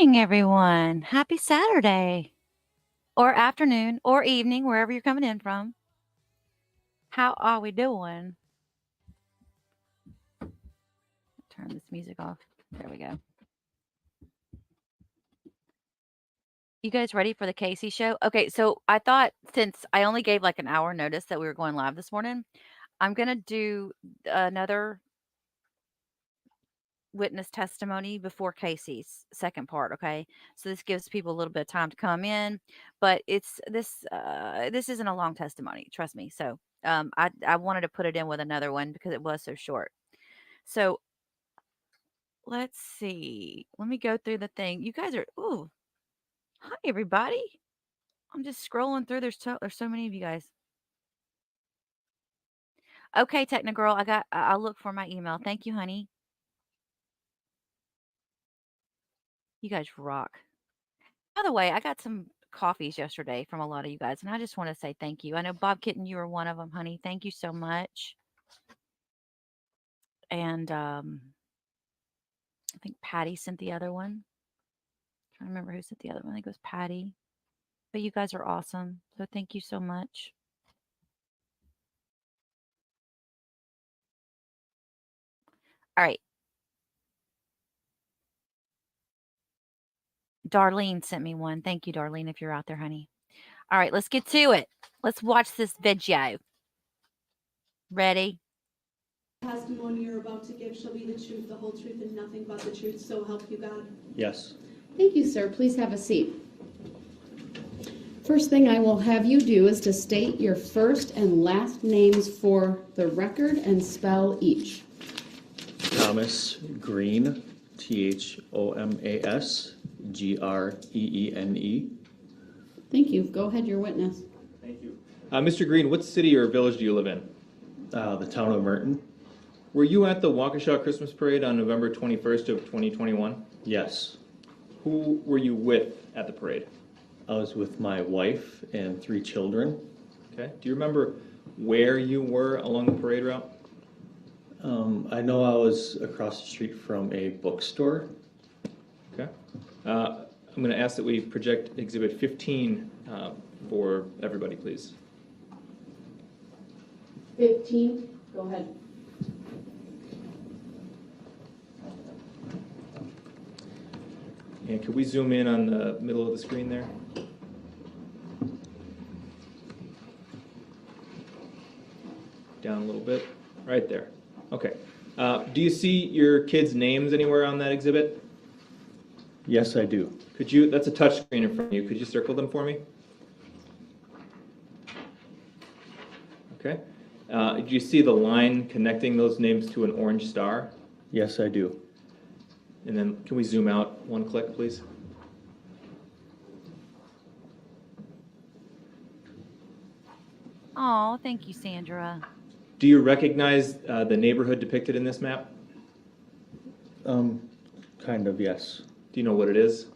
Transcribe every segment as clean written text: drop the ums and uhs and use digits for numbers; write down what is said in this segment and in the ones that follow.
morning, everyone. Happy Saturday, or afternoon, or evening, wherever you're coming in from. How are we doing? Turn this music off. There we go. You guys ready for the Casey show? Okay, so I thought since I only gave like an hour notice that we were going live this morning, I'm going to do another witness testimony before Casey's second part, okay? So this gives people a little bit of time to come in, but this isn't a long testimony, trust me. So I wanted to put it in with another one because it was so short. So let's see. Let me go through the thing. You guys are hi everybody. I'm just scrolling through. There's so many of you guys. Okay, Techno Girl, I'll look for my email. Thank you, honey. You guys rock. By the way, I got some coffees yesterday from a lot of you guys, and I just want to say thank you. I know Bob Kitten, you were one of them, honey. Thank you so much. And I think Patty sent the other one. I'm trying to remember who sent the other one. I think it was Patty. But you guys are awesome. So thank you so much. All right. Darlene sent me one. Thank you, Darlene, if you're out there, honey. All right, let's get to it. Let's watch this video. Ready? Testimony you're about to give shall be the truth, the whole truth, and nothing but the truth, so help you God. Yes. Thank you, sir. Please have a seat. First thing I will have you do is to state your first and last names for the record and spell each. Thomas Green, ThomasGreene. Thank you. Go ahead, your witness. Thank you. Mr. Green, what city or village do you live in? The town of Merton. Were you at the Waukesha Christmas Parade on November 21st of 2021? Yes. Who were you with at the parade? I was with my wife and 3 children. Okay. Do you remember where you were along the parade route? I know I was across the street from a bookstore. Okay. I'm going to ask that we project Exhibit 15 for everybody, please. 15. Go ahead. And could we zoom in on the middle of the screen there? Down a little bit. Right there. Okay. Do you see your kids' names anywhere on that exhibit? Yes, I do. Could you, that's a touch screen in front of you. Could you circle them for me? Okay. Do you see the line connecting those names to an orange star? Yes, I do. And then can we zoom out one click, please? Oh, thank you, Sandra. Do you recognize the neighborhood depicted in this map? Kind of, yes. Do you know what it is?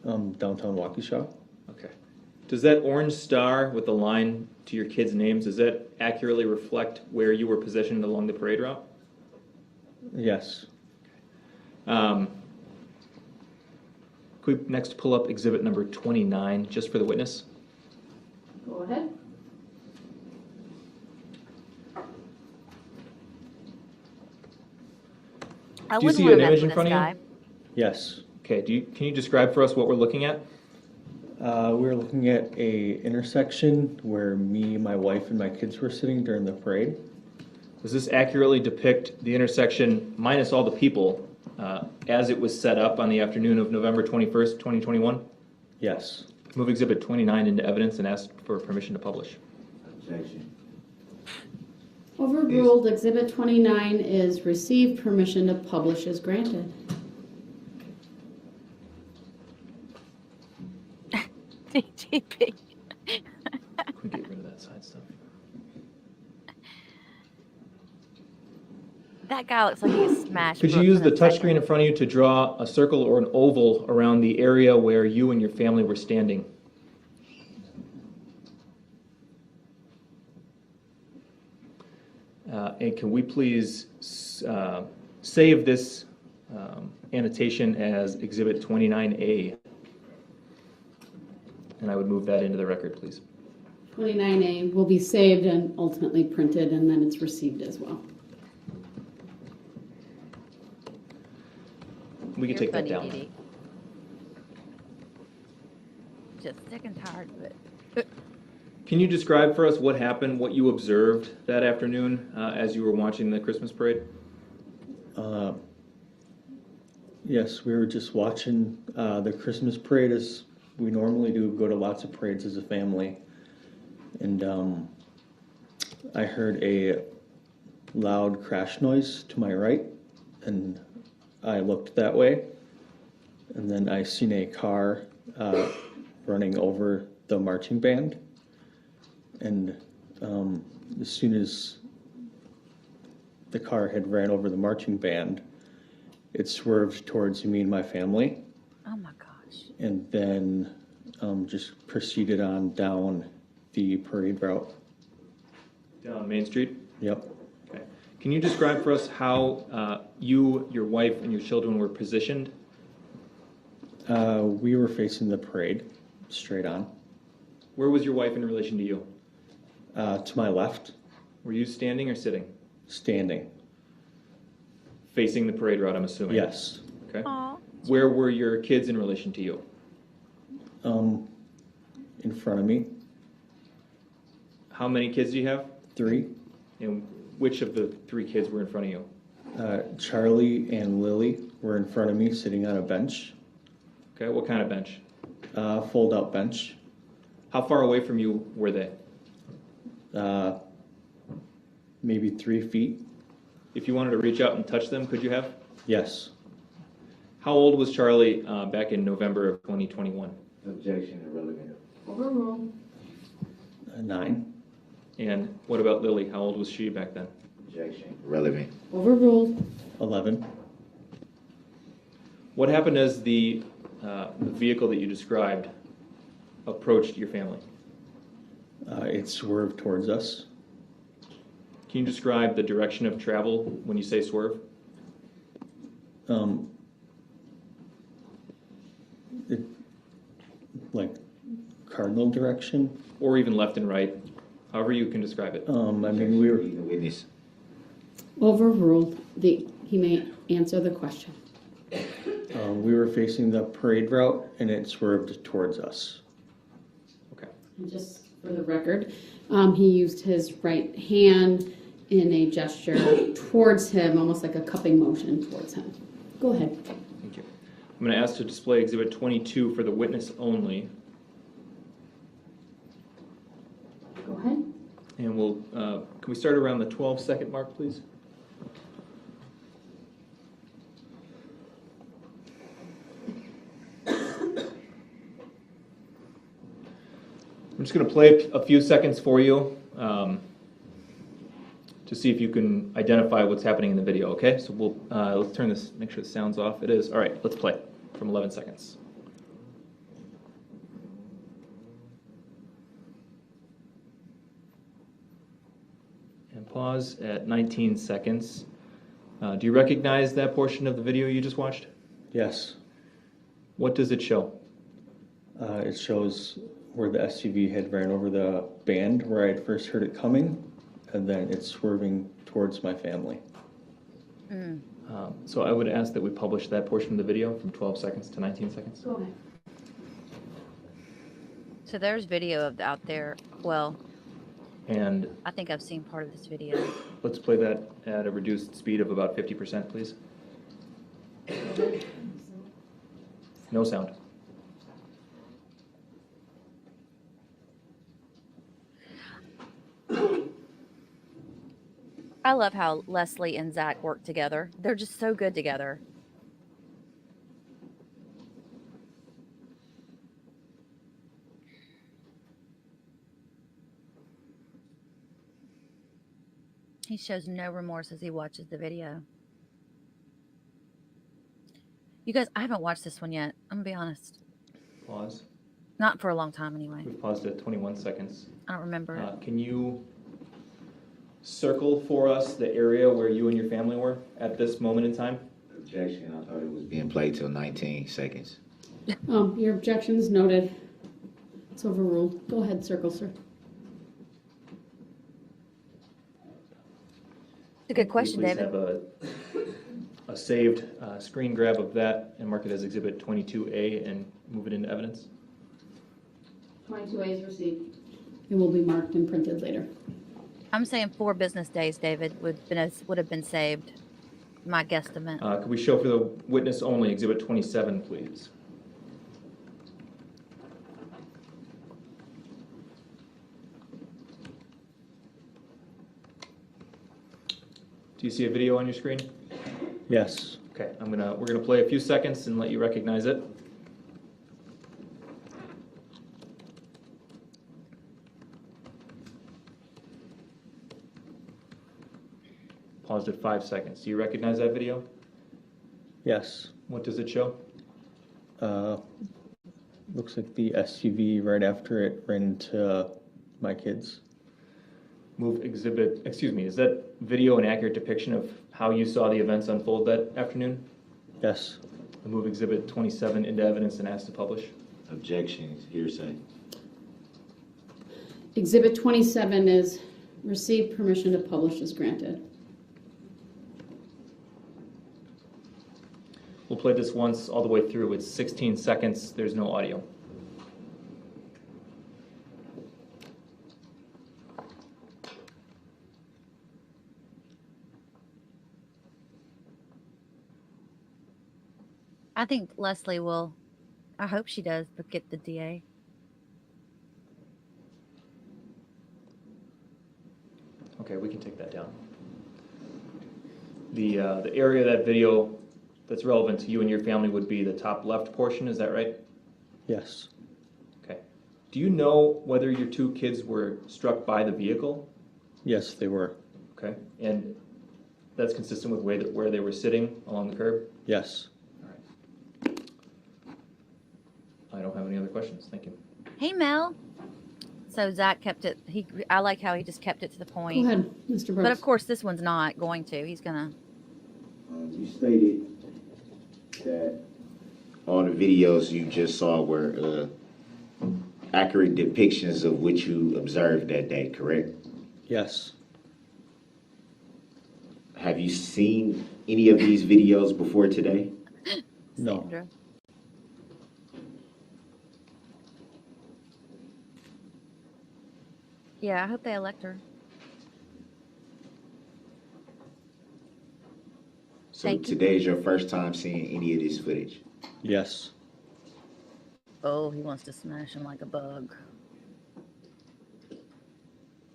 Downtown Waukesha. Okay. Does that orange star with the line to your kids' names, does that accurately reflect where you were positioned along the parade route? Yes. Could we next pull up exhibit number 29, just for the witness? Go ahead. I Do you wouldn't see want an to mess image with in front this of guy. you? Yes. Okay, can you describe for us what we're looking at? We're looking at a intersection where me, my wife, and my kids were sitting during the parade. Does this accurately depict the intersection, minus all the people, as it was set up on the afternoon of November 21st, 2021? Yes. Move exhibit 29 into evidence and ask for permission to publish. Objection. Overruled. Exhibit 29 is received. Permission to publish is granted. TGP. Can we get rid of that side stuff? That guy looks like he was smashed. Could you use the touchscreen in front of you to draw a circle or an oval around the area where you and your family were standing? And can we please save this annotation as Exhibit 29A. And I would move that into the record, please. 29A will be saved and ultimately printed, and then it's received as well. We can You're take that funny, down. Dee Dee. Just sick and tired of it. Can you describe for us what happened, what you observed that afternoon as you were watching the Christmas parade? Yes, we were just watching the Christmas parade as we normally do, go to lots of parades as a family. And I heard a loud crash noise to my right, and I looked that way. And then I seen a car running over the marching band. And as soon as the car had ran over the marching band, it swerved towards me and my family, Oh my gosh. and then just proceeded on down the parade route. Down Main Street? Yep. Okay. Can you describe for us how you, your wife, and your children were positioned? We were facing the parade, straight on. Where was your wife in relation to you? To my left, Were you standing or sitting? standing. Facing the parade route, I'm assuming. Yes. Okay. Aw. Where were your kids in relation to you? In front of me, How many kids do you have? 3. And which of the 3 kids were in front of you? Charlie and Lily were in front of me, sitting on a bench, Okay, what kind of bench? fold-out bench. How far away from you were they? Maybe 3 feet. If you wanted to reach out and touch them, could you have? Yes. How old was Charlie back in November of 2021? Objection, irrelevant. Overruled. 9. And what about Lily? How old was she back then? Objection, relevant. Overruled. 11. What happened as the vehicle that you described approached your family? It swerved towards us. Can you describe the direction of travel when you say swerve? It, like cardinal direction. Or even left and right? However you can describe it. I mean, we were. Read the witness. Overruled. He may answer the question. We were facing the parade route, and it swerved towards us. Okay. And just for the record, he used his right hand in a gesture towards him, almost like a cupping motion towards him. Go ahead. Thank you. I'm going to ask to display Exhibit 22 for the witness only. Go ahead. And we'll, can we start around the 12-second mark, please? I'm just going to play a few seconds for you to see if you can identify what's happening in the video, okay? So we'll, let's turn this, make sure the sound's off. It is. All right, let's play from 11 seconds. And pause at 19 seconds. Do you recognize that portion of the video you just watched? Yes. What does it show? It shows where the SUV had ran over the band where I had first heard it coming, and then it's swerving towards my family. So I would ask that we publish that portion of the video from 12 seconds to 19 seconds. Go ahead. So there's video of out there. Well, And I think I've seen part of this video. let's play that at a reduced speed of about 50%, please. No sound. I love how Leslie and Zach work together. They're just so good together. He shows no remorse as he watches the video. You guys, I haven't watched this one yet. I'm going to be honest. Pause. Not for a long time anyway. We've paused at 21 seconds. I don't remember it. Can you circle for us the area where you and your family were at this moment in time? Objection, I thought it was being played till 19 seconds. Your objection's noted. It's overruled. Go ahead, Circle, sir. It's a good question, Please David. have a saved screen grab of that and mark it as Exhibit 22A and move it into evidence. 22A is received. It will be marked and printed later. I'm saying 4 business days, David, would have been saved. My guesstimate. Could we show for the witness only Exhibit 27, please? Do you see a video on your screen? Yes. Okay, we're gonna play a few seconds and let you recognize it. Paused at 5 seconds. Do you recognize that video? Yes. What does it show? Looks like the SUV right after it ran into my kids. Is that video an accurate depiction of how you saw the events unfold that afternoon? Yes. I'll move Exhibit 27 into evidence and ask to publish. Objection, hearsay. Exhibit 27 is received, permission to publish is granted. We'll play this once all the way through. It's 16 seconds. There's no audio. I think Leslie will. I hope she does, but get the DA. Okay, we can take that down. The area of that video that's relevant to you and your family would be the top left portion, is that right? Yes. Okay. Do you know whether your 2 kids were struck by the vehicle? Yes, they were. Okay. And that's consistent with where they were sitting along the curb? Yes. I don't have any other questions. Thank you. Hey, Mel. So Zach kept it. I like how he just kept it to the Go point. ahead, Mr. Brooks. But of course, this one's not going to. He's gonna. You stated that all the videos you just saw were accurate depictions of what you observed that day, correct? Yes. Have you seen any of these videos before today? No. Sandra. Yeah, I hope they elect her. So Thank you. today's your first time seeing any of this footage? Yes. Oh, he wants to smash him like a bug.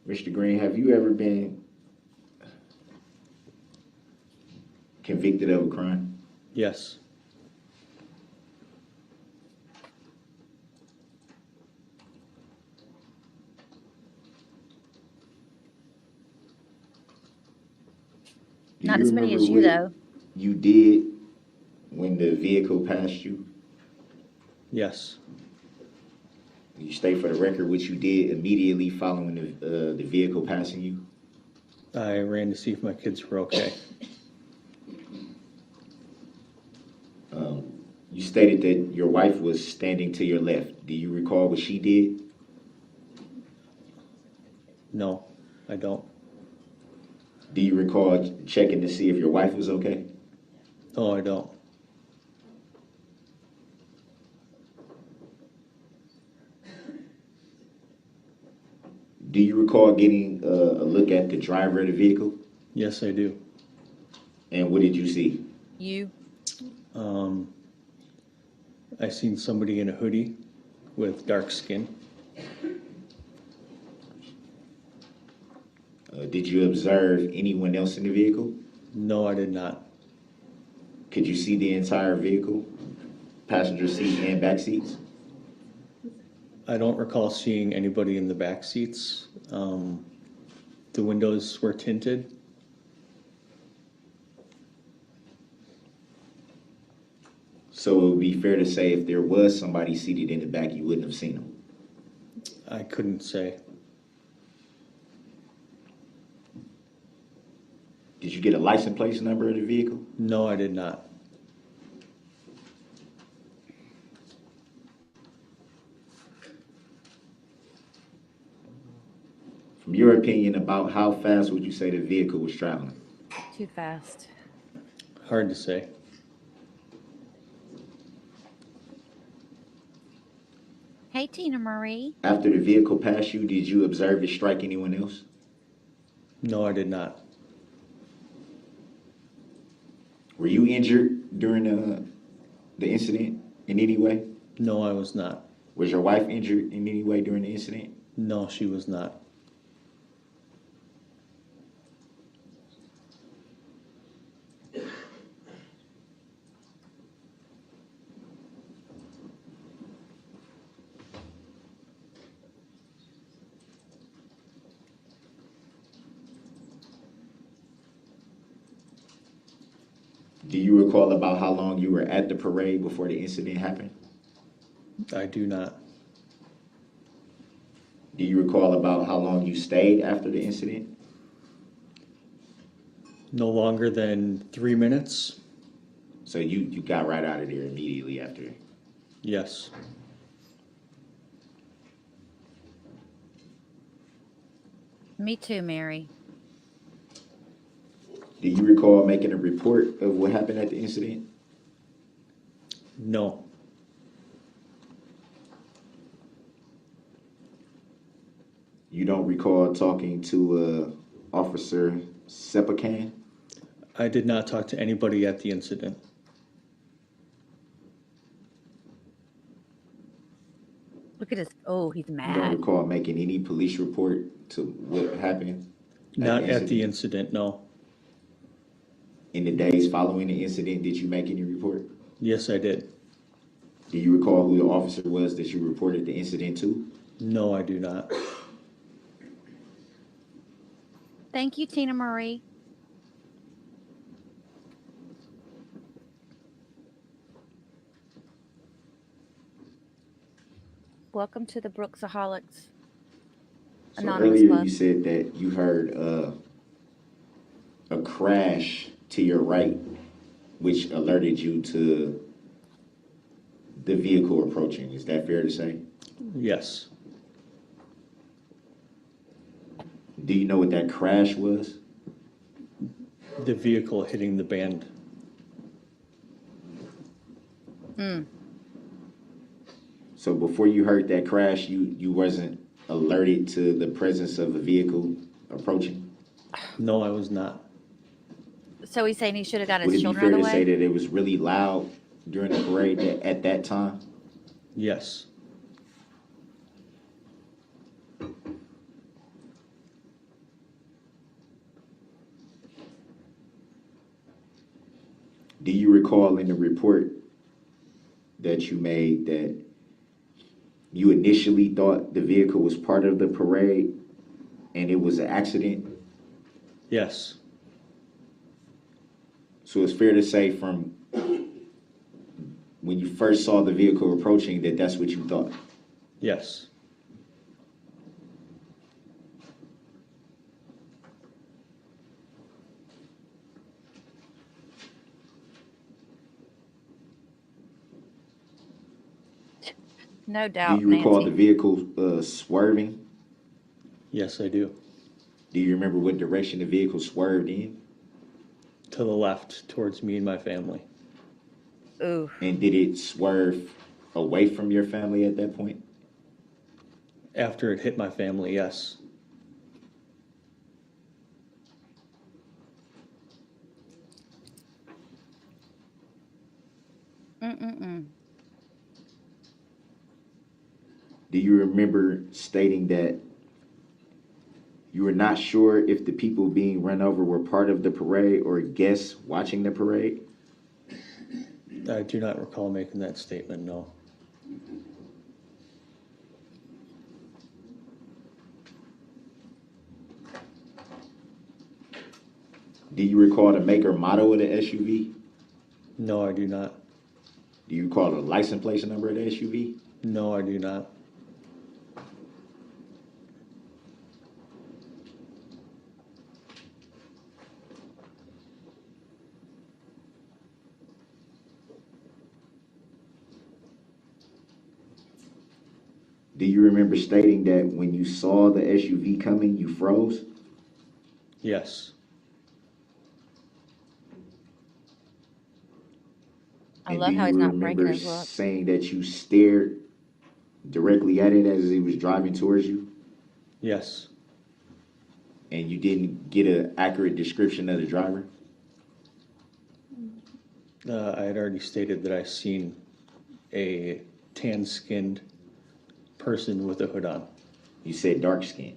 Mr. Green, have you ever been convicted of a crime? Yes. Do Not as many remember as you, what though. You did when the vehicle passed you? Yes. You state for the record what you did immediately following the vehicle passing you? I ran to see if my kids were okay. You stated that your wife was standing to your left. Do you recall what she did? No, I don't. Do you recall checking to see if your wife was okay? No, I don't. Do you recall getting a look at the driver of the vehicle? Yes, I do. And what did you see? You. I seen somebody in a hoodie with dark skin. Did you observe anyone else in the vehicle? No, I did not. Could you see the entire vehicle? Passenger seat and back seats? I don't recall seeing anybody in the back seats. The windows were tinted. So it would be fair to say if there was somebody seated in the back, you wouldn't have seen them. I couldn't say. Did you get a license plate number of the vehicle? No, I did not. From your opinion, about how fast would you say the vehicle was traveling? Too fast. Hard to say. Hey, Tina Marie. After the vehicle passed you, did you observe it strike anyone else? No, I did not. Were you injured during the incident in any way? No, I was not. Was your wife injured in any way during the incident? No, she was not. Do you recall about how long you were at the parade before the incident happened? I do not. Do you recall about how long you stayed after the incident? No longer than 3 minutes? So you got right out of there immediately after. Yes. Me too, Mary. Do you recall making a report of what happened at the incident? No. You don't recall talking to Officer Sepakan? I did not talk to anybody at the incident. Look at his. Oh, he's You don't mad. recall making any police report to what happened? Not at the incident, no. In the days following the incident, did you make any report? Yes, I did. Do you recall who the officer was that you reported the incident to? No, I do not. Thank you, Tina Marie. Welcome to the Brooksaholics So Anonymous earlier Club. you said that you heard a crash to your right, which alerted you to the vehicle approaching. Is that fair to say? Yes. Do you know what that crash was? The vehicle hitting the band. So before you heard that crash, you wasn't alerted to the presence of a vehicle approaching? No, I was not. So he's saying he should have got Would his it be children out fair of to the say way? that it was really loud during the parade at that time? Yes. Do you recall in the report that you made that you initially thought the vehicle was part of the parade and it was an accident? Yes. So it's fair to say from when you first saw the vehicle approaching that that's what you thought? Yes. No Do doubt, you recall Nancy. the vehicle swerving? Yes, I do. Do you remember what direction the vehicle swerved in? To the left, towards me and my family. Ooh. And did it swerve away from your family at that point? After it hit my family, yes. Mm-mm-mm. Do you remember stating that you were not sure if the people being run over were part of the parade or guests watching the parade? I do not recall making that statement, no. Do you recall the make or model of the SUV? No, I do not. Do you recall the license plate number of the SUV? No, I do not. Do you remember stating that when you saw the SUV coming, you froze? Yes. I And love do how you he's not breaking remember his look. saying that you stared directly at it as it was driving towards you? Yes. And you didn't get an accurate description of the driver? I had already stated that I seen a tan-skinned person with a hood on. You said dark skin.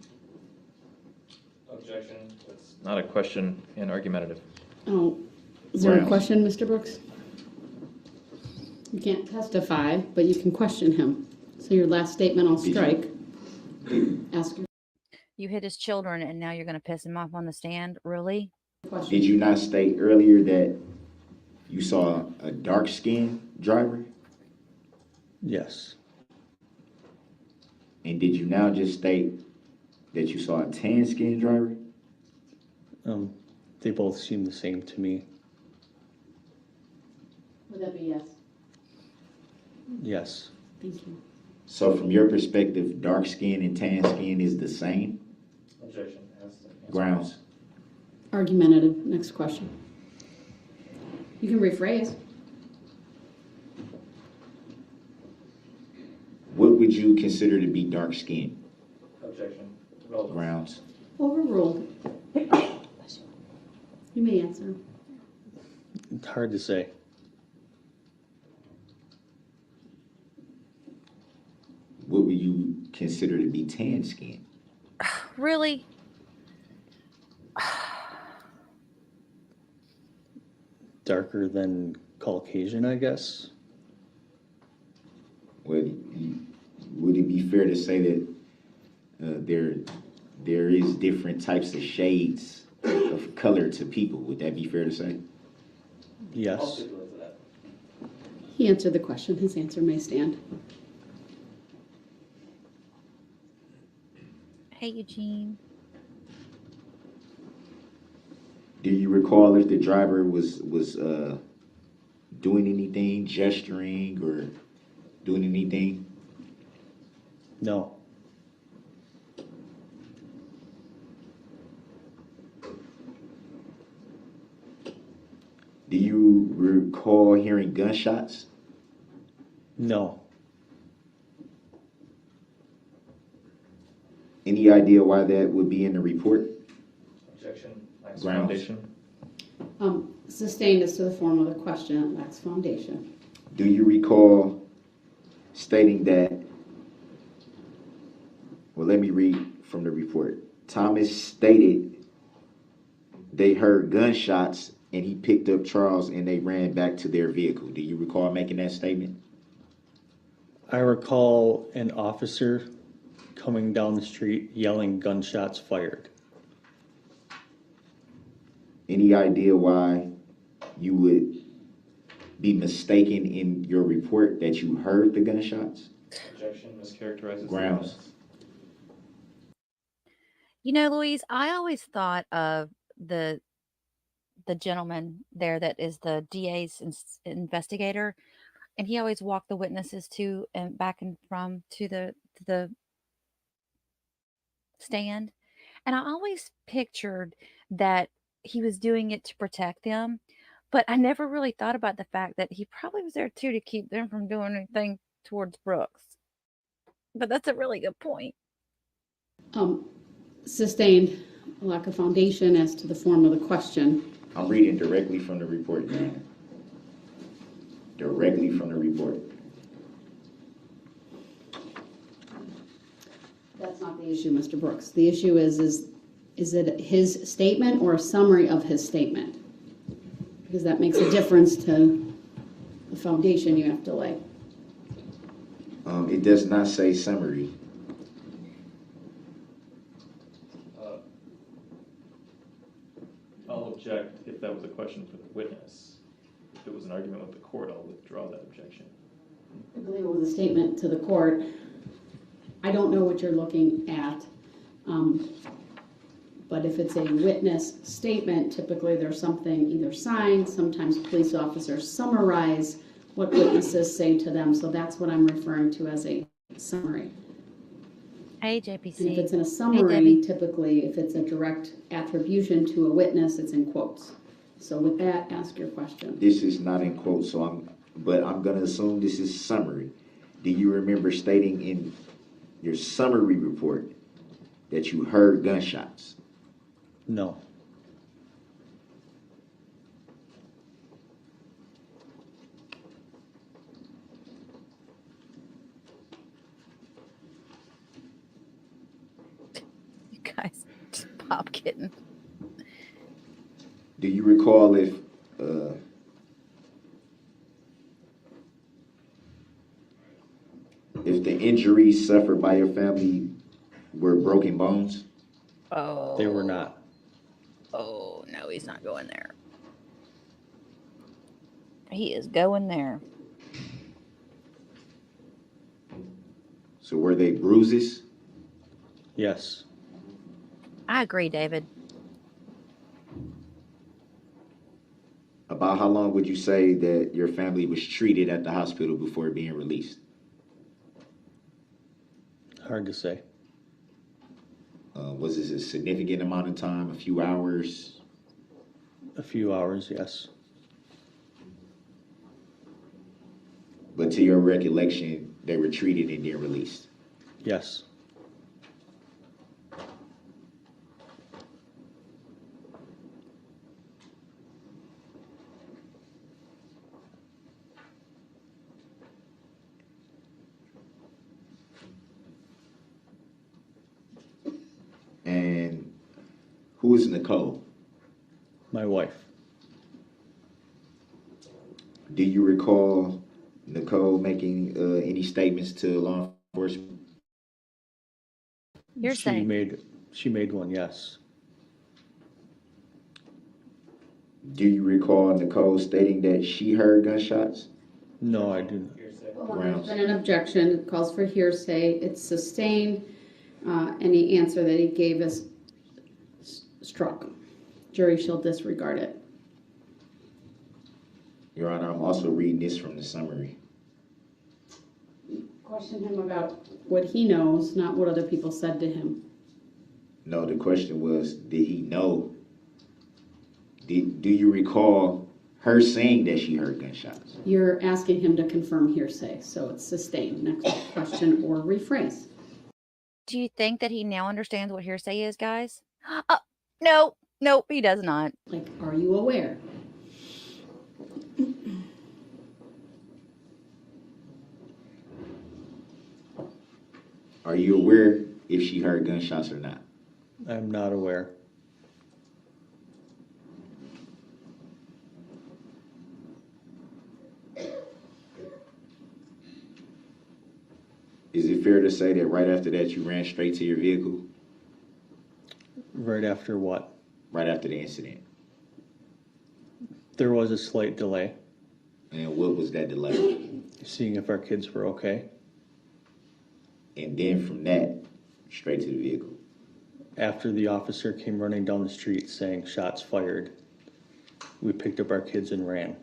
Objection. That's not a question and argumentative. Oh, is there a Grounds. question, Mr. Brooks? You can't testify, but you can question him. So your last statement I'll Did you- strike. Ask your You hit his children, and now you're going to piss him off on the stand? Really? question. Did you not state earlier that you saw a dark skinned driver? Yes. And did you now just state that you saw a tan skinned driver? They both seem the same to me. Would that be yes? Yes. Thank you. So from your perspective, dark skin and tan skin is the same? Objection. Grounds. Argumentative. Next question. You can rephrase. What would you consider to be dark skin? Objection. Grounds. Overruled. You may answer. It's hard to say. What would you consider to be tan skin? Really? Darker than Caucasian, I guess. Would it be fair to say that there is different types of shades of color to people? Would that be fair to say? Yes. He answered the question. His answer may stand. Hey, Eugene. Do you recall if the driver was doing anything, gesturing or doing anything? No. Do you recall hearing gunshots? No. Any idea why that would be in the report? Objection. Lacks Grounds. foundation. Sustained as to the form of the question. It lacks foundation. Do you recall stating that, well, let me read from the report. Thomas stated they heard gunshots and he picked up Charles and they ran back to their vehicle. Do you recall making that statement? I recall an officer coming down the street yelling gunshots fired. Any idea why you would be mistaken in your report that you heard the gunshots? Objection. Mischaracterizes. the Grounds. evidence. You know, Louise, I always thought of the gentleman there that is the DA's investigator, and he always walked the witnesses to and back and from to the stand. And I always pictured that he was doing it to protect them, but I never really thought about the fact that he probably was there too to keep them from doing anything towards Brooks. But that's a really good point. Sustained. A lack of foundation as to the form of the question. I'm reading directly from the report, Your Honor. Directly from the report. That's not the issue, Mr. Brooks. The issue is it his statement or a summary of his statement? Because that makes a difference to the foundation you have to lay. It does not say summary. I'll object if that was a question for the witness. If it was an argument with the court, I'll withdraw that objection. I believe it was a statement to the court. I don't know what you're looking at, but if it's a witness statement, typically there's something either signed, sometimes police officers summarize what witnesses say to them, so that's what I'm referring to as a summary. Hey, And if JPC. it's in a Hey, summary, Debbie. typically, if it's a direct attribution to a witness, it's in quotes. So with that, ask your question. This is not in quotes, but I'm gonna assume this is summary. Do you remember stating in your summary report that you heard gunshots? No. You guys, just pop kitten. Do you recall if the injuries suffered by your family were broken bones? Oh. They were not. Oh, no, he's not going there. He is going there. So were they bruises? Yes. I agree, David. About how long would you say that your family was treated at the hospital before being released? Hard to say. Was this a significant amount of time, a few hours? A few hours, yes. But to your recollection, they were treated and then released. Yes. And who is Nicole? My wife. Do you recall Nicole making any statements to law enforcement? Hearsay. She made one, yes. Do you recall Nicole stating that she heard gunshots? No, I do not. There's been an objection, it calls for hearsay, it's sustained. Any answer that he gave is struck. Jury shall disregard it. Your Honor, I'm also reading this from the summary. Question him about what he knows, not what other people said to him. No, the question was, did he know? Do you recall her saying that she heard gunshots? You're asking him to confirm hearsay, so it's sustained. Next question or rephrase. Do you think that he now understands what hearsay is, guys? No, nope, he does not. Like, are you aware? Are you aware if she heard gunshots or not? I'm not aware. Is it fair to say that right after that you ran straight to your vehicle? Right after what? Right after the incident. There was a slight delay, And what was that delay? seeing if our kids were okay. And then from that, straight to the vehicle. After the officer came running down the street saying shots fired, we picked up our kids and ran.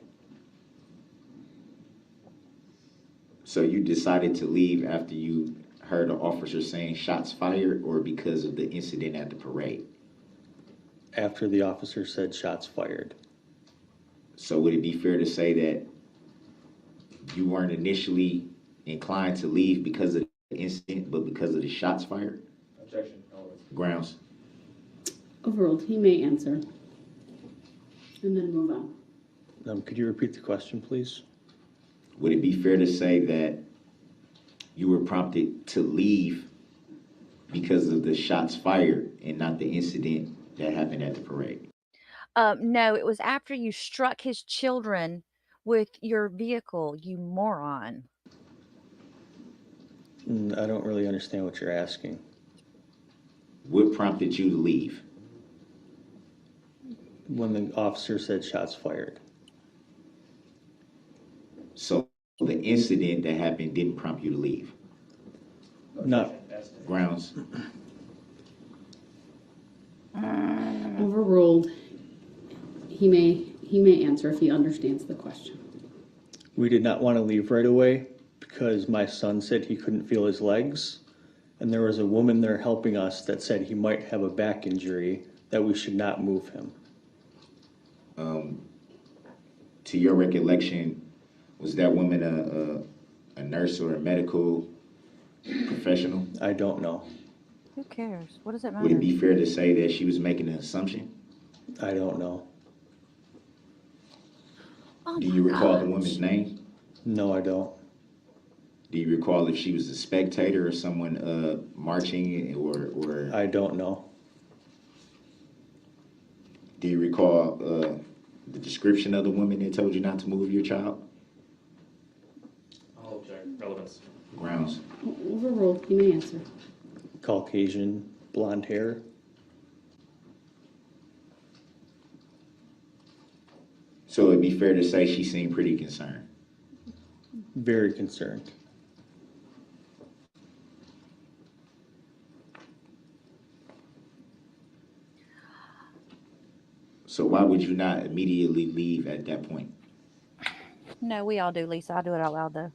So you decided to leave after you heard an officer saying shots fired, or because of the incident at the parade? After the officer said shots fired. So would it be fair to say that you weren't initially inclined to leave because of the incident, but because of the shots fired? Objection. Grounds. Overruled. He may answer. And then move on. Could you repeat the question, please? Would it be fair to say that you were prompted to leave because of the shots fired and not the incident that happened at the parade? No, it was after you struck his children with your vehicle, you moron. I don't really understand what you're asking. What prompted you to leave? When the officer said shots fired. So the incident that happened didn't prompt you to leave? Not. Grounds. Overruled. He may answer if he understands the question. We did not want to leave right away because my son said he couldn't feel his legs, And there was a woman there helping us that said he might have a back injury, that we should not move him. To your recollection, was that woman a nurse or a medical professional? I don't know. Who cares? What does it matter? Would it be fair to say that she was making an assumption? I don't know. Oh Do my you recall the gosh. woman's name? No, I don't. Do you recall if she was a spectator or someone marching or I don't know. do you recall the description of the woman that told you not to move your child? I'll object. Relevance. Grounds. Overruled, you may answer. Caucasian, blonde hair. So it'd be fair to say she seemed pretty concerned. Very concerned. So why would you not immediately leave at that point? No, we all do, Lisa. I do it out loud though.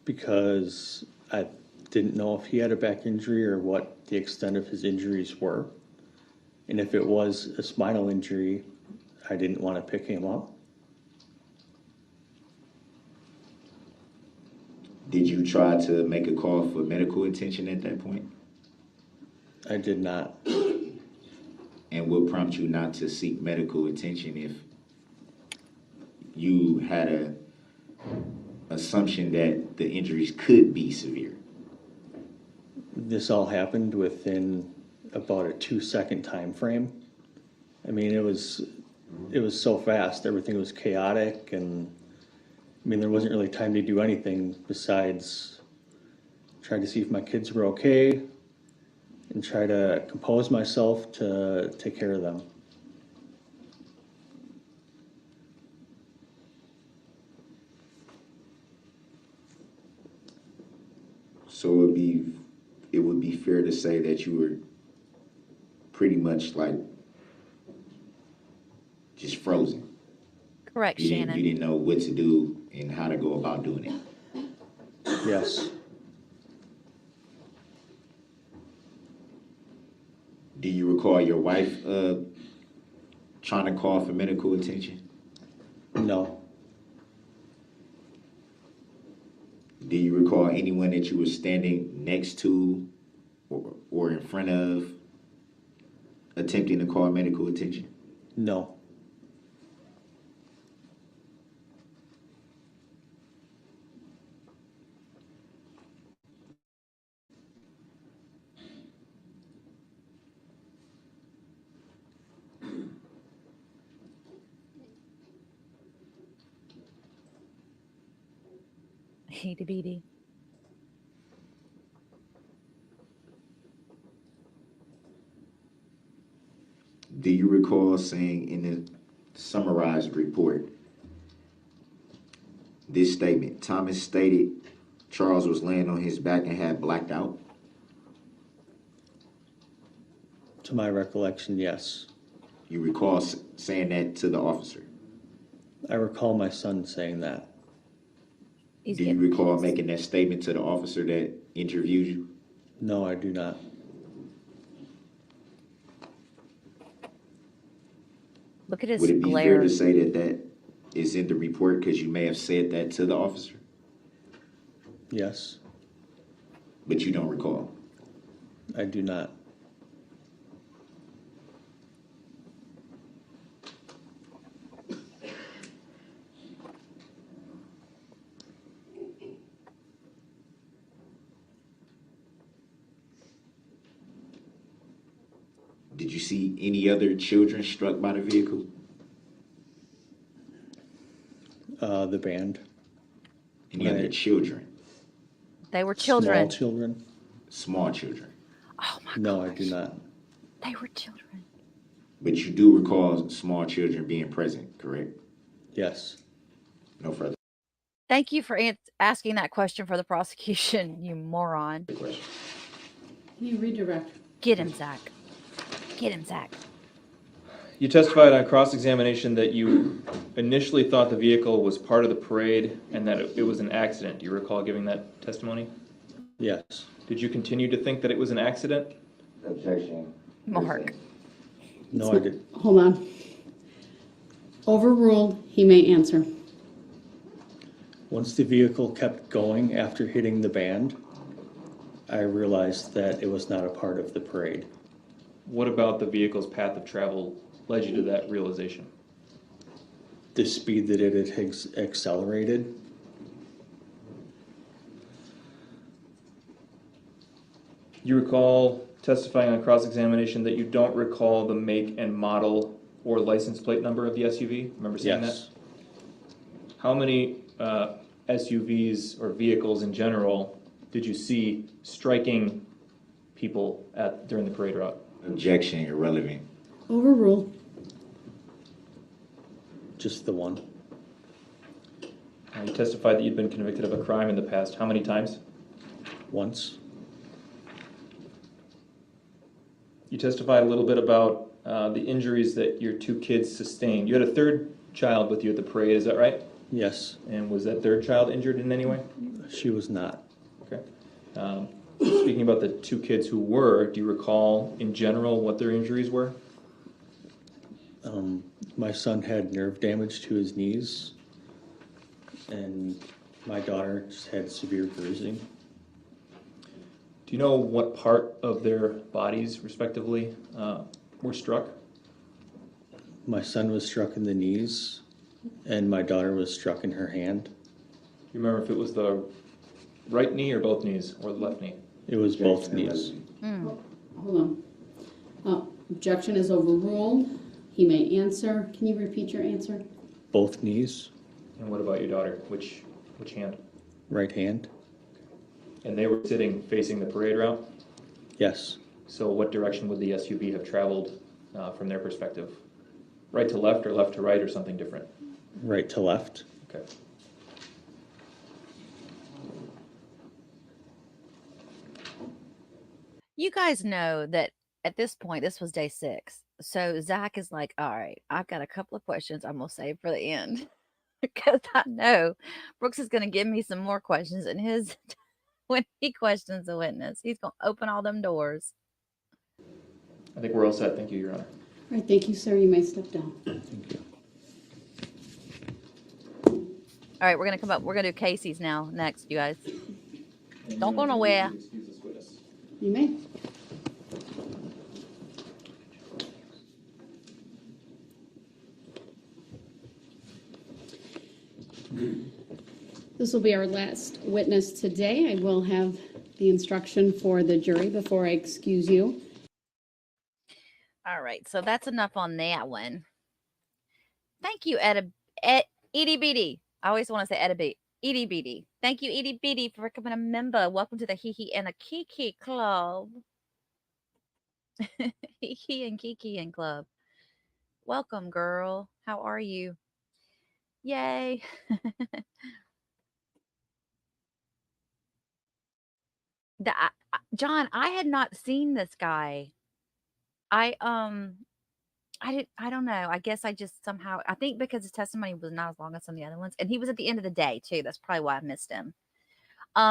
Because I didn't know if he had a back injury or what the extent of his injuries were. And if it was a spinal injury, I didn't want to pick him up. Did you try to make a call for medical attention at that point? I did not. And what prompted you not to seek medical attention if you had a assumption that the injuries could be severe? This all happened within about a 2-second time frame. I mean, it was so fast. Everything was chaotic, and I mean, there wasn't really time to do anything besides try to see if my kids were okay and try to compose myself to take care of them. So it would be fair to say that you were pretty much like just frozen. Correct, Shannon. You didn't know what to do and how to go about doing it. Yes, Do you recall your wife trying to call for medical attention? no, Do you recall anyone that you were standing next to or in front of attempting to call medical attention? no. Heedy beady. Do you recall saying in the summarized report this statement? Thomas stated Charles was laying on his back and had blacked out. To my recollection, yes. You recall saying that to the officer? I recall my son saying that. He's Do you getting recall pissed. making that statement to the officer that interviewed you? No, I do not. Look at his Would it be fair glare. to say that that is in the report because you may have said that to the officer, Yes, but you don't recall? I do not. Did you see any other children struck by the vehicle? The band. Any other Right. children? They were children. Small children? Small children. Oh my No, gosh. I do not. They were children. But you do recall small children being present, correct? Yes. No further Thank you for asking that question for the prosecution, you moron. question. Can you redirect? Get him, Zach. Get him, Zach. You testified on cross-examination that you initially thought the vehicle was part of the parade and that it was an accident. Do you recall giving that testimony? Yes. Did you continue to think that it was an accident? Objection. Mark. No, I did. Hold on. Overruled, he may answer. Once the vehicle kept going after hitting the band, I realized that it was not a part of the parade. What about the vehicle's path of travel led you to that realization? The speed that it had accelerated. You recall testifying on cross-examination that you don't recall the make and model or license plate number of the SUV? Remember saying that? Yes. How many SUVs or vehicles in general did you see striking people during the parade route? Objection, irrelevant. Overruled. Just the one. You testified that you'd been convicted of a crime in the past. How many times? Once. You testified a little bit about the injuries that your two kids sustained. You had a third child with you at the parade, is that right? Yes. And was that third child injured in any way? She was not. Okay. Speaking about the two kids who were, do you recall in general what their injuries were? My son had nerve damage to his knees, and my daughter just had severe bruising. Do you know what part of their bodies, respectively, were struck? My son was struck in the knees, and my daughter was struck in her hand. Do you remember if it was the right knee or both knees, or the left knee? It was both Objection, knees. irrelevant. Hold on. Objection is overruled. He may answer. Can you repeat your answer? Both knees, And what about your daughter? Which hand? right hand. And they were sitting facing the parade route? Yes. So what direction would the SUV have traveled from their perspective? Right to left or left to right or something different? Right to left. Okay. You guys know that at this point, this was day 6. So Zach is like, all right, I've got a couple of questions I'm going to save for the end because I know Brooks is going to give me some more questions. And when he questions the witness, he's going to open all them doors. I think we're all set. Thank you, Your Honor. All right, thank you, sir. You may step down. Thank you. All right, we're going to come up. We're going to do Casey's now next, you guys. Don't go nowhere. Excuse this witness. You may. This will be our last witness today. I will have the instruction for the jury before I excuse you. All right, so that's enough on that one. Thank you, Edie Beatty. I always want to say Edie Beatty. Thank you, Edie Beatty, for becoming a member. Welcome to the Hee and a Kiki Club. Hee and Kiki and Club. Welcome, girl. How are you? Yay. John, I had not seen this guy. I don't know. I guess I just somehow, I think because his testimony was not as long as some of the other ones, and he was at the end of the day too. That's probably why I missed him.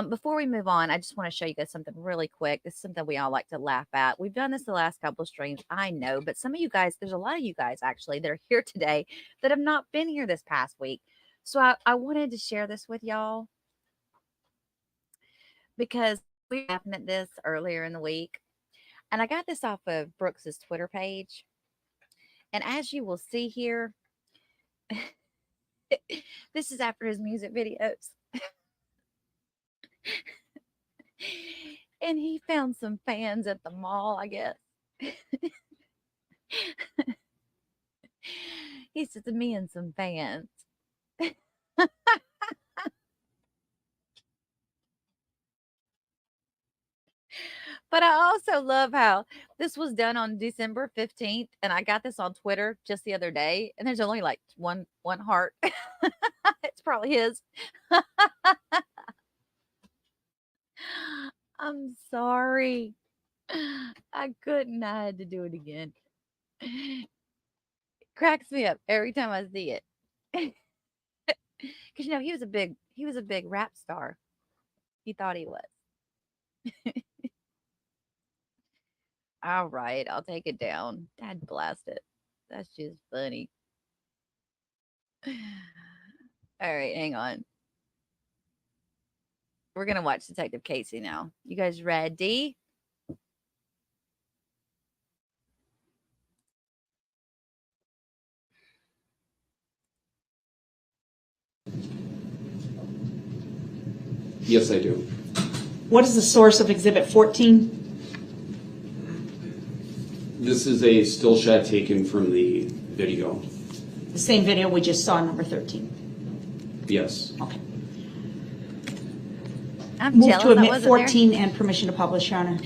Before we move on, I just want to show you guys something really quick. This is something we all like to laugh at. We've done this the last couple of streams, I know, but some of you guys, there's a lot of you guys actually that are here today that have not been here this past week. So I wanted to share this with y'all because we were laughing at this earlier in the week. And I got this off of Brooks's Twitter page. And as you will see here, this is after his music videos. And he found some fans at the mall, I guess. He said to me and some fans. But I also love how this was done on December 15th, and I got this on Twitter just the other day, and there's only like one heart. It's probably his. I'm sorry. I couldn't. I had to do it again. It cracks me up every time I see it. Because he was a big rap star. He thought he was. All right, I'll take it down. Dad blast it. That's just funny. All right, hang on. We're gonna watch Detective Casey now. You guys ready? Yes, I do. What is the source of Exhibit 14? This is a still shot taken from the video. The same video we just saw, number 13. Yes. Okay. I'm Move jealous to I admit wasn't 14 and permission to publish, Your Honor.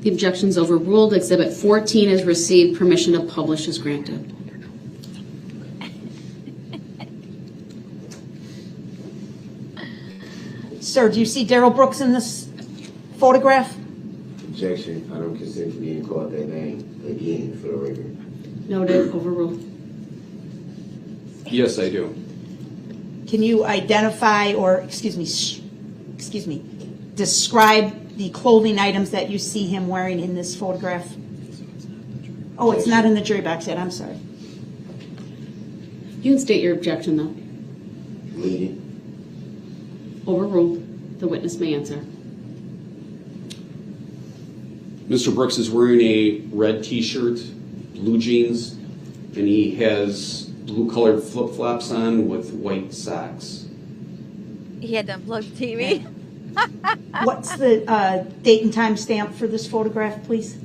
The objection's overruled. Exhibit 14 is received. Permission to publish is granted. Sir, do you see Daryl Brooks in this photograph? Objection. I don't consent to being called that name again for the record. Noted. Overruled. Yes, I do. Can you identify or, excuse me, describe the clothing items that you see him wearing in this photograph? Oh, it's not in the jury box yet. I'm sorry. You can state your objection, though. Leading. Overruled. The witness may answer. Mr. Brooks is wearing a red t-shirt, blue jeans, and he has blue-colored flip-flops on with white socks. He had to unplug the TV. What's the date and time stamp for this photograph, please?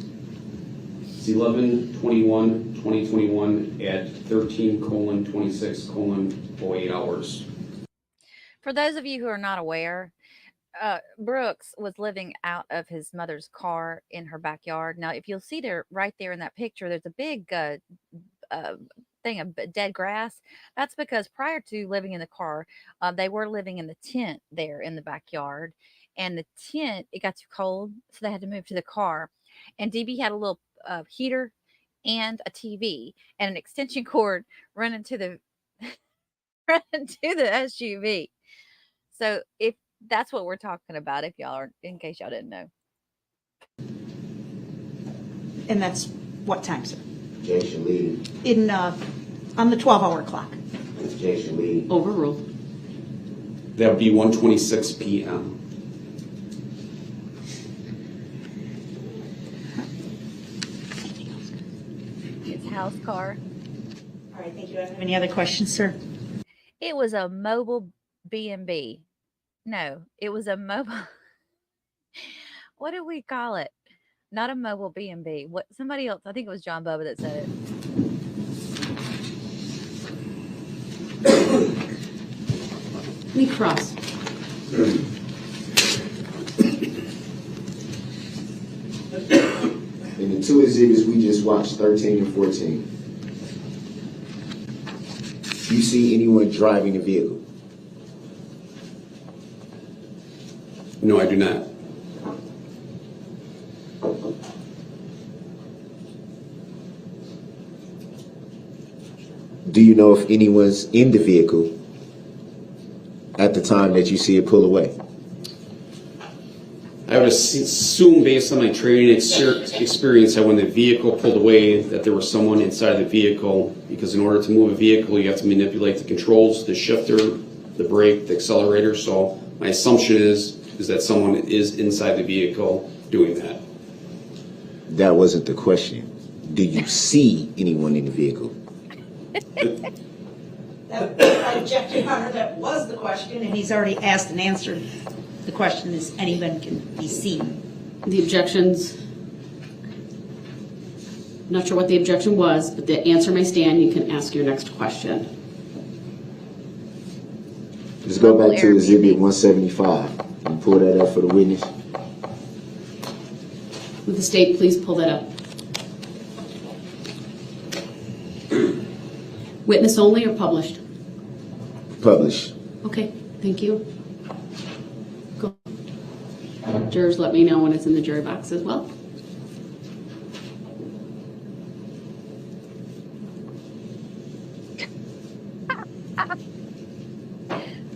It's 11/21/2021 at 13:26:08 hours. For those of you who are not aware, Brooks was living out of his mother's car in her backyard. Now, if you'll see there, right there in that picture, there's a big thing of dead grass. That's because prior to living in the car, they were living in the tent there in the backyard. And the tent, it got too cold, so they had to move to the car. And DB had a little heater and a TV and an extension cord running to the running to the SUV. So if that's what we're talking about, if y'all are, in case y'all didn't know. And that's what time, sir? Objection leading. In on the 12-hour clock. Objection leading. Overruled. That would be 1:26 p.m. His house car. All right, thank you. Any other questions, sir? It was a mobile B&B. No, it was a mobile. What do we call it? Not a mobile B&B. What? Somebody else. I think it was John Bubba that said it. Let me cross. In the two exhibits we just watched, 13 and 14, you see anyone driving a vehicle? No, I do not. Do you know if anyone's in the vehicle at the time that you see it pull away? I would assume, based on my training experience, that when the vehicle pulled away, that there was someone inside the vehicle, because in order to move a vehicle, you have to manipulate the controls, the shifter, the brake, the accelerator. So my assumption is that someone is inside the vehicle doing that. That wasn't the question. Do you see anyone in the vehicle? I object, Your Honor, that was the question, and he's already asked and answered. The question is, anyone can be seen. The objections, I'm not sure what the objection was, but the answer may stand. You can ask your next question. Let's go back to Airbnb. exhibit 175 and pull that up for the witness. Would the state please pull that up? Witness only or published? Publish. Okay, thank you. Go. Jurors, let me know when it's in the jury box as well.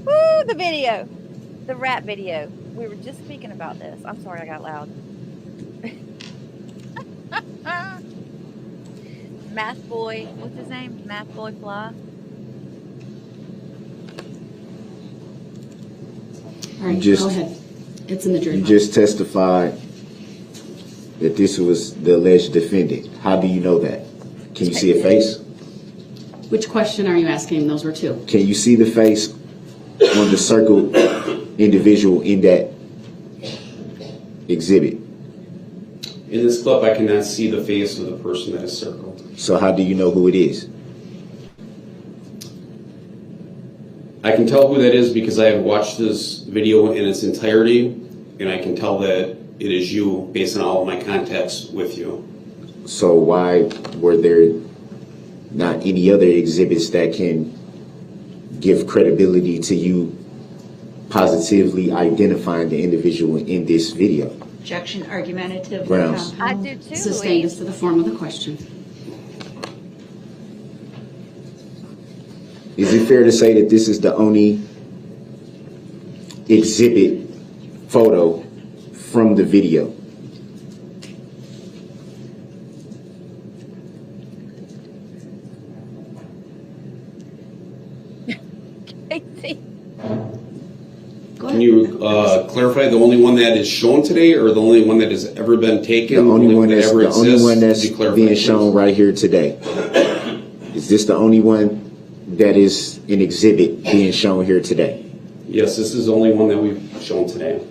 Woo, the video. The rap video. we were just speaking about this. I'm sorry I got loud. Math boy, what's his name? Math boy Fly. All right, just- go ahead. It's in the jury. You just testified that this was the alleged defendant. How do you know that? Can you see a face? Which question are you asking? Those were two. Can you see the face on the circled individual in that exhibit? In this clip, I cannot see the face of the person that is circled. So how do you know who it is? I can tell who that is because I have watched this video in its entirety, and I can tell that it is you based on all of my contacts with you. So why were there not any other exhibits that can give credibility to you positively identifying the individual in this video? Objection, argumentative. Grounds. I do too. Sustained as to the form of the question. Is it fair to say that this is the only exhibit photo from the video? Casey. Can you clarify the only one that is shown today, or the only one that has ever been taken? The only one that that's ever the only exists? one that's Could you clarify, being please? shown right here today. Is this the only one that is an exhibit being shown here today? Yes, this is the only one that we've shown today.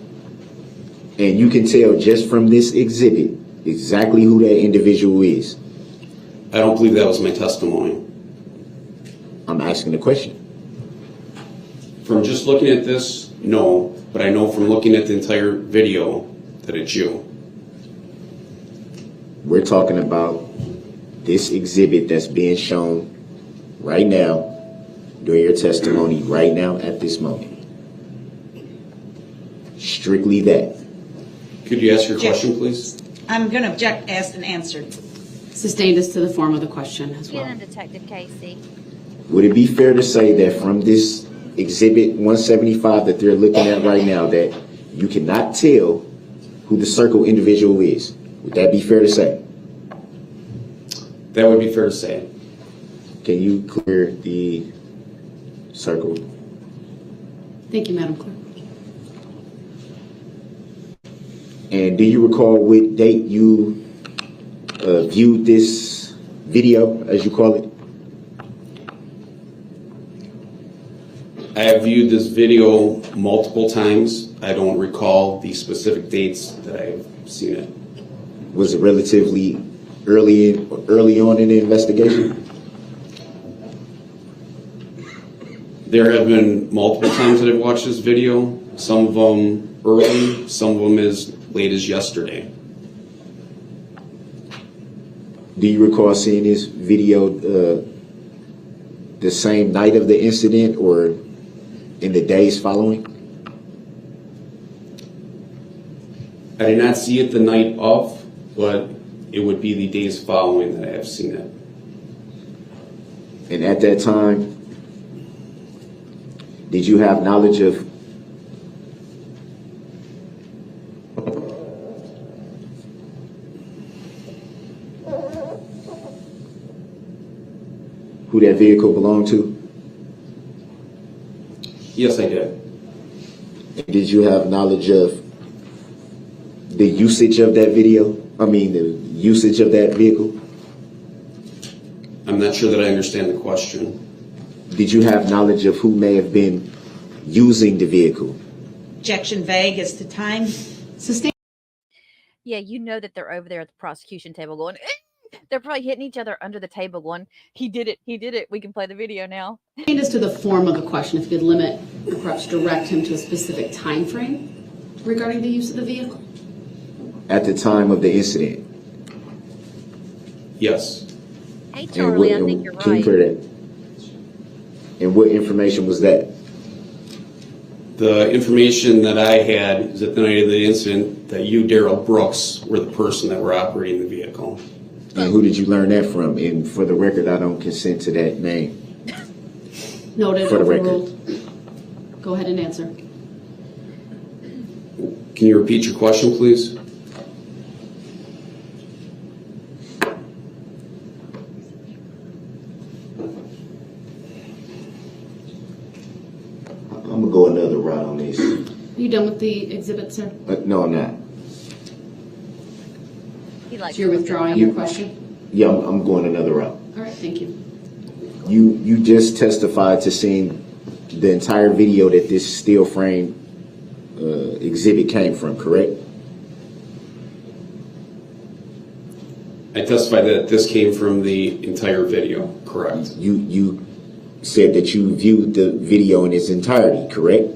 And you can tell just from this exhibit exactly who that individual is. I don't believe that was my testimony. I'm asking the question. From just looking at this, no, but I know from looking at the entire video that it's you. We're talking about this exhibit that's being shown right now during your testimony right now at this moment. Strictly that. Could you ask your question, please? I'm going to object, asked and answered. Sustained as to the form of the question as Get well. him, Detective Casey. Would it be fair to say that from this exhibit 175 that they're looking at right now that you cannot tell who the circle individual is? Would that be fair to say? That would be fair to say. Can you clear the circle? Thank you, Madam Clerk. And do you recall what date you viewed this video, as you call it? I have viewed this video multiple times. I don't recall the specific dates that I've seen it. Was it relatively early on in the investigation? There have been multiple times that I've watched this video. Some of them early, some of them as late as yesterday. Do you recall seeing this video the same night of the incident or in the days following? I did not see it the night of, but it would be the days following that I have seen it. And at that time, did you have knowledge of who that vehicle belonged to? Yes, I did. And did you have knowledge of the usage of that video? I mean, the usage of that vehicle? I'm not sure that I understand the question. Did you have knowledge of who may have been using the vehicle? Objection vague as to time. Sustained Yeah, you know that they're over there at the prosecution table going, they're probably hitting each other under the table going, he did it, we can play the video now. as to the form of the question, if you could limit or perhaps direct him to a specific time frame regarding the use of the vehicle. At the time of the incident? Yes. Hey, And Charlie, I think you're can you right. clear that? And what information was that? The information that I had is at the night of the incident that you, Daryl Brooks, were the person that were operating the vehicle. And who did you learn that from? And for the record, I don't consent to that name. Noted, For the record. overruled. Go ahead and answer. Can you repeat your question, please? I'm gonna go another route on this. You done with the exhibit, sir? No, I'm not. He likes So you're withdrawing your question? Yeah, I'm going another route. All right, thank you. You just testified to seeing the entire video that this steel frame exhibit came from, correct? I testified that this came from the entire video, correct? You said that you viewed the video in its entirety, correct?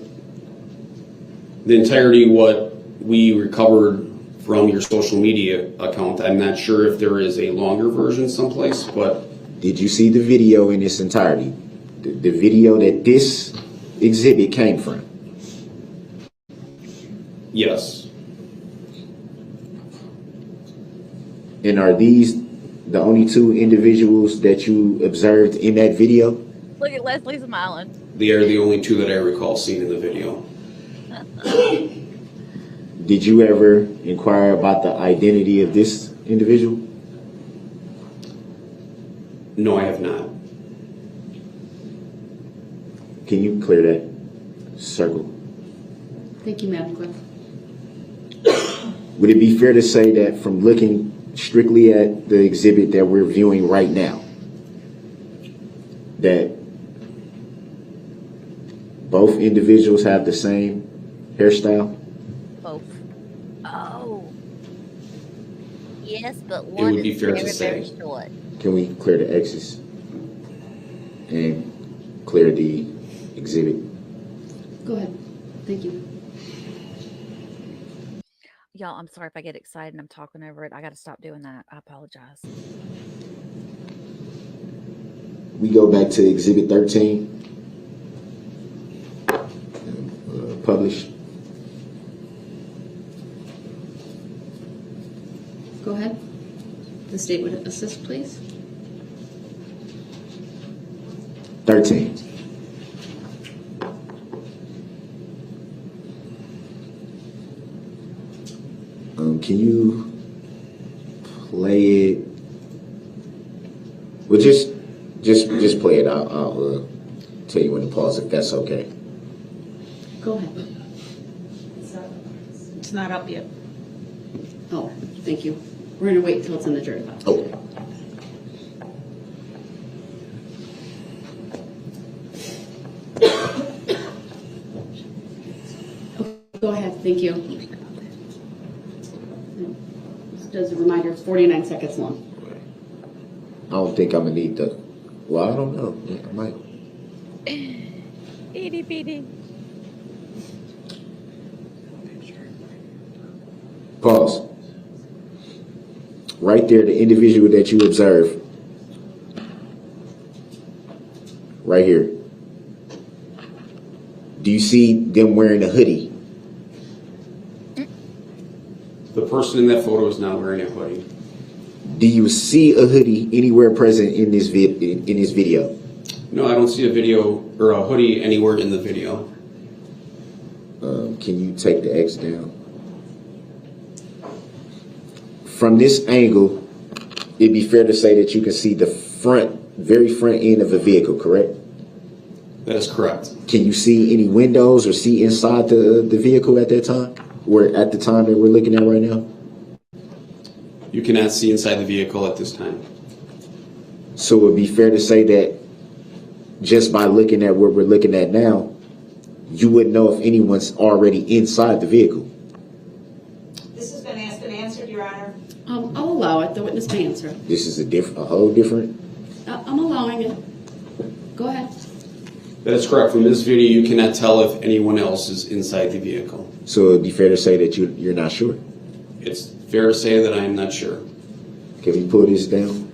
The entirety what we recovered from your social media account. I'm not sure if there is a longer version someplace, but Did you see the video in its entirety? The video that this exhibit came from? yes. And are these the only two individuals that you observed in that video? Look at Leslie smiling. They are the only two that I recall seeing in the video. Did you ever inquire about the identity of this individual? No, I have not. Can you clear that circle? Thank you, Madam Clerk. Would it be fair to say that from looking strictly at the exhibit that we're viewing right now, that both individuals have the same hairstyle? Both. Oh. Yes, but would one be is fair to very, very say. short. Can we clear the X's and clear the exhibit? Go ahead. Thank you. Y'all, I'm sorry if I get excited and I'm talking over it. I got to stop doing that. I apologize. We go back to exhibit 13, published. Go ahead. The state would assist, please. 13. Can you play it? Well, just play it. I'll tell you when to pause if that's okay. Go ahead. It's not up yet. Oh, thank you. We're going to wait until it's in the jury box. Oh. Go ahead. Thank you. Just as a reminder, it's 49 seconds long. I don't think I'm gonna need the. Well, I don't know. Yeah, I might. Itty bitty. Pause. Right there, the individual that you observe. Right here. Do you see them wearing a hoodie? The person in that photo is not wearing a hoodie. Do you see a hoodie anywhere present in this video? No, I don't see a video or a hoodie anywhere in the video. Can you take the X down? From this angle, it'd be fair to say that you can see the very front end of a vehicle, correct? That is correct. Can you see any windows or see inside the vehicle at that time? Or at the time that we're looking at right now? You cannot see inside the vehicle at this time. So it would be fair to say that just by looking at what we're looking at now, you wouldn't know if anyone's already inside the vehicle. This has been asked and answered, Your Honor. I'll allow it. The witness may answer. This is a whole different. I'm allowing it. Go ahead. That is correct. From this video, you cannot tell if anyone else is inside the vehicle. So it'd be fair to say that you're not sure. It's fair to say that I am not sure. Can we pull this down?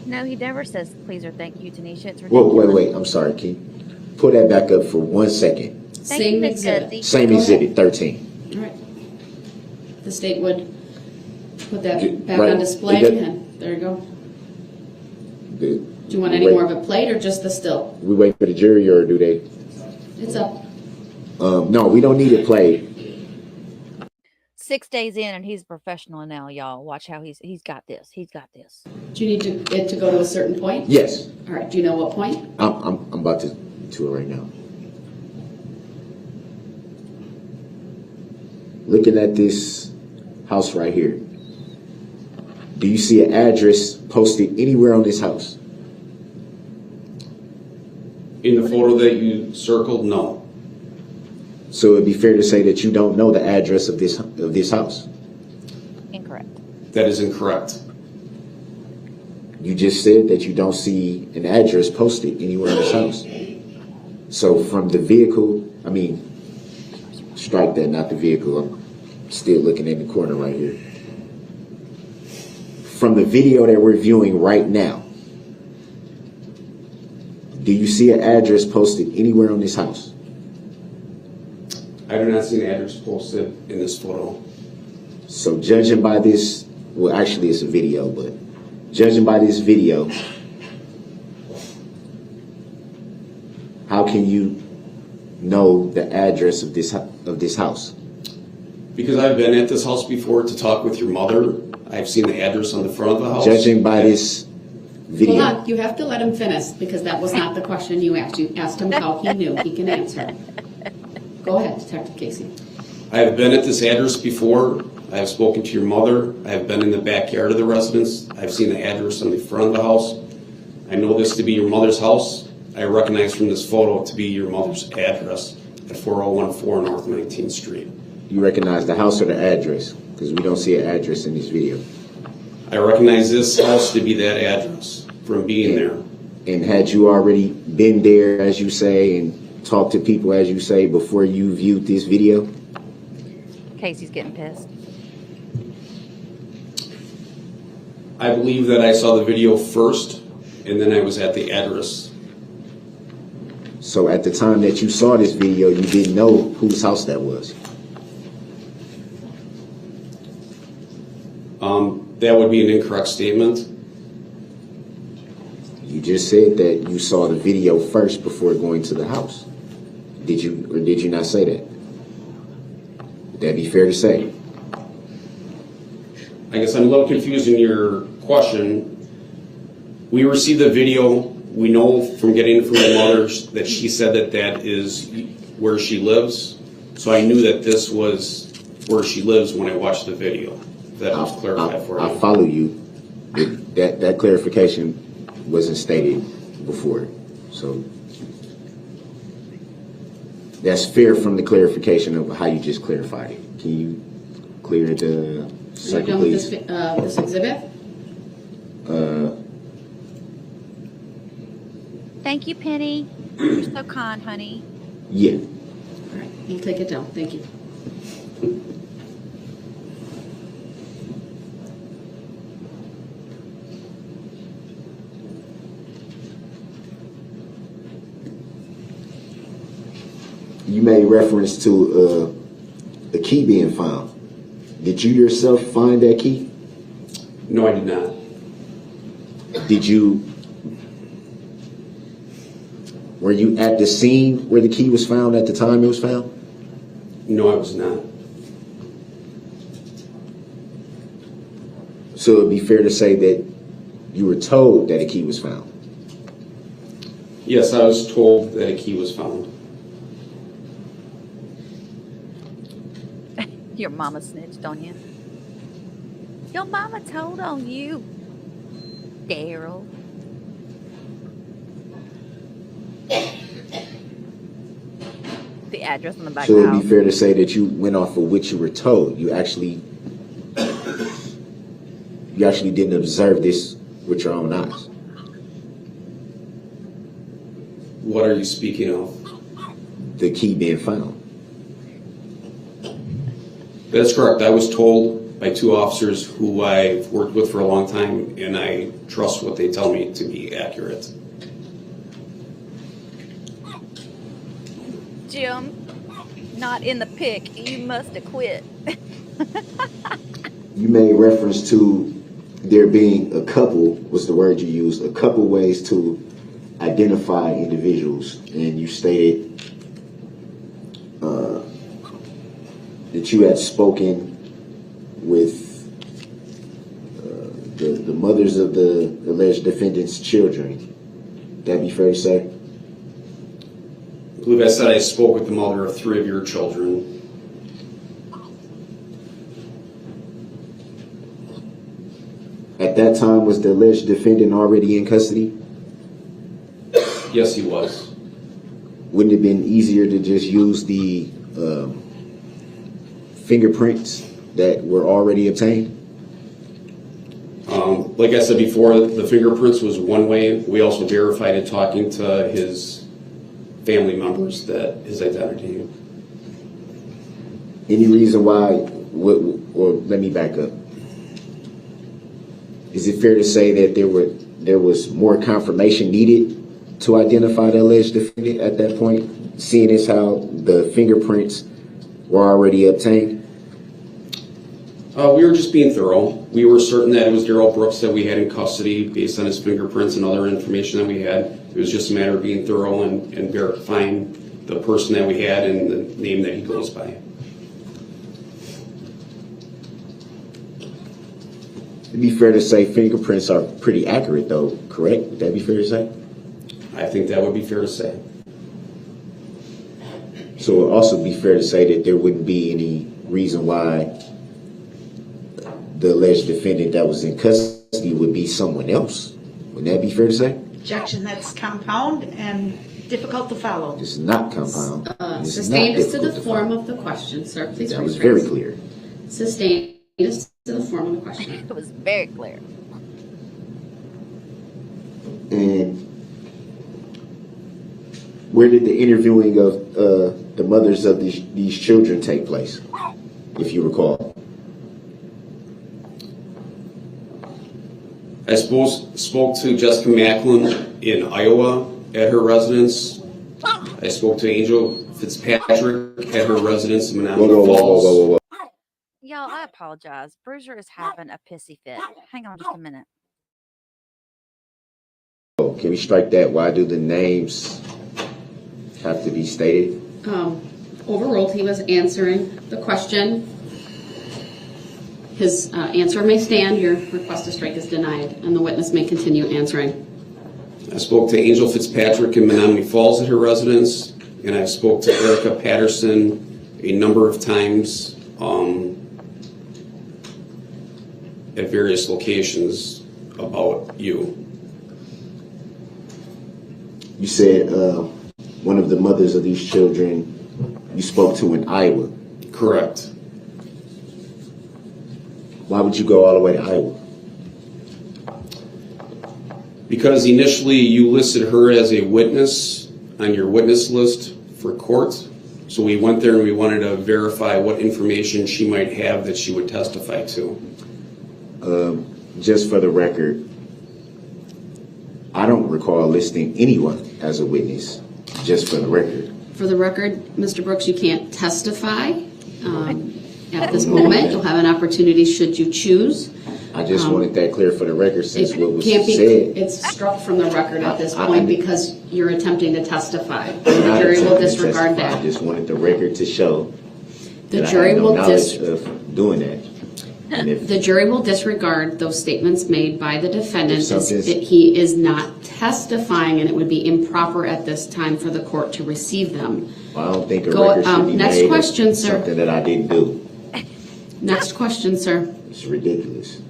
No, he never says please or thank you, Tanisha. It's Whoa, ridiculous. wait. I'm sorry. Can you pull that back up for 1 second? Thank you, Same Miss exhibit. Gutsy. Same Go exhibit, 13. All right. The state would put that back Right. on display, It does- and there you go. Do Do you want any more of it played or just the still? we wait for the jury or do they? It's up. No, we don't need it played. 6 days in, and he's a professional now, y'all. Watch how he's got this. He's got this. Do you need it to go to a certain point? Yes, All right, do you know what point? I'm about to it right now. Looking at this house right here, do you see an address posted anywhere on this house? In the photo that you circled, no. So it'd be fair to say that you don't know the address of this house. Incorrect. That is incorrect. You just said that you don't see an address posted anywhere in this house. So from the vehicle, I mean, strike that, not the vehicle. I'm still looking in the corner right here. From the video that we're viewing right now, do you see an address posted anywhere on this house? I do not see an address posted in this photo. So judging by this, well, actually it's a video, but judging by this video, how can you know the address of this house? Because I've been at this house before to talk with your mother. I've seen the address on the front of the house. Judging by this video. Hold on, you have to let him finish because that was not the question you asked. You asked him how he knew. He can answer. Go ahead, Detective Casey. I have been at this address before. I have spoken to your mother. I have been in the backyard of the residence. I've seen the address on the front of the house. I know this to be your mother's house. I recognize from this photo to be your mother's address at 4014 North 19th Street. You recognize the house or the address? Because we don't see an address in this video. I recognize this house to be that address from being there. And had you already been there, as you say, and talked to people, as you say, before you viewed this video? Casey's getting pissed. I believe that I saw the video first, and then I was at the address. So at the time that you saw this video, you didn't know whose house that was? That would be an incorrect statement. You just said that you saw the video first before going to the house. Did you, or did you not say that? Would that be fair to say? I guess I'm a little confused in your question. We received the video. We know from getting it from my mother that she said that that is where she lives. So I knew that this was where she lives when I watched the video. That was clarified for you. I follow you. That clarification wasn't stated before. So that's fair from the clarification of how you just clarified it. Can you clear the second, done with please? this exhibit? Thank you, Penny. You're so kind, honey. Yeah. All right, we'll take it down. Thank you. You made reference to a key being found. Did you yourself find that key? No, I did not. Were you at the scene where the key was found at the time it was found? No, I was not. So it'd be fair to say that you were told that a key was found. Yes, I was told that a key was found. Your mama snitched on you. Your mama told on you, Daryl. The address on the back So of the it'd be house. fair to say that you went off of what you were told. You actually didn't observe this with your own eyes. What are you speaking of? The key being found. That's correct. I was told by two officers who I've worked with for a long time, and I trust what they tell me to be accurate. Jim, not in the pic. You must have quit. You made reference to there being a couple, was the word you used, a couple ways to identify individuals. And you stated that you had spoken with the mothers of the alleged defendant's children. That be fair to say? I believe I said I spoke with the mother of 3 of your children. At that time, was the alleged defendant already in custody? Yes, he was. Wouldn't it have been easier to just use the fingerprints that were already obtained? Like I said before, the fingerprints was one way. We also verified it talking to his family members that his identity. Any reason why, or let me back up. Is it fair to say that there was more confirmation needed to identify the alleged defendant at that point, seeing as how the fingerprints were already obtained? We were just being thorough. We were certain that it was Darrell Brooks that we had in custody based on his fingerprints and other information that we had. It was just a matter of being thorough and verifying the person that we had and the name that he goes by. It'd be fair to say fingerprints are pretty accurate, though, correct? Would that be fair to say? I think that would be fair to say. So it would also be fair to say that there wouldn't be any reason why the alleged defendant that was in custody would be someone else. Wouldn't that be fair to say? Objection, that's compound and difficult to follow. This is not compound. This is not Sustained is to difficult the to form follow. of the question, sir. Please That was rephrase. very clear. Sustained is to the form of the question. It was very clear. And where did the interviewing of the mothers of these children take place, if you recall? I spoke to Jessica Macklin in Iowa at her residence. I spoke to Angel Fitzpatrick at her residence in Menominee Falls. Y'all, I apologize. Bruiser is having a pissy fit. Hang on just a minute. Can we strike that? Why do the names have to be stated? Overruled, he was answering the question. His answer may stand, your request to strike is denied, and the witness may continue answering. I spoke to Angel Fitzpatrick in Menominee Falls at her residence, and I spoke to Erica Patterson a number of times at various locations about you. You said one of the mothers of these children you spoke to in Iowa. Correct. Why would you go all the way to Iowa? Because initially you listed her as a witness on your witness list for court. So we went there and we wanted to verify what information she might have that she would testify to. Just for the record, I don't recall listing anyone as a witness, just for the record. For the record, Mr. Brooks, you can't testify at this moment. You'll have an opportunity should you choose. I just wanted that clear for the record since It what was can't be, said. it's struck from the record at this I- point because you're attempting to testify. The Not jury will attempting to disregard testify. I that. just wanted the record to show The that I jury had no will knowledge of doing that. And if The jury will disregard those statements made by the defendant If as something's- that he is not testifying, and it would be improper at this time for the court to receive them. I don't think a Go- record should be next made question, of sir. something that I didn't do. Next question, sir. It's ridiculous.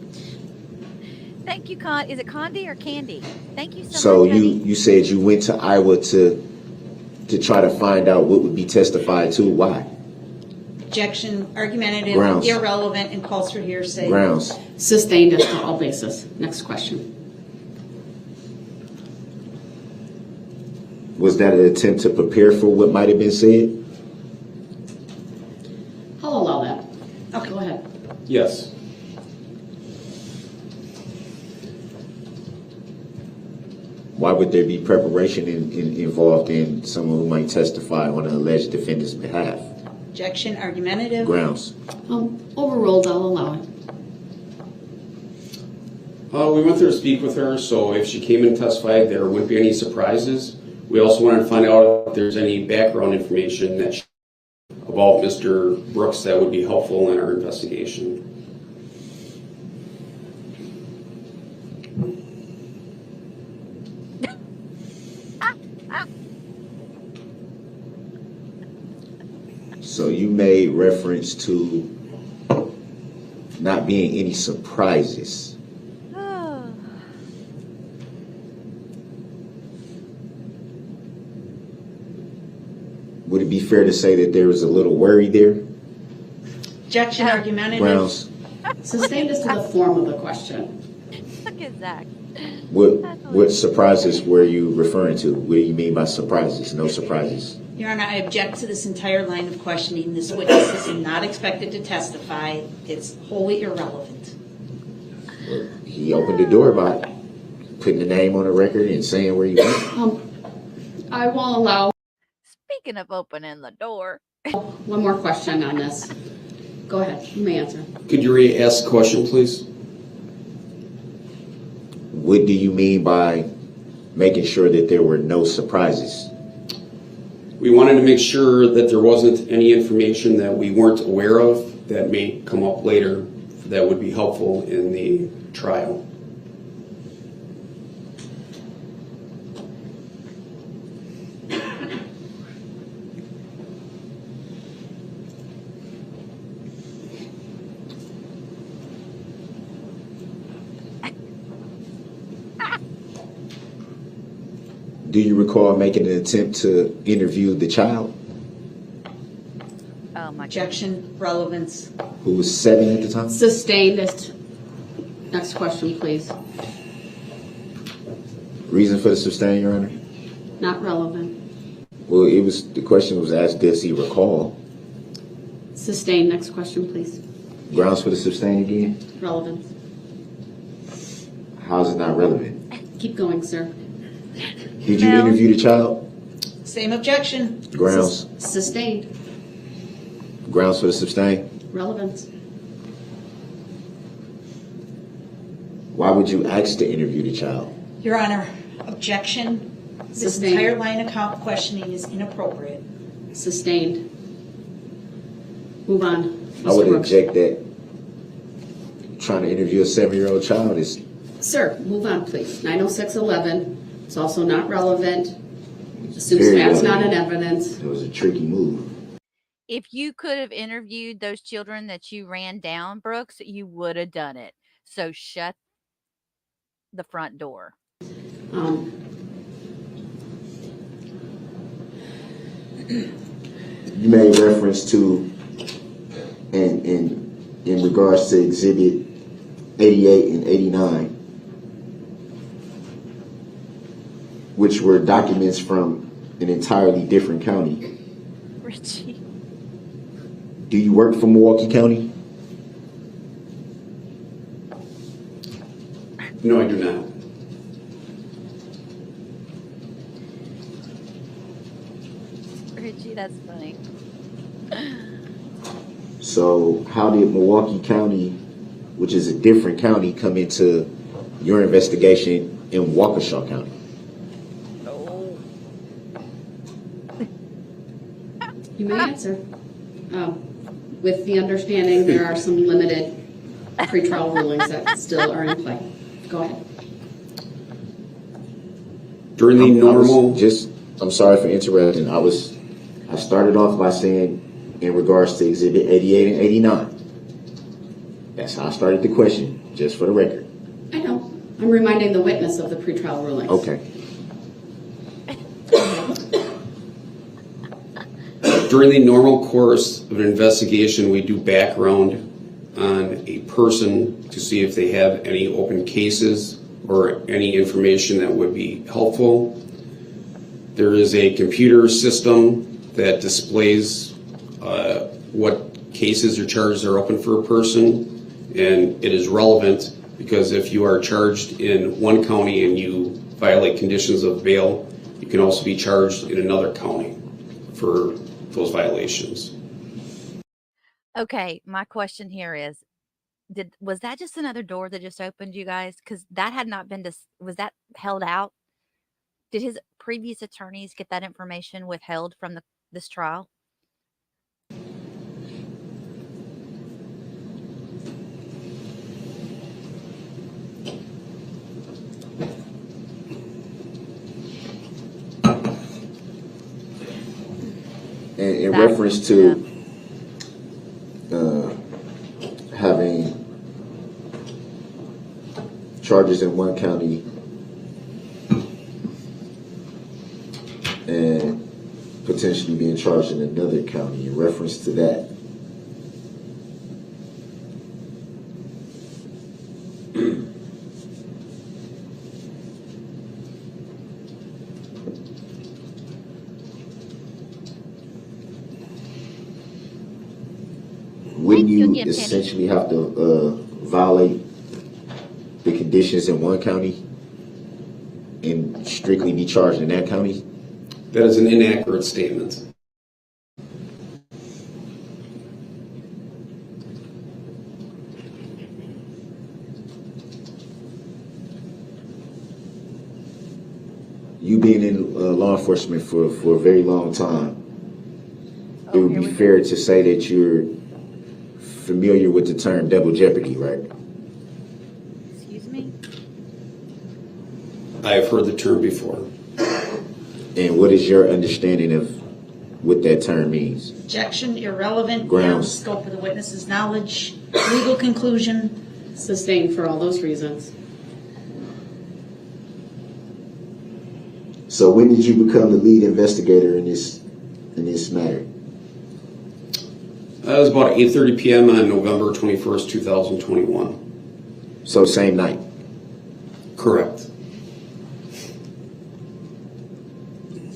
Thank you, Is it Condi or Candy? Thank you so So much. honey. you said you went to Iowa to try to find out what would be testified to. Why? Objection, argumentative, Grounds. irrelevant, and calls for hearsay. Grounds. Sustained as to all basis. Next question. Was that an attempt to prepare for what might have been said? I'll allow that. Okay. Go ahead. Yes. Why would there be preparation involved in someone who might testify on an alleged defendant's behalf? Objection, argumentative. Grounds. Overruled, I'll allow it. We went there to speak with her, so if she came and testified, there wouldn't be any surprises. We also wanted to find out if there's any background information that about Mr. Brooks that would be helpful in our investigation. So you made reference to not being any surprises. Would it be fair to say that there was a little worry there? Objection, argumentative. Grounds. Sustained as to the form of the question. Look at Zach. What surprises were you referring to? What do you mean by surprises? No surprises. Your Honor, I object to this entire line of questioning. This witness is not expected to testify. It's wholly irrelevant. He opened the door by putting the name on the record and saying where he went. I will allow Speaking of opening the door. one more question on this. Go ahead, you may answer. Could you re-ask the question, please? What do you mean by making sure that there were no surprises? We wanted to make sure that there wasn't any information that we weren't aware of that may come up later that would be helpful in the trial. Do you recall making an attempt to interview the child Oh my God. Objection, relevance. who was 7 at the time? Sustained as next question, please. Reason for the sustain, Your Honor? Not relevant. Well, the question was asked, does he recall? Sustained, next question, please. Grounds for the sustain again? Relevant. How is it not relevant? Keep going, sir. Did you No. interview the child? Same objection. Grounds. Sustained. Grounds for the sustain? Relevant. Why would you ask to interview the child? Your Honor, objection. This Sustained. entire line of questioning is inappropriate. Sustained. Move on. I would Mr. Brooks. object that trying to interview a 7-year-old child is. Sir, move on, please. 90611. It's also not relevant. Assumes very that's not an relevant. evidence. It was a tricky move. If you could have interviewed those children that you ran down, Brooks, you would have done it. So shut the front door. You made reference to, in regards to Exhibit 88 and 89, which were documents from an entirely different county. Richie. Do you work for Milwaukee County? No, I do not. Richie, that's funny. So how did Milwaukee County, which is a different county, come into your investigation in Waukesha County? Oh. You may answer. With the understanding there are some limited pretrial rulings that still are in play. Go ahead. During the normal, I'm sorry for interrupting. I started off by saying in regards to Exhibit 88 and 89. That's how I started the question, just for the record. I know. I'm reminding the witness of the pretrial rulings. Okay. during the normal course of an investigation, we do background on a person to see if they have any open cases or any information that would be helpful. There is a computer system that displays what cases or charges are open for a person, and it is relevant because if you are charged in one county and you violate conditions of bail, you can also be charged in another county for those violations. Okay, my question here is, was that just another door that just opened, you guys? Because that had not been, was that held out? Did his previous attorneys get that information withheld from this trial? in Exactly. reference to having charges in one county and potentially being charged in another county, in reference to that, wouldn't Thank you you again, Penny. essentially have to violate the conditions in one county and strictly be charged in that county? That is an inaccurate statement. You being in law enforcement for a very long time, it would here be we go. fair to say that you're familiar with the term double jeopardy, right? Excuse me? I have heard the term before. And what is your understanding of what that term means? Objection, irrelevant, beyond the Grounds. scope of the witness's knowledge, legal conclusion. Sustained for all those reasons. So when did you become the lead investigator in this matter? That was about 8:30 p.m. on November 21st, 2021. So same night. Correct.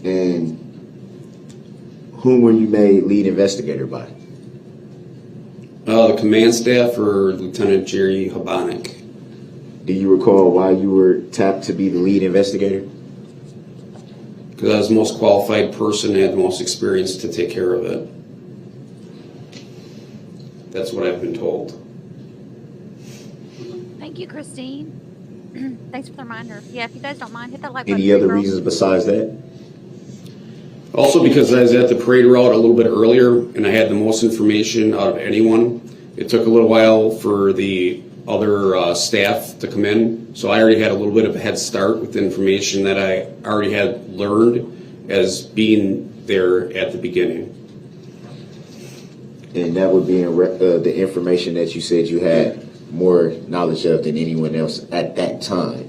And whom were you made lead investigator by? The command staff or Lieutenant Jerry Habanik. Do you recall why you were tapped to be the lead investigator? Because I was the most qualified person and had the most experience to take care of it. That's what I've been told. Thank you, Christine. Thanks for the reminder. Yeah, if you guys don't mind, hit that like button. Any other girls. reasons besides that? Also because I was at the parade route a little bit earlier and I had the most information out of anyone. It took a little while for the other staff to come in, so I already had a little bit of a head start with the information that I already had learned as being there at the beginning. And that would be in the information that you said you had more knowledge of than anyone else at that time.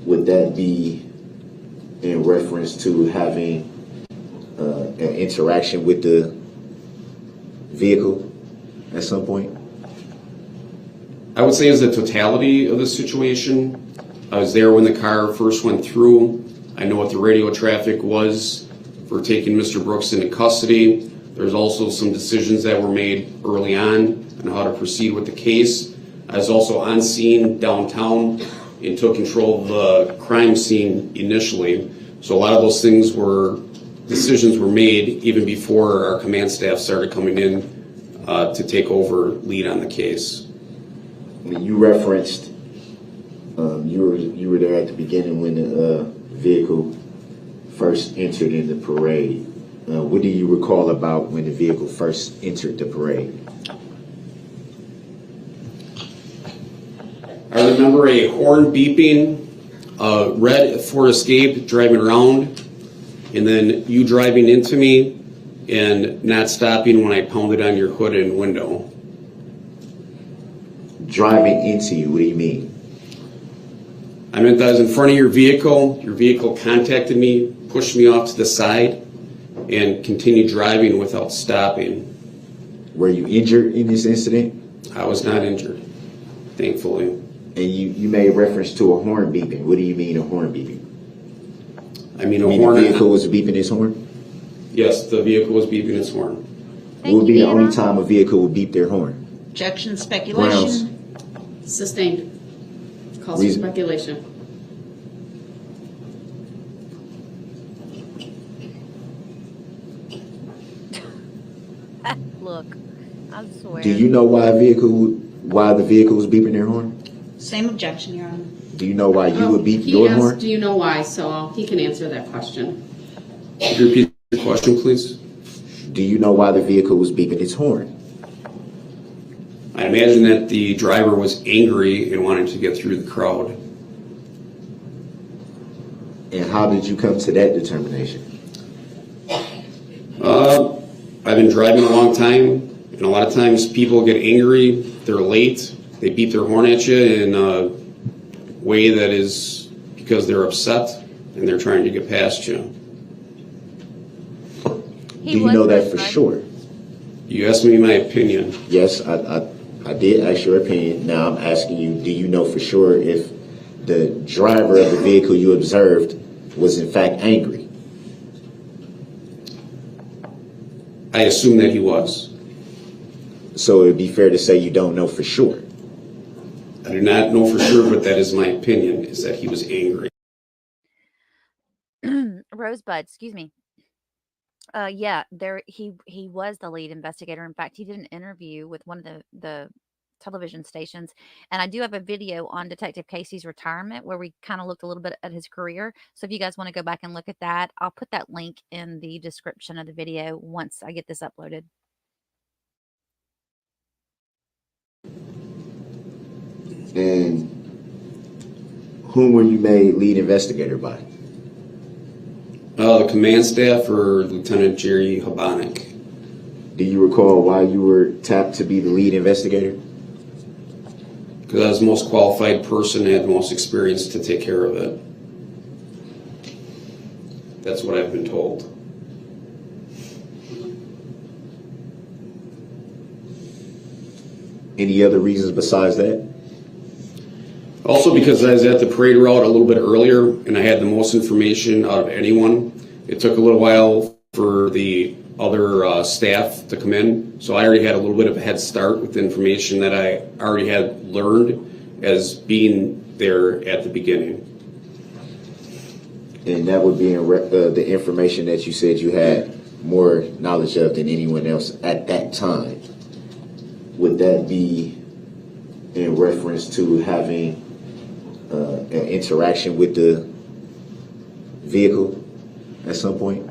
Would that be in reference to having an interaction with the vehicle at some point? I would say as the totality of the situation, I was there when the car first went through. I know what the radio traffic was for taking Mr. Brooks into custody. There's also some decisions that were made early on how to proceed with the case. I was also on scene downtown and took control of the crime scene initially. So a lot of those decisions were made even before our command staff started coming in to take over lead on the case. I mean, you referenced you were there at the beginning when the vehicle first entered in the parade. What do you recall about when the vehicle first entered the parade? I remember a horn beeping, red Ford Escape driving around, and then you driving into me and not stopping when I pounded on your hood and window. Driving into you, what do you mean? I meant that I was in front of your vehicle contacted me, pushed me off to the side, and continued driving without stopping. Were you injured in this incident? I was not injured, thankfully. And you made reference to a horn beeping. What do you mean a horn beeping? I mean, You mean the vehicle was beeping its horn? Yes, the vehicle was beeping its horn. What would be the only Anna. time a vehicle would beep their horn? Objection, Grounds. speculation. Sustained. Calls for Reason. speculation. Look, I swear. Do you know why the vehicle was beeping their horn? Same objection, Your Honor. Do you know why you would beep He your asked, horn? do you know why? So he can answer that question. Could you repeat your question, please? Do you know why the vehicle was beeping its horn? I imagine that the driver was angry and wanted to get through the crowd. And how did you come to that determination? been driving a long time, and a lot of times people get angry, they're late, they beat their horn at you in a way that is because they're upset and they're trying to get past you. He Do you was know that for Rosebud. sure? You asked me my opinion. Yes, I did ask your opinion. Now I'm asking you, do you know for sure if the driver of the vehicle you observed was in fact angry? I assume that he was. So it would be fair to say you don't know for sure. I do not know for sure, but that is my opinion, is that he was angry. Rosebud, excuse me. Yeah, he was the lead investigator. In fact, he did an interview with one of the television stations, and I do have a video on Detective Casey's retirement where we kind of looked a little bit at his career. So if you guys want to go back and look at that, I'll put that link in the description of the video once I get this uploaded. And whom were you made lead investigator by? The command staff or Lieutenant Jerry Habanik. Do you recall why you were tapped to be the lead investigator? Because I was the most qualified person and had the most experience to take care of it. That's what I've been told. Any other reasons besides that? Also because I was at the parade route a little bit earlier and I had the most information out of anyone. It took a little while for the other staff to come in, so I already had a little bit of a head start with the information that I already had learned as being there at the beginning. And that would be in the information that you said you had more knowledge of than anyone else at that time. Would that be in reference to having an interaction with the vehicle at some point?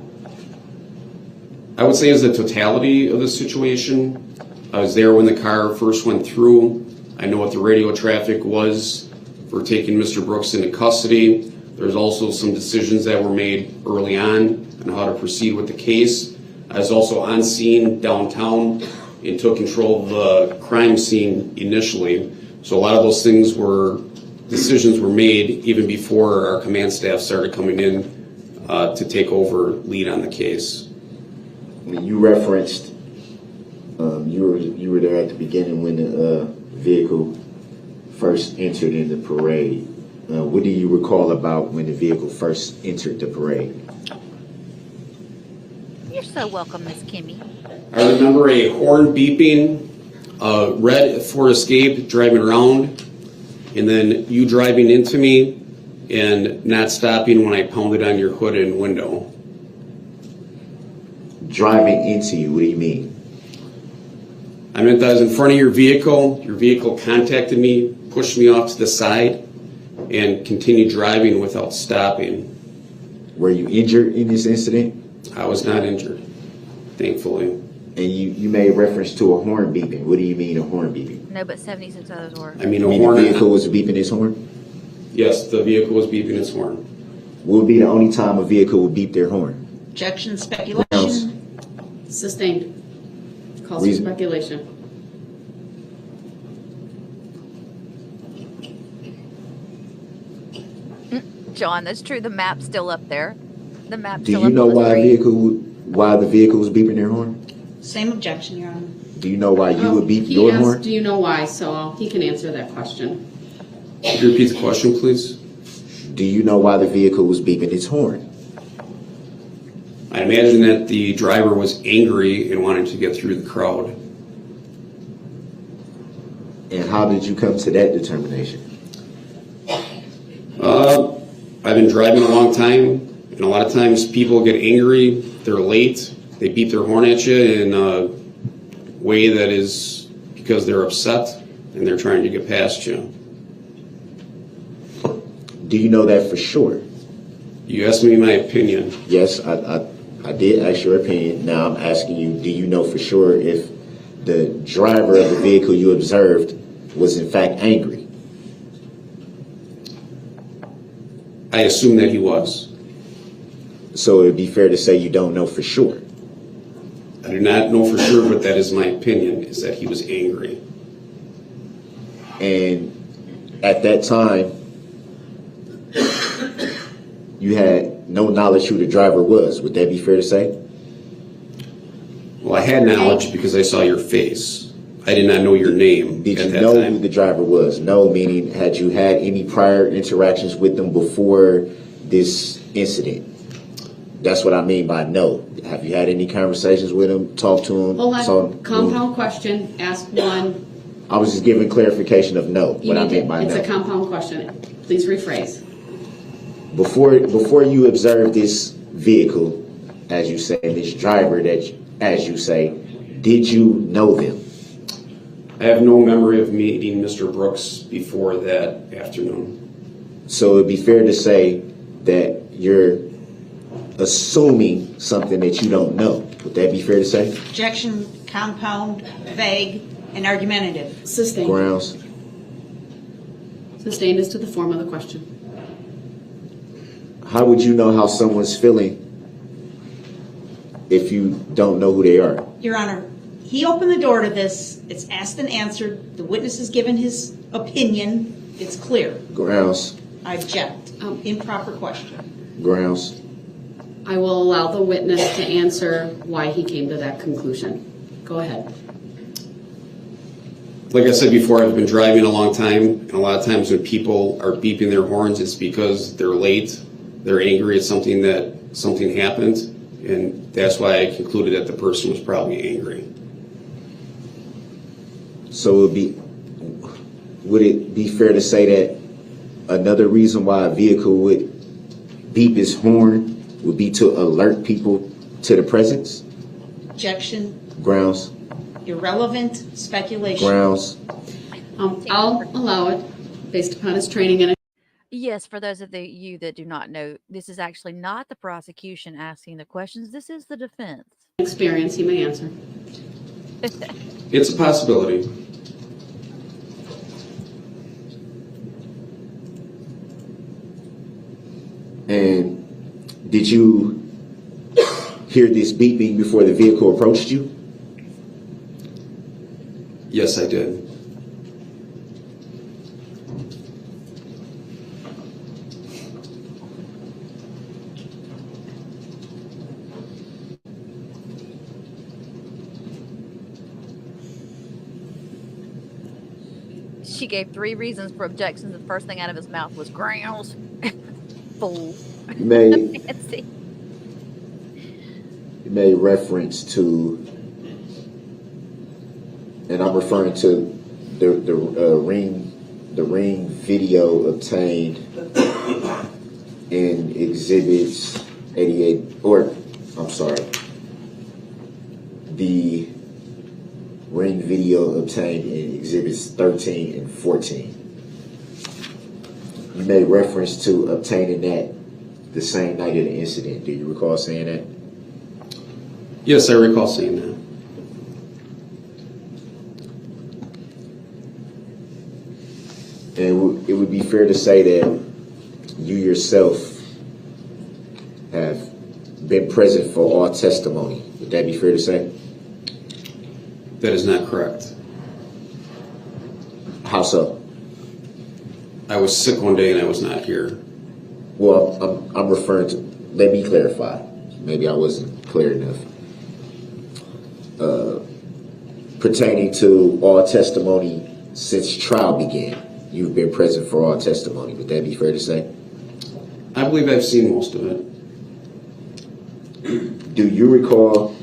I would say as the totality of the situation, I was there when the car first went through. I know what the radio traffic was for taking Mr. Brooks into custody. There's also some decisions that were made early on how to proceed with the case. I was also on scene downtown and took control of the crime scene initially. So a lot of those decisions were made even before our command staff started coming in to take over lead on the case. You referenced you were there at the beginning when the vehicle first entered in the parade. What do you recall about when the vehicle first entered the parade? You're so welcome, Miss Kimmy. I remember a horn beeping, red Ford Escape driving around, and then you driving into me and not stopping when I pounded on your hood and window. Driving into you, what do you mean? I meant that I was in front of your vehicle contacted me, pushed me off to the side, and continued driving without stopping. Were you injured in this incident? I was not injured, thankfully. And you made reference to a horn beeping. What do you mean a horn beeping? No, but 76 others were. I mean, You a mean horn. the vehicle was beeping its horn? Yes, the vehicle was beeping its horn. What would be the only time a vehicle would beep their horn? Objection, Grounds. speculation. Sustained. Calls for Reason. speculation. John, that's true. The map's still up there. The map's Do still you up know on the why screen. why the vehicle was beeping their horn? Same objection, Your Honor. Do you know why you would beep He your asked, horn? do you know why? So he can answer that question. Could you repeat the question, please? Do you know why the vehicle was beeping its horn? I imagine that the driver was angry and wanted to get through the crowd. And how did you come to that determination? I've been driving a long time, and a lot of times people get angry, they're late, they beat their horn at you in a way that is because they're upset and they're trying to get past you. Do you know that for sure? You asked me my opinion. Yes, I did ask your opinion. Now I'm asking you, do you know for sure if the driver of the vehicle you observed was in fact angry? I assume that he was. So it would be fair to say you don't know for sure. I I do not know for sure, but that is my opinion, is that he was angry. And at that time, you had no knowledge who the driver was. Would that be fair to say? Well, I had knowledge because I saw your face. I did not know your name Did you at that know time. who the driver was? No, meaning had you had any prior interactions with them before this incident? That's what I mean by no. Have you had any conversations with him, talked to him? Hold on, saw- compound question, ask one. I was just giving clarification of no, You what I need to- meant by It's a no. compound question. Please rephrase. Before you observed this vehicle, as you say, this driver that, as you say, did you know them? I have no memory of meeting Mr. Brooks before that afternoon. So it'd be fair to say that you're assuming something that you don't know. Would that be fair to say? Objection, compound, vague, and argumentative. Sustained. Grounds? Sustained is to the form of the question. How would you know how someone's feeling if you don't know who they are? Your Honor, he opened the door to this. It's asked and answered. The witness has given his opinion. It's clear. Grounds? I object. Improper question. Grounds? I will allow the witness to answer why he came to that conclusion. Go ahead. Like I said before, I've been driving a long time, and a lot of times when people are beeping their horns, it's because they're late, they're angry at something happened, and that's why I concluded that the person was probably angry. So would it be fair to say that another reason why a vehicle would beep its horn would be to alert people to the presence? Objection, Grounds? irrelevant, speculation. Grounds? I'll allow it based upon his training and Yes, for those of you that do not know, this is actually not the prosecution asking the questions. This is the defense. experience. He may answer. It's a possibility. And did you hear this beeping before the vehicle approached you? Yes, I did. She gave 3 reasons for objections. The first thing out of his mouth was grounds. Fool. You made Fancy. reference to, and I'm referring to the ring video obtained in exhibits 88, or I'm sorry, the ring video obtained in exhibits 13 and 14. You made reference to obtaining that the same night of the incident. Do you recall saying that? Yes, I recall saying that. And it would be fair to say that you yourself have been present for all testimony. Would that be fair to say? That is not correct. How so? I was sick one day and I was not here. Well, I'm referring to, let me clarify. Maybe I wasn't clear enough. Pertaining to all testimony since trial began, you've been present for all testimony. Would that be fair to say? I believe I've seen most of it. Do you recall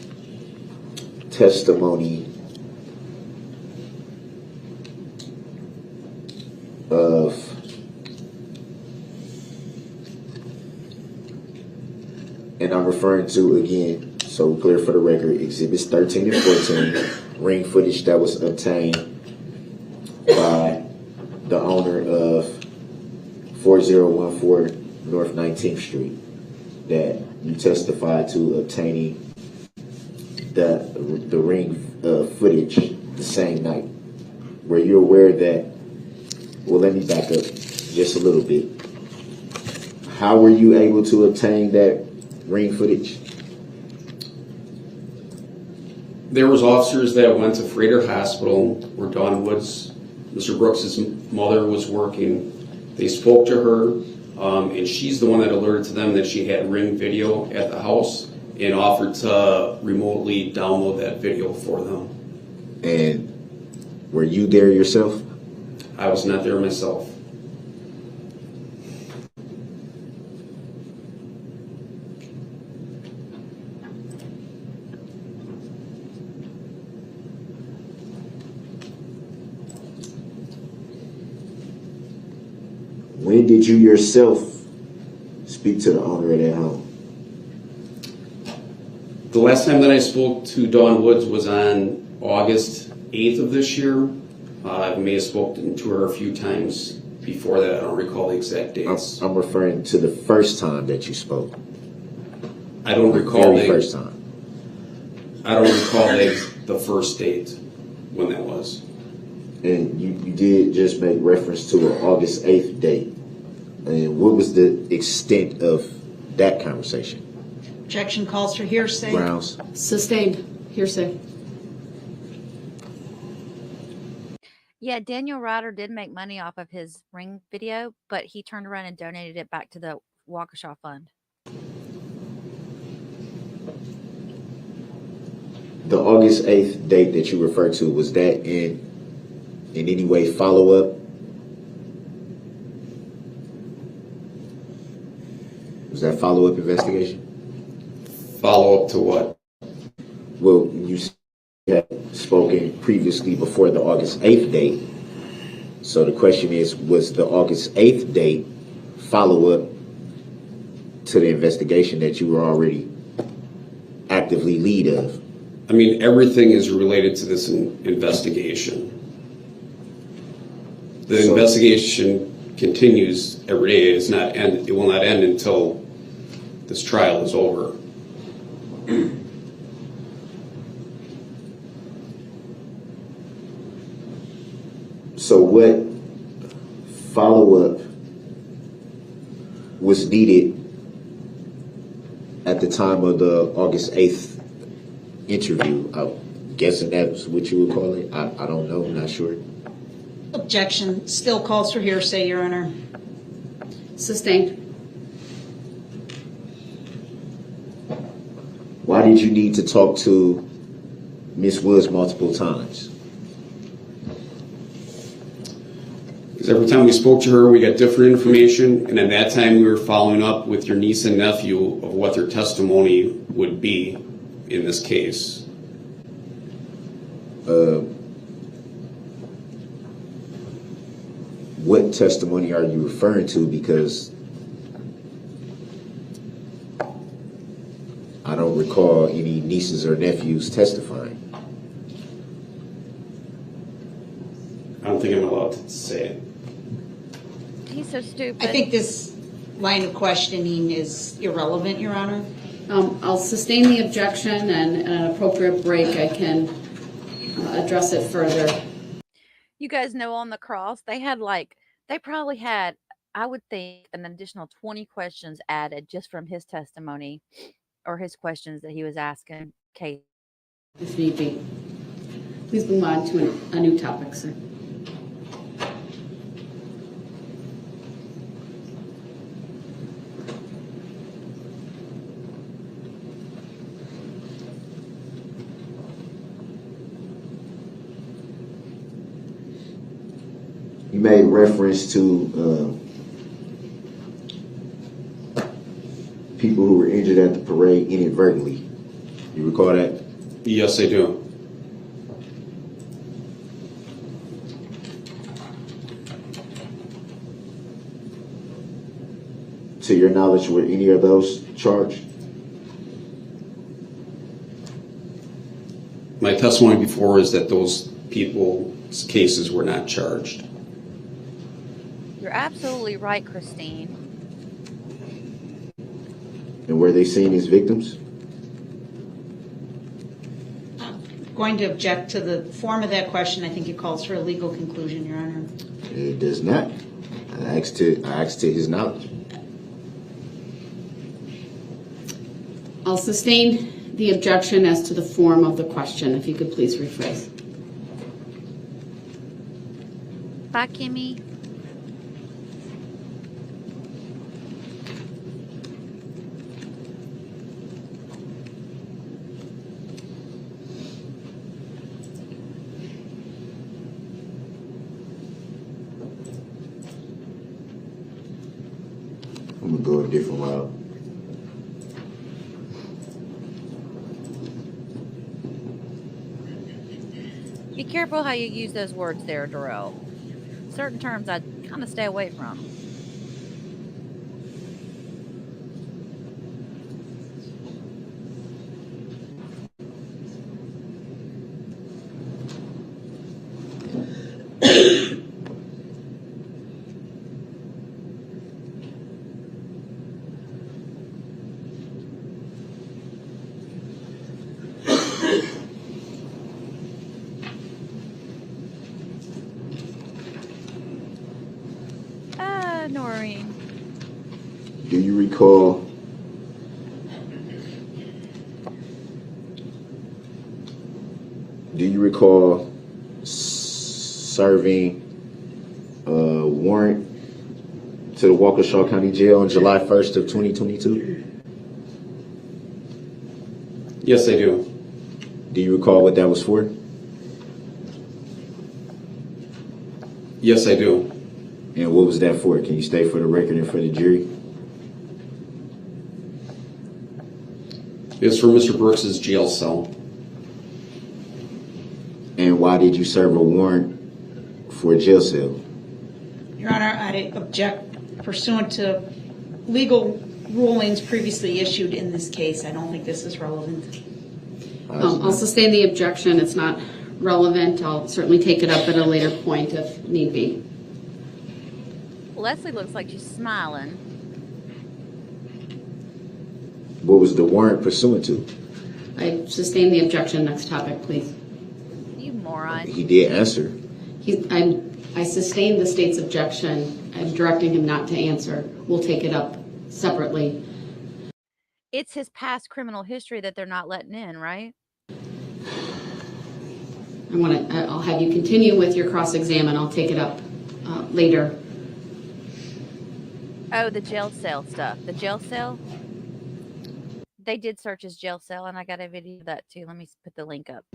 testimony of and I'm referring to, again, so clear for the record, exhibits 13 and 14, ring footage that was obtained by the owner of 4014 North 19th Street, that you testified to obtaining the ring footage the same night. Were you aware that, well, let me back up just a little bit. How were you able to obtain that ring footage? There was officers that went to Freighter Hospital where Dawn Woods, Mr. Brooks's mother, was working. They spoke to her, and she's the one that alerted to them that she had Ring video at the house and offered to remotely download that video for them. And were you there yourself? I was not there myself. When did you yourself speak to the owner of that home? The last time that I spoke to Dawn Woods was on August 8th of this year. I may have spoken to her a few times before that. I don't recall the exact dates. I'm referring to the first time that you spoke. I don't recall The first time. I don't recall the first date when that was. And you did just make reference to an August 8th date. And what was the extent of that conversation? Objection calls for hearsay. Grounds? Sustained. Hearsay. Yeah, Daniel Ryder did make money off of his Ring video, but he turned around and donated it back to the Waukesha Fund. The August 8th date that you referred to, was that in any way follow-up? Was that follow-up investigation? Follow up to what? Well, you had spoken previously before the August 8th date. So the question is, was the August 8th date follow-up to the investigation that you were already actively lead of? I mean, everything is related to this investigation. The investigation continues every day. It's not end. It will not end until this trial is over. So what follow-up was needed at the time of the August 8th interview? I'm guessing that's what you would call it. I don't know. I'm not sure. Objection still calls for hearsay, Your Honor. Sustained. Why did you need to talk to Miss Woods multiple times? Because every time we spoke to her, we got different information, and at that time we were following up with your niece and nephew of what their testimony would be in this case. What testimony are you referring to? Because I don't recall any nieces or nephews testifying. I don't think I'm allowed to say it. He's so stupid. I think this line of questioning is irrelevant, Your Honor. I'll sustain the objection, and at an appropriate break, I can address it further. You guys know on the cross, they probably had, I would think, an additional 20 questions added just from his testimony or his questions that he was asking Kate. If need be. Please move on to a new topic, sir. You made reference to people who were injured at the parade inadvertently. You recall that? Yes, I do. To your knowledge, were any of those charged? My testimony before is that those people's cases were not charged. You're absolutely right, Christine. And were they seen as victims? Going to object to the form of that question. I think it calls for a legal conclusion, Your Honor. It does not. I asked to his knowledge. I'll sustain the objection as to the form of the question, if you could please rephrase. Bye, Kimmy. I'm gonna go a different route. Be careful how you use those words there, Darrell. Certain terms I'd kind of stay away from. Noreen. Do you recall serving a warrant to the Waukesha County Jail on July 1st of 2022? Yes, I do. Do you recall what that was for? Yes, I do. And what was that for? Can you state for the record and for the jury? It's for Mr. Brooks's jail cell. And why did you serve a warrant for a jail cell? Your Honor, I object pursuant to legal rulings previously issued in this case. I don't think this is relevant. I'll sustain the objection. It's not relevant. I'll certainly take it up at a later point if need be. Leslie looks like she's smiling. What was the warrant pursuant to? I sustain the objection. Next topic, please. You moron. He did answer. I sustain the state's objection. I'm directing him not to answer. We'll take it up separately. It's his past criminal history that they're not letting in, right? I'll have you continue with your cross-examine. I'll take it up later. Oh, the jail cell stuff. The jail cell? They did search his jail cell, and I got a video of that too. Let me put the link up.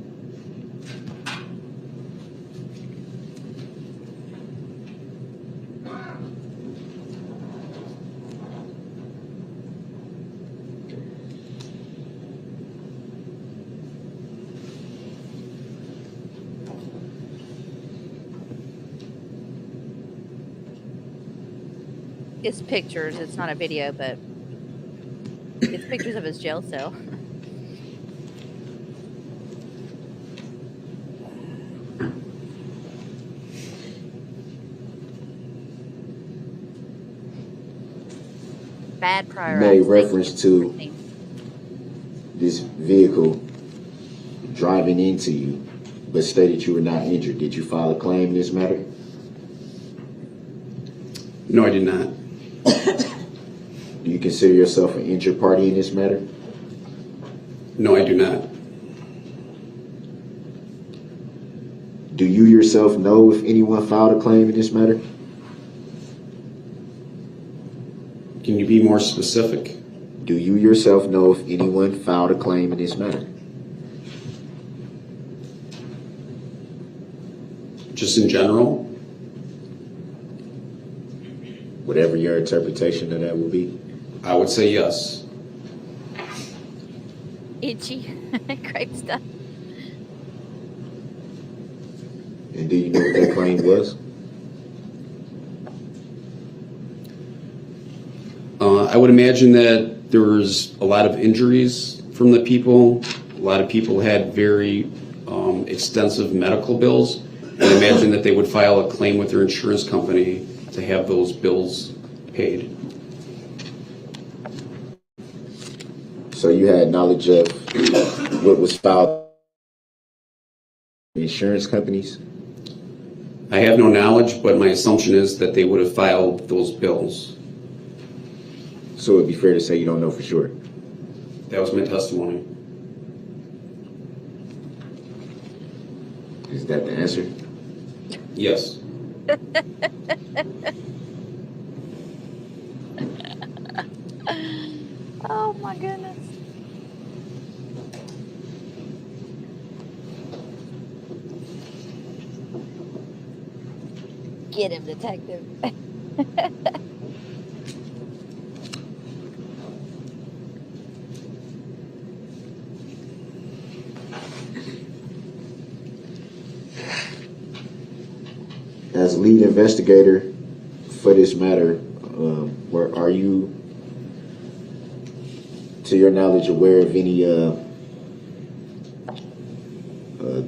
It's pictures. It's not a video, but it's pictures of his jail cell. Bad prior Made acts. reference to this vehicle driving into you, but stated you were not injured. Did you file a claim in this matter? No, I did not. Do you consider yourself an injured party in this matter? No, I do not. Do you yourself know if anyone filed a claim in this matter? Can you be more specific? Do you yourself know if anyone filed a claim in this matter? Just in general? Whatever your interpretation of that will be. I would say yes. Itchy. Grape stuff. And do you know what that claim was? I would imagine that there was a lot of injuries from the people. A lot of people had very extensive medical bills. And I imagine that they would file a claim with their insurance company to have those bills paid. So you had knowledge of what was filed with insurance companies? I have no knowledge, but my assumption is that they would have filed those bills. So it'd be fair to say you don't know for sure. That was my testimony. that the answer? Yes. Oh my goodness. Get him, detective. As lead investigator for this matter, where are you, to your knowledge, aware of any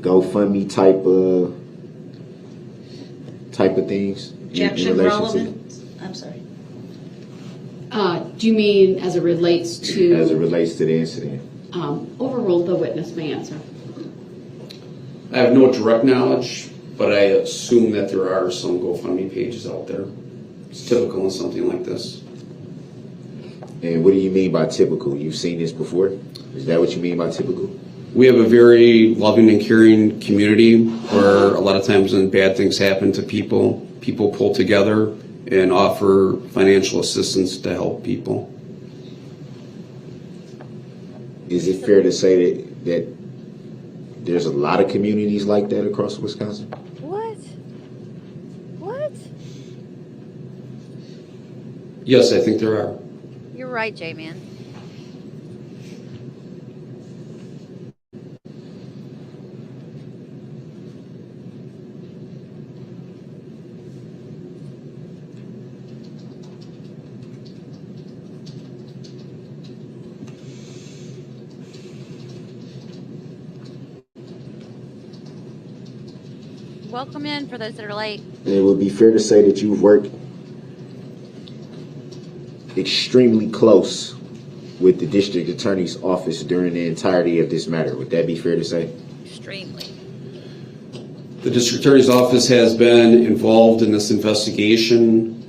GoFundMe type of things? Objection relevant? I'm sorry. Do you mean as it relates to? As it relates to the incident. Overruled, the witness may answer. I have no direct knowledge, but I assume that there are some GoFundMe pages out there. It's typical in something like this. And what do you mean by typical? You've seen this before? Is that what you mean by typical? We have a very loving and caring community where a lot of times when bad things happen to people, people pull together and offer financial assistance to help people. Is it fair to say that there's a lot of communities like that across Wisconsin? What? What? Yes, I think there are. You're right, J-Man. Welcome in for those that are late. And it would be fair to say that you've worked extremely close with the district attorney's office during the entirety of this matter. Would that be fair to say? Extremely. The district attorney's office has been involved in this investigation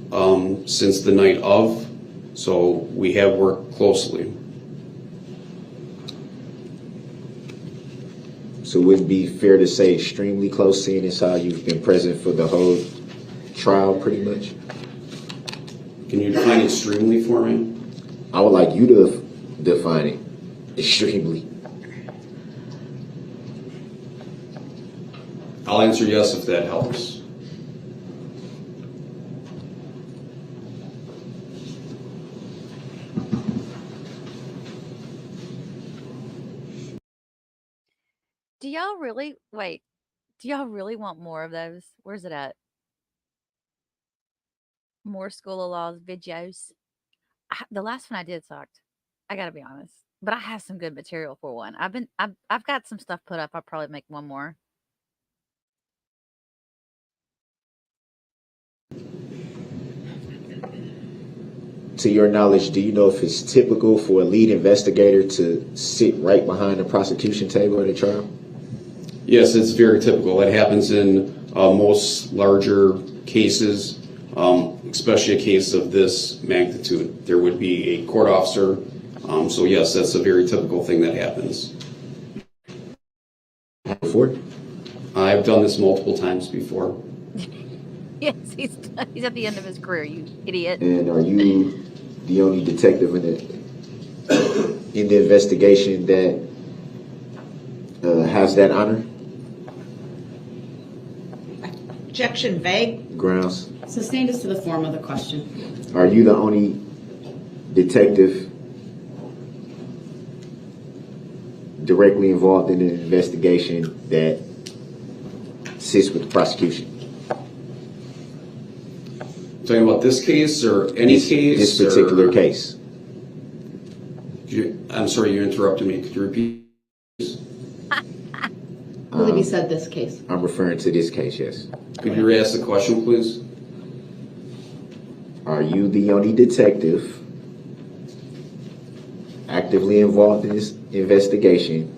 since the night of, so we have worked closely. So would it be fair to say extremely close, seeing as how you've been present for the whole trial pretty much? Can you define extremely for me? I would like you to define it. Extremely. I'll answer yes if that helps. Do y'all really want more of those? Where's it at? More School of Laws videos. The last one I did sucked. I gotta be honest, but I have some good material for one. I've got some stuff put up. I'll probably make one more. To your knowledge, do you know if it's typical for a lead investigator to sit right behind the prosecution table at a trial? Yes, it's very typical. It happens in most larger cases, especially a case of this magnitude. There would be a court officer. So yes, that's a very typical thing that happens. Before? I've done this multiple times before. Yes, he's at the end of his career, you idiot. And are you the only detective in the investigation that has that honor? Objection vague. Grounds. Sustained as to the form of the question. Are you the only detective directly involved in the investigation that sits with the prosecution? Talking about this case or any case? This particular case. I'm sorry, you interrupted me. Could you repeat? I believe he said this case. I'm referring to this case, yes. Could you re-ask the question, please? Are you the only detective actively involved in this investigation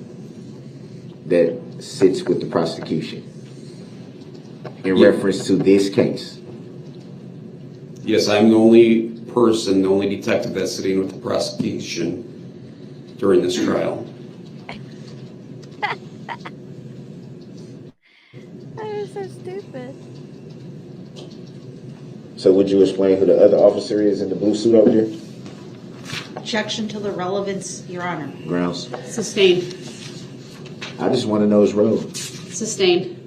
that sits with the prosecution in reference to this case? Yes, I'm the only person, the only detective that's sitting with the prosecution during this trial. So would you explain who the other officer is in the blue suit over there? Objection to the relevance, Your Honor. Grounds. Sustained. I just want to know his role. Sustained.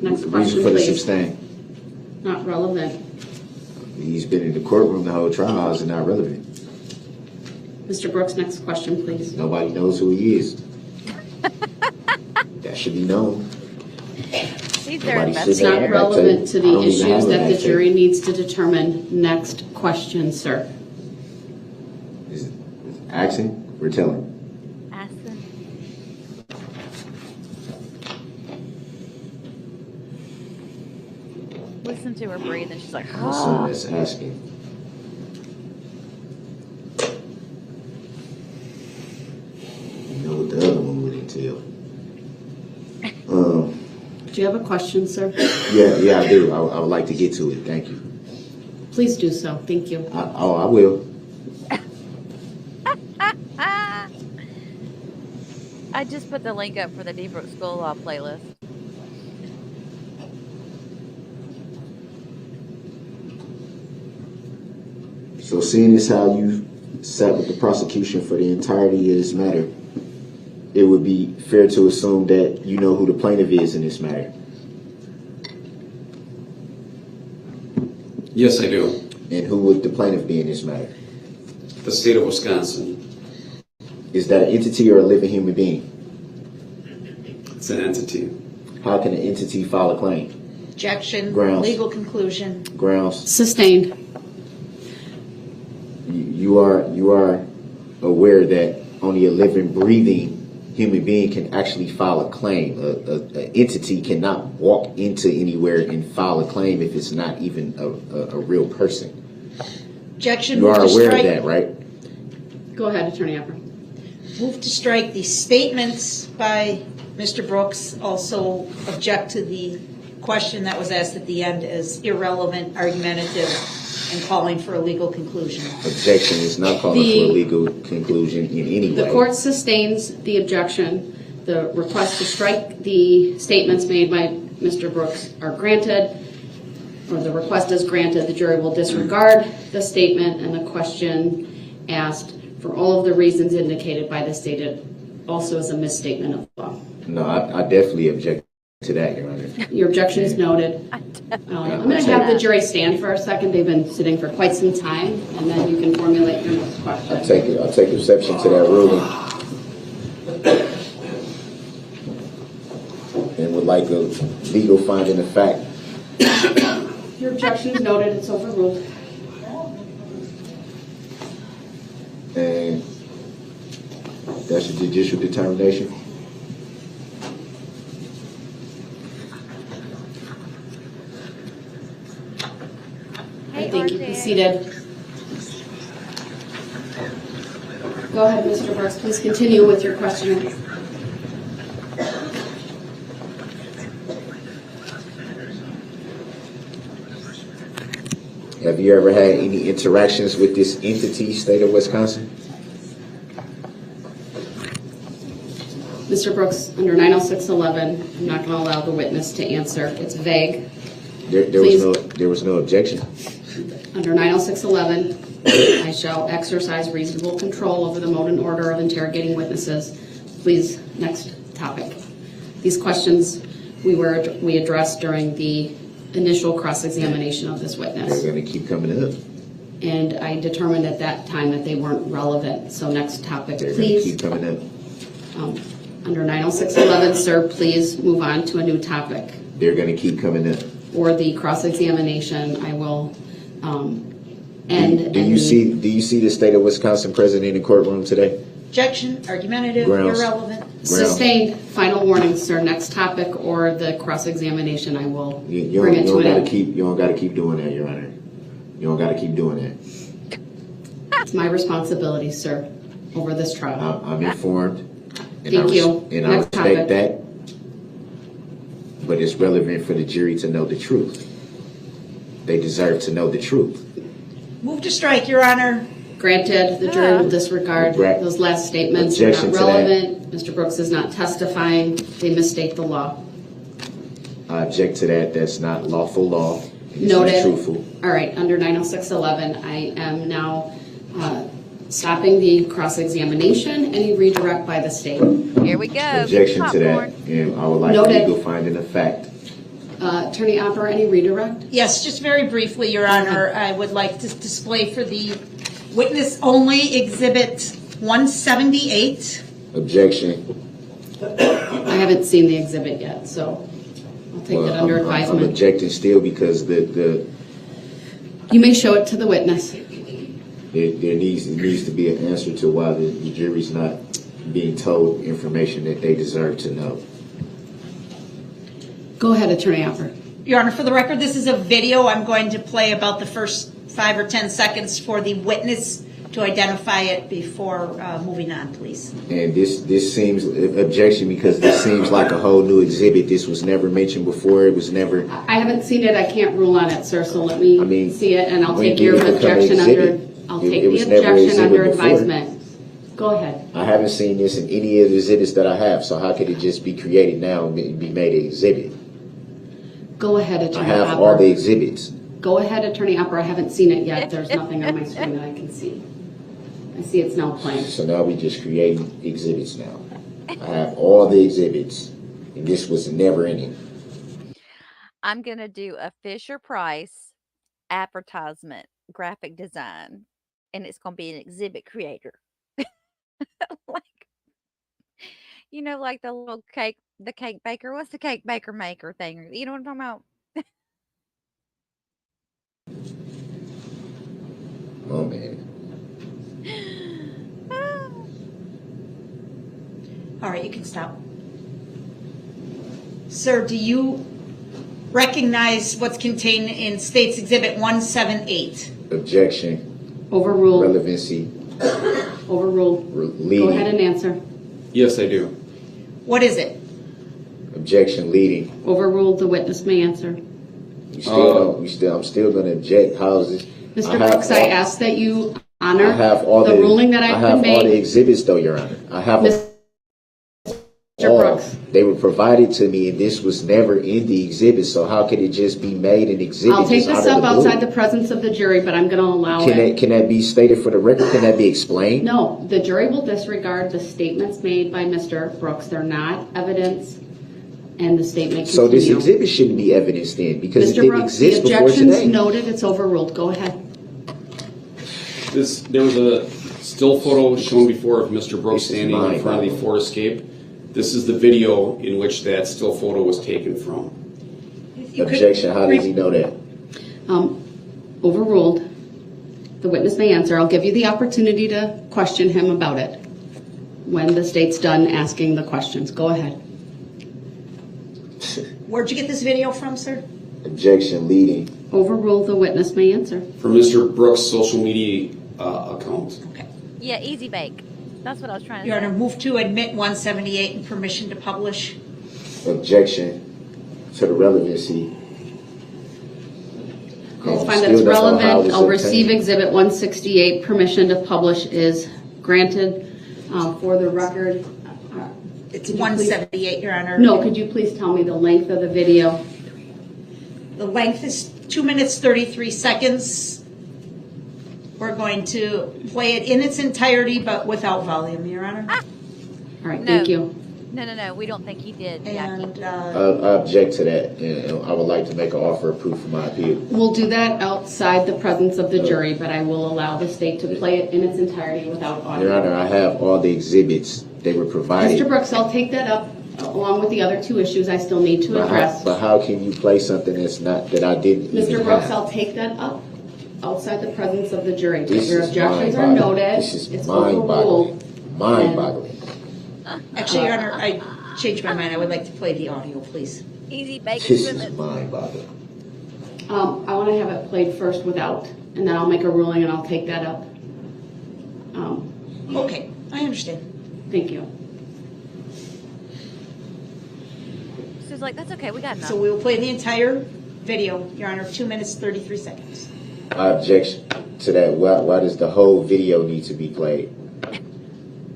Next Reason question, for the please. sustain. Not relevant. He's been in the courtroom the whole trial. How is it not relevant? Mr. Brooks, next question, please. Nobody knows who he is. That should be known. He's their Nobody It's should investigator. not have relevant to I the don't even have issues a that the back jury tape. needs to determine. Next question, sir. Is it asking or telling? Aston. Listen to her breathe, and she's like, I assume that's asking. You know what the other one would entail. Do you have a question, sir? Yeah, I do. I would like to get to it. Thank you. Please do so. Thank you. I will. I just put the link up for the Deebrook School Law playlist. So seeing as how you sat with the prosecution for the entirety of this matter, it would be fair to assume that you know who the plaintiff is in this matter. Yes, I do. And who would the plaintiff be in this matter? The state of Wisconsin. Is that an entity or a living human being? It's an entity. How can an entity file a claim? Objection, Grounds. legal conclusion. Grounds. Sustained. You are aware that only a living, breathing human being can actually file a claim. An entity cannot walk into anywhere and file a claim if it's not even a real person. Objection, You move are to aware of strike. that, right? Go ahead, Attorney Apper. Move to strike the statements by Mr. Brooks. Also object to the question that was asked at the end as irrelevant, argumentative, and calling for a legal conclusion. Objection is not calling for a legal conclusion in any way. The court sustains the objection. The request to strike the statements made by Mr. Brooks are granted, or the request is granted. The jury will disregard the statement and the question asked for all of the reasons indicated by the stated also as a misstatement of law. No, I definitely object to that, Your Honor. Your objection is noted. I'm going to have the jury stand for a second. They've been sitting for quite some time, and then you can formulate your next question. I'll take exception to that ruling. And would like a legal finding of fact. Your objection is noted. It's overruled. And that's a judicial determination. I think you can be seated. Go ahead, Mr. Brooks. Please continue with your questioning. Have you ever had any interactions with this entity, state of Wisconsin? Mr. Brooks, under 906.11, I'm not going to allow the witness to answer. It's vague. There was no objection. Under 906.11, I shall exercise reasonable control over the mode and order of interrogating witnesses. Please, next topic. These questions we addressed during the initial cross-examination of this witness. They're going to keep coming up. And I determined at that time that they weren't relevant. So next topic, They're going to please. keep coming up. Under 906.11, sir, please move on to a new topic. They're going to keep coming up. For the cross-examination, I will end. Do you see the state of Wisconsin present in the courtroom today? Objection, argumentative, Grounds. irrelevant. Sustained. Final warning, sir. Next topic or the cross-examination, I will You bring it to don't an got to end. you don't got to keep doing that, Your Honor. You don't got to keep doing that. It's my responsibility, sir, over this trial. I'm informed. And Thank you. And I Next respect topic. that. But it's relevant for the jury to know the truth. They deserve to know the truth. Move to strike, Your Honor. Granted, the jury will disregard Regret. those last statements. They're Objection not to that. relevant. Mr. Brooks is not testifying. They misstate the law. I object to that. That's not lawful law. This is Noted. truthful. All right, under 90611, I am now stopping the cross-examination. Any redirect by the state? Here we go. Get Objection to that, popcorn. and I would like Noted. legal finding of fact. Attorney Opper, any redirect? Yes, just very briefly, Your Honor, I would like to display for the witness only Exhibit 178. Objection. I haven't seen the exhibit yet, so I'll take that under I'm advisement. objecting still because You may show it to the witness. there needs to be an answer to why the jury's not being told information that they deserve to know. Go ahead, Attorney Opper. Your Honor, for the record, this is a video. I'm going to play about the first 5 or 10 seconds for the witness to identify it before moving on, please. And this seems, objection, because this seems like a whole new exhibit. This was never mentioned before. It was never. I haven't seen it. I can't rule on it, sir, so let me see it, and I'll when take did your it become an objection under, exhibit? I'll It take the was never an objection under exhibit before. advisement. Go ahead. I haven't seen this in any of the exhibits that I have, so how could it just be created now and be made an exhibit? Go ahead, I Attorney have Opper. all the exhibits. Go ahead, Attorney Opper. I haven't seen it yet. There's nothing on my screen that I can see. I see it's now playing. So now we just creating exhibits now. I have all the exhibits, and this was never in it. I'm going to do a Fisher Price advertisement graphic design, and it's going to be an exhibit creator. Like, like the little cake, the cake baker. What's the cake baker maker thing? You know what I'm talking about? Oh man. All right, you can stop. Sir, do you recognize what's contained in State's Exhibit 178? Objection. Overruled. Relevancy. Overruled. Leading. Go ahead and answer. Yes, I do. What is it? Objection. Leading. Overruled. The witness may answer. I'm still going to object. How's this? Mr. Brooks, I ask that you honor I have all the ruling that I've been I have all the made. exhibits, though, Your Honor. I have Mr. all. Brooks. They were provided to me, and this was never in the exhibit. So how could it just be made an exhibit? I'll take just this out of up the blue? outside the presence of the jury, but I'm going to allow Can it. that be stated for the record? Can that be explained? No, the jury will disregard the statements made by Mr. Brooks. They're not evidence, and the statement So this continue. exhibit shouldn't be evidence then, because it Mr. didn't Brooks, the exist before objection's today. noted. It's overruled. Go ahead. There was a still photo shown before of Mr. Brooks This is standing in mine, front of the Bob. Ford Escape. This is the video in which that still photo was taken from. You could- Objection. How does he know that? Overruled. The witness may answer. I'll give you the opportunity to question him about it when the state's done asking the questions. Go ahead. Where'd you get this video from, sir? Objection. Leading. Overruled. The witness may answer. From Mr. Brooks' social media account. Okay. Yeah, easy bake. That's what I was trying to Your say. Honor, move to admit 178 and permission to publish. Objection to the relevancy. I'll find that's relevant. I'll receive Exhibit 168. Permission to publish is granted. For the record, It's 178, Your Honor. no, could you please tell me the length of the video? The length is 2 minutes, 33 seconds. We're going to play it in its entirety, but without volume, Your Honor. All right, No. thank you. No. We don't think he did, Jackie. And I object to that, and I would like to make an offer of proof of my appeal. We'll do that outside the presence of the jury, but I will allow the state to play it in its entirety without audio. Your Honor, I have all the exhibits. They were provided. Mr. Brooks, I'll take that up along with the other two issues I still need to address. But how can you play something that I didn't even Mr. Brooks, have? I'll take that up outside the presence of the jury. This Your is objections are mind-boggling. noted. This is It's mind-boggling. overruled. Mind-boggling. actually, Your Honor, I changed my mind. I would like to play the audio, please. Easy bake This is exhibit. mind-boggling. I want to have it played first without, and then I'll make a ruling and I'll take that up. Okay, I understand. Thank you. So it's like, that's okay. We got enough. So we will play the entire video, Your Honor, 2 minutes, 33 seconds. I object to that. Why does the whole video need to be played?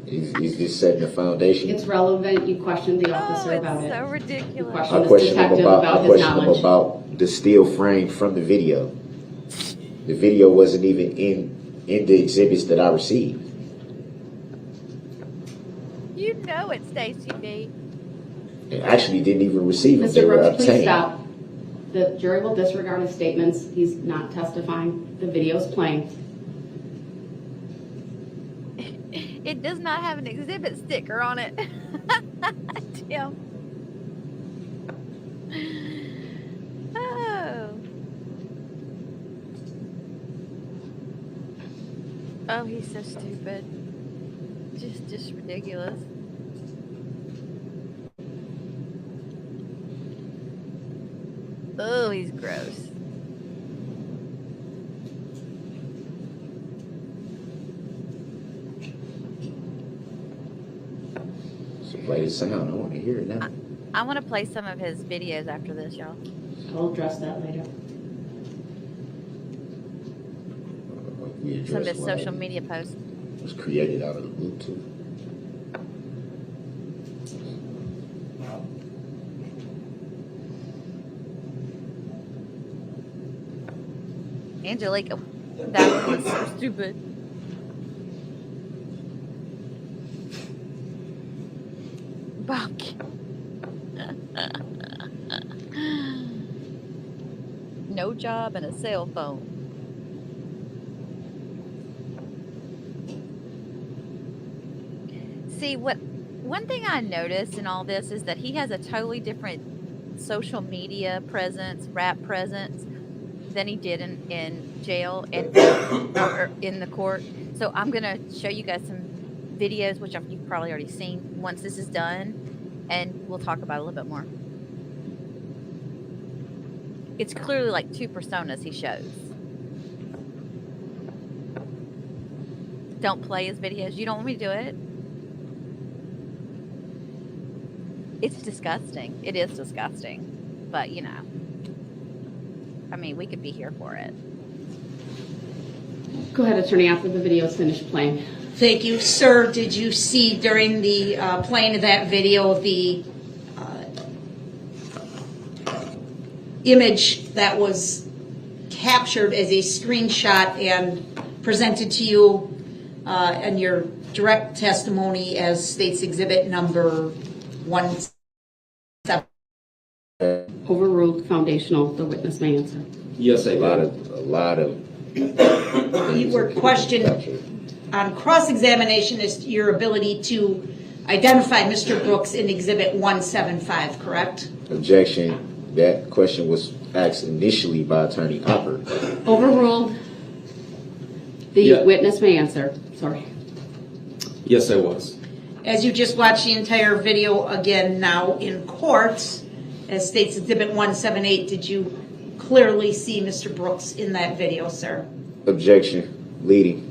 Is this setting the foundation? It's relevant. You questioned the officer Oh, about it's it. so You ridiculous. questioned I this question him detective about, about I his question him knowledge. about the still frame from the video. The video wasn't even in the exhibits that I received. You know it, Stacy B. I actually didn't even receive them. They Mr. were Brooks, please obtained. stop. The jury will disregard his statements. He's not testifying. The video's playing. It does not have an exhibit sticker on it. Tim. Oh. Oh, he's so stupid. Just ridiculous. Oh, he's gross. So play the sound. I want to hear it now. I want to play some of his videos after this, y'all. I'll address that later. We Some of addressed his one social that media posts. was created out of the blue too. Angelica, that one was so stupid. Buck. No job and a cell phone. See, one thing I noticed in all this is that he has a totally different social media presence, rap presence, than he did in jail and or in the court. So I'm gonna show you guys some videos, which you've probably already seen once this is done, and we'll talk about it a little bit more. It's clearly like two personas he shows. Don't play his videos. You don't want me to do it? It's disgusting. It is disgusting. But, you know. I mean, we could be here for it. Go ahead, attorney, after the video is finished playing. Thank you. Sir, did you see during the playing of that video the image that was captured as a screenshot and presented to you in your direct testimony as states exhibit number 17? Overruled, foundational, the witness may answer. Yes, I A did. lot of. You were questioned on cross-examination as to your ability to identify Mr. Brooks in exhibit 175, correct? Objection. That question was asked initially by Attorney Hopper. Overruled, the Yeah. witness may answer. Sorry. Yes, I was. As you just watched the entire video again now in court, as states exhibit 178, did you clearly see Mr. Brooks in that video, sir? Objection. Leading.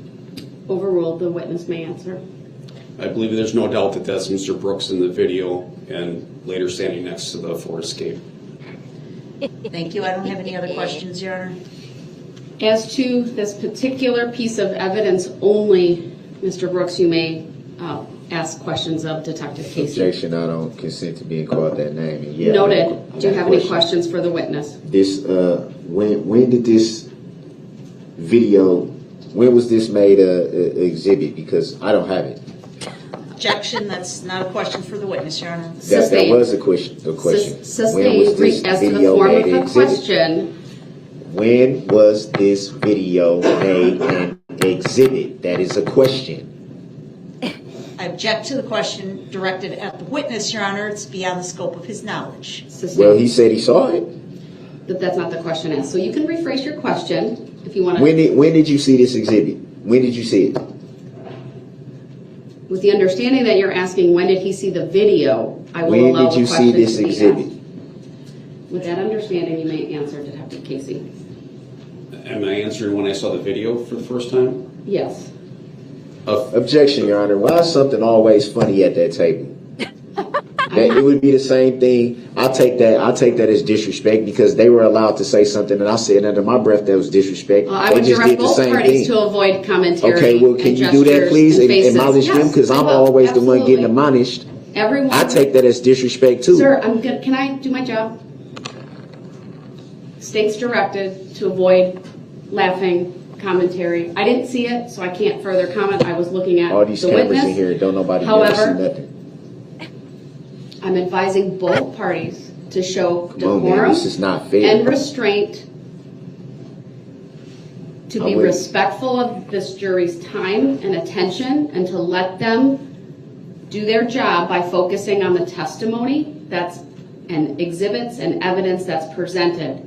Overruled, the witness may answer. I believe there's no doubt that that's Mr. Brooks in the video and later standing next to the Ford Escape. Thank you. I don't have any other questions, Your Honor. As to this particular piece of evidence only, Mr. Brooks, you may ask questions of Detective Casey. Objection. I don't consent to being called that name. And yeah, Noted. Do you have any questions for the witness? This when did this video? When was this made a exhibit? Because I don't have it. Objection. That's not a question for the witness, Your Honor. That was a question. When was Sustained. this As to the video form made of an the exhibit? question, When was this video made an exhibit? That is a question. I object to the question directed at the witness, Your Honor. It's beyond the scope of his knowledge. Well, sustained. he said he saw it. But that's not the question asked. So you can rephrase your question if you want to. When did you see this exhibit? When did you see it? With the understanding that you're asking when did he see the video, I will When allow did the you see question this to be exhibit? asked. With that understanding, you may answer, Detective Casey. Am I answering when I saw the video for the first time? Yes. Objection, Your Honor. Why is something always funny at that table? I It would be the same thing. I'll take that as disrespect because they were allowed to say something and I said under my breath that was disrespect. Well, I They would just direct did the both same parties thing. to avoid commentary. Okay, well, can and you do that, gestures please, and faces. admonish them? Yes, Because I I'm will. always the one getting Absolutely. admonished. Everyone. I take that as disrespect too. Sir, can I do my job? State's directed to avoid laughing commentary. I didn't see it, so I can't further comment. I was looking at All these the cameras witness. in here, don't nobody However, ever see nothing. I'm advising both parties to show Come on, man, decorum this is not fair. and restraint, to be I'm with- respectful of this jury's time and attention, and to let them do their job by focusing on the testimony and exhibits and evidence that's presented.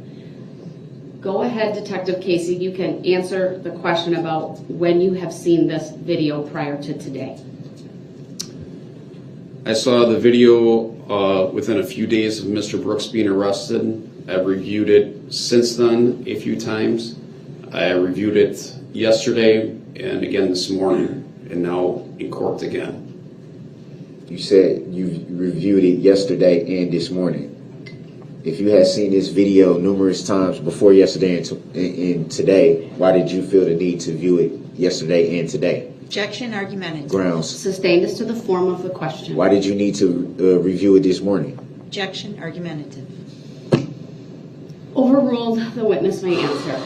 Go ahead, Detective Casey, you can answer the question about when you have seen this video prior to today. I saw the video within a few days of Mr. Brooks being arrested. I've reviewed it since then a few times. I reviewed it yesterday and again this morning, and now in court again. You said you reviewed it yesterday and this morning. If you had seen this video numerous times before yesterday and today, why did you feel the need to view it yesterday and today? Objection, argumentative. Grounds. Sustained as to the form of the question. Why did you need to review it this morning? Objection, argumentative. Overruled, the witness may answer.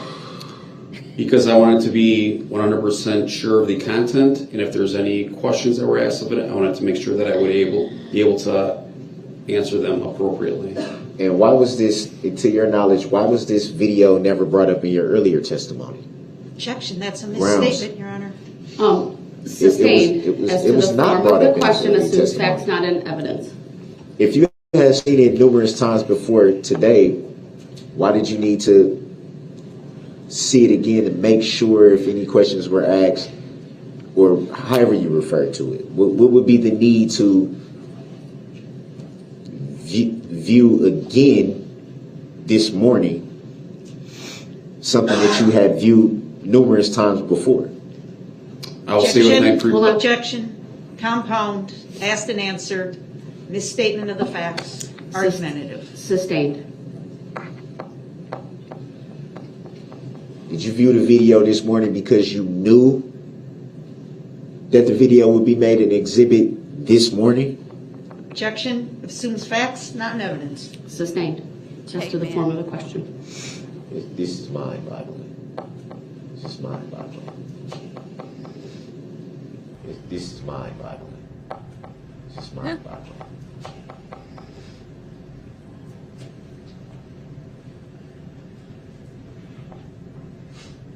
Because I wanted to be 100% sure of the content, and if there's any questions that were asked of it, I wanted to make sure that I would be able to answer them appropriately. And why was this, to your knowledge, why was this video never brought up in your earlier testimony? Objection, that's a Grounds. misstatement, Your Honor. Sustained it was as to the not form brought of up the in question the assumes testimony. facts not in evidence. If you had seen it numerous times before today, why did you need to see it again and make sure if any questions were asked, or however you refer to it? What would be the need to view again this morning something that you had viewed numerous times before? I'll say with my Hold on. Objection, compound, asked and answered, misstatement of the facts, argumentative. Sustained. Did you view the video this morning because you knew that the video would be made an exhibit this morning? Objection, assumes facts not in evidence. Sustained as to the form of the question. This is mind-boggling. This is mind-boggling. This is mind-boggling. This is mind-boggling.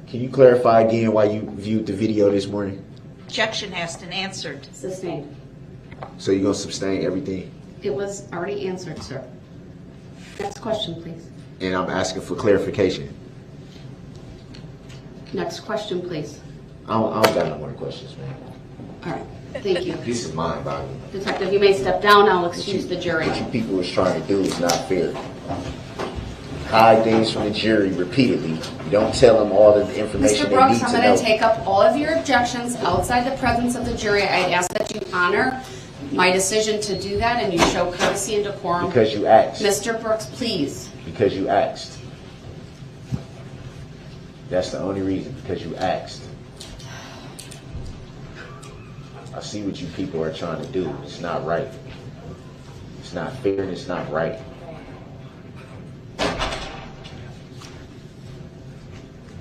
Can you clarify again why you viewed the video this morning? Objection, asked and answered. Sustained. So you're gonna sustain everything? It was already answered, sir. Next question, please. And I'm asking for clarification. Next question, please. I don't got no more questions, man. All right, thank you. This is mind-boggling. Detective, you may step down. I'll excuse the jury. What you people was trying to do is not fair. Hide things from the jury repeatedly. You don't tell them all the information Mr. they Brooks, need I'm to going know. to take up all of your objections outside the presence of the jury. I'd ask that you honor my decision to do that and you show courtesy and decorum. Because you asked. Mr. Brooks, please. Because you asked. That's the only reason, because you asked. I see what you people are trying to do. It's not right. It's not fair and it's not right.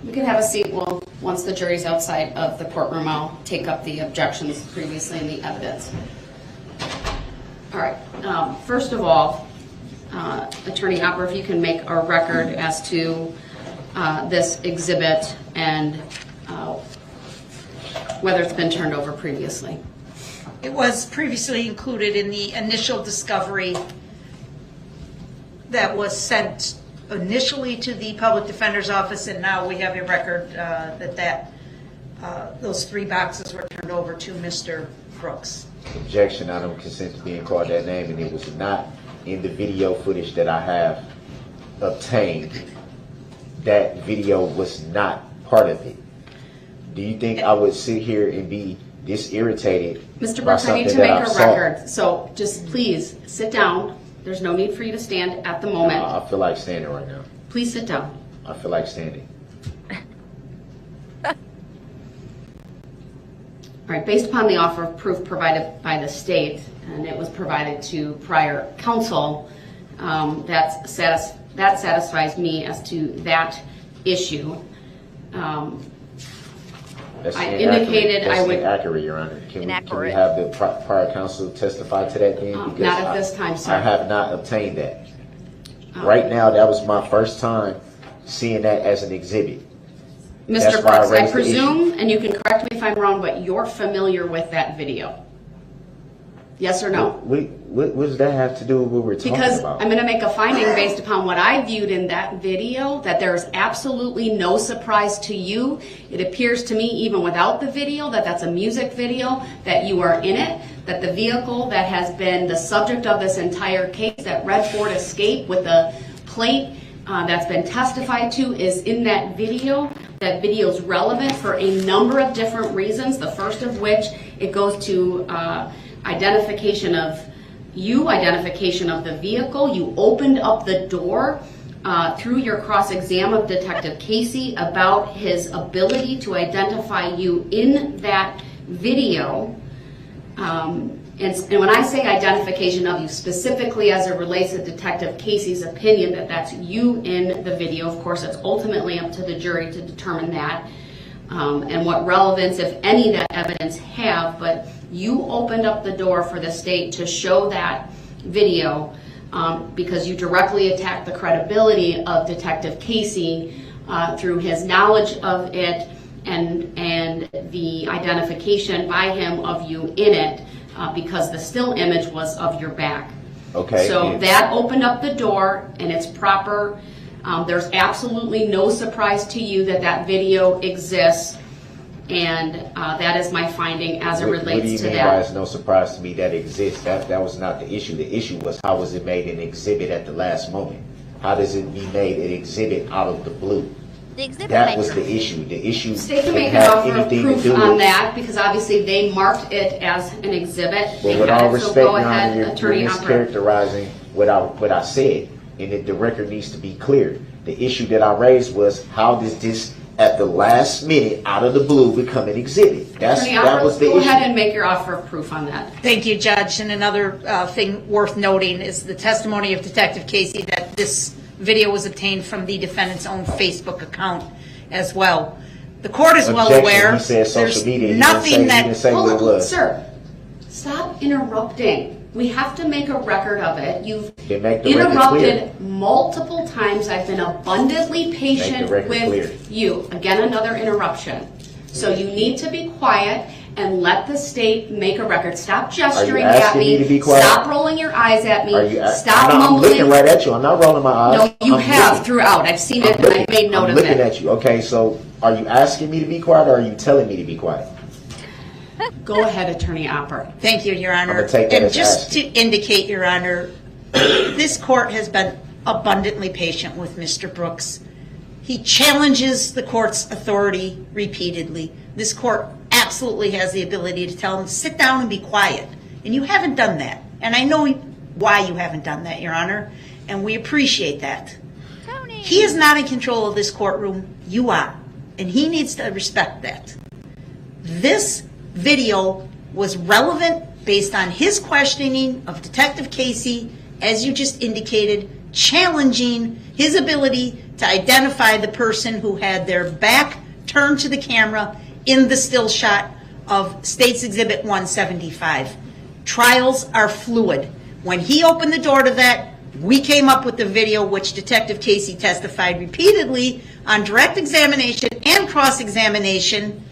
You can have a seat. Well, once the jury's outside of the courtroom, I'll take up the objections previously in the evidence. All right. First of all, Attorney Opper, if you can make a record as to this exhibit and whether it's been turned over previously. It was previously included in the initial discovery that was sent initially to the public defender's office, and now we have a record that those 3 boxes were turned over to Mr. Brooks. Objection, I don't consent to being called that name, and it was not in the video footage that I have obtained. That video was not part of it. Do you think I would sit here and be this irritated Mr. by Brooks, I need something to that make I a saw. record, so just please sit down. There's no need for you to stand at the moment. I feel like standing right now. Please sit down. I feel like standing. All right, based upon the offer of proof provided by the state, and it was provided to prior counsel, that satisfies me as to that issue. That's I inaccurate. indicated That's I would- inaccurate, Your Honor. Can we Inaccurate. have the prior counsel testify to that then? Because Not at this time, sir. I have not obtained that. Right now, that was my first time seeing that as an exhibit. Mr. That's why I Brooks, I raised the issue. presume, and you can correct me if I'm wrong, but you're familiar with that video? Yes or no? What does that have to do with what we're talking Because about? I'm going to make a finding based upon what I viewed in that video, that there is absolutely no surprise to you. It appears to me, even without the video, that that's a music video, that you are in it, that the vehicle that has been the subject of this entire case, that red Ford Escape with the plate that's been testified to, is in that video. That video is relevant for a number of different reasons, the first of which it goes to identification of you, identification of the vehicle. You opened up the door through your cross-exam of Detective Casey about his ability to identify you in that video. And when I say identification of you, specifically as it relates to Detective Casey's opinion that that's you in the video, of course, it's ultimately up to the jury to determine that and what relevance, if any, that evidence have. But you opened up the door for the state to show that video because you directly attacked the credibility of Detective Casey through his knowledge of it and the identification by him of you in it. Because the still image was of your back. Okay. So that opened up the door, and it's proper. There's absolutely no surprise to you that that video exists, and that is my finding as it relates to that. What do you mean by it's no surprise to me that it exists? That was not the issue. The issue was how was it made an exhibit at the last moment? How does it be made an exhibit out of the blue? The exhibit That maker. was the issue. The issue State can didn't make an have offer of anything to proof do on with. that because obviously they marked it as an exhibit. But They with had all it, so respect, go Your ahead, Honor, you're Attorney Opera. mischaracterizing what I said, and the record needs to be clear. The issue that I raised was how does this, at the last minute, out of the blue, become an exhibit? Attorney That Opera, was the go ahead issue. and make your offer of proof on that. Thank you, Judge. And another thing worth noting is the testimony of Detective Casey that this video was obtained from the defendant's own Facebook account as well. The court is well Objection. aware. He said social There's media. He nothing didn't that say what it was. Sir, stop interrupting. We have to make a record of it. You've Then make the record clear. interrupted multiple times. I've been abundantly patient record with clear. you. Again, another interruption. So you need to be quiet and let the state make a record. Stop gesturing at asking me me. to be quiet? Stop rolling your eyes at me. Stop I'm mumbling. looking right at you. I'm not rolling my eyes. No, you I'm have looking. throughout. I've seen it I'm and I've made note I'm of looking it. at you. Okay, so are you asking me to be quiet or are you telling me to be quiet? Go ahead, Attorney Opera. Thank you, Your Honor. I'm gonna take that And as just asking. to indicate, Your Honor, this court has been abundantly patient with Mr. Brooks. He challenges the court's authority repeatedly. This court absolutely has the ability to tell him, sit down and be quiet. And you haven't done that. And I know why you haven't done that, Your Honor, and we appreciate that. Tony. He is not in control of this courtroom. You are. And he needs to respect that. This video was relevant based on his questioning of Detective Casey, as you just indicated, challenging his ability to identify the person who had their back turned to the camera in the still shot of State's Exhibit 175. Trials are fluid. When he opened the door to that, we came up with the video which Detective Casey testified repeatedly on direct examination and cross-examination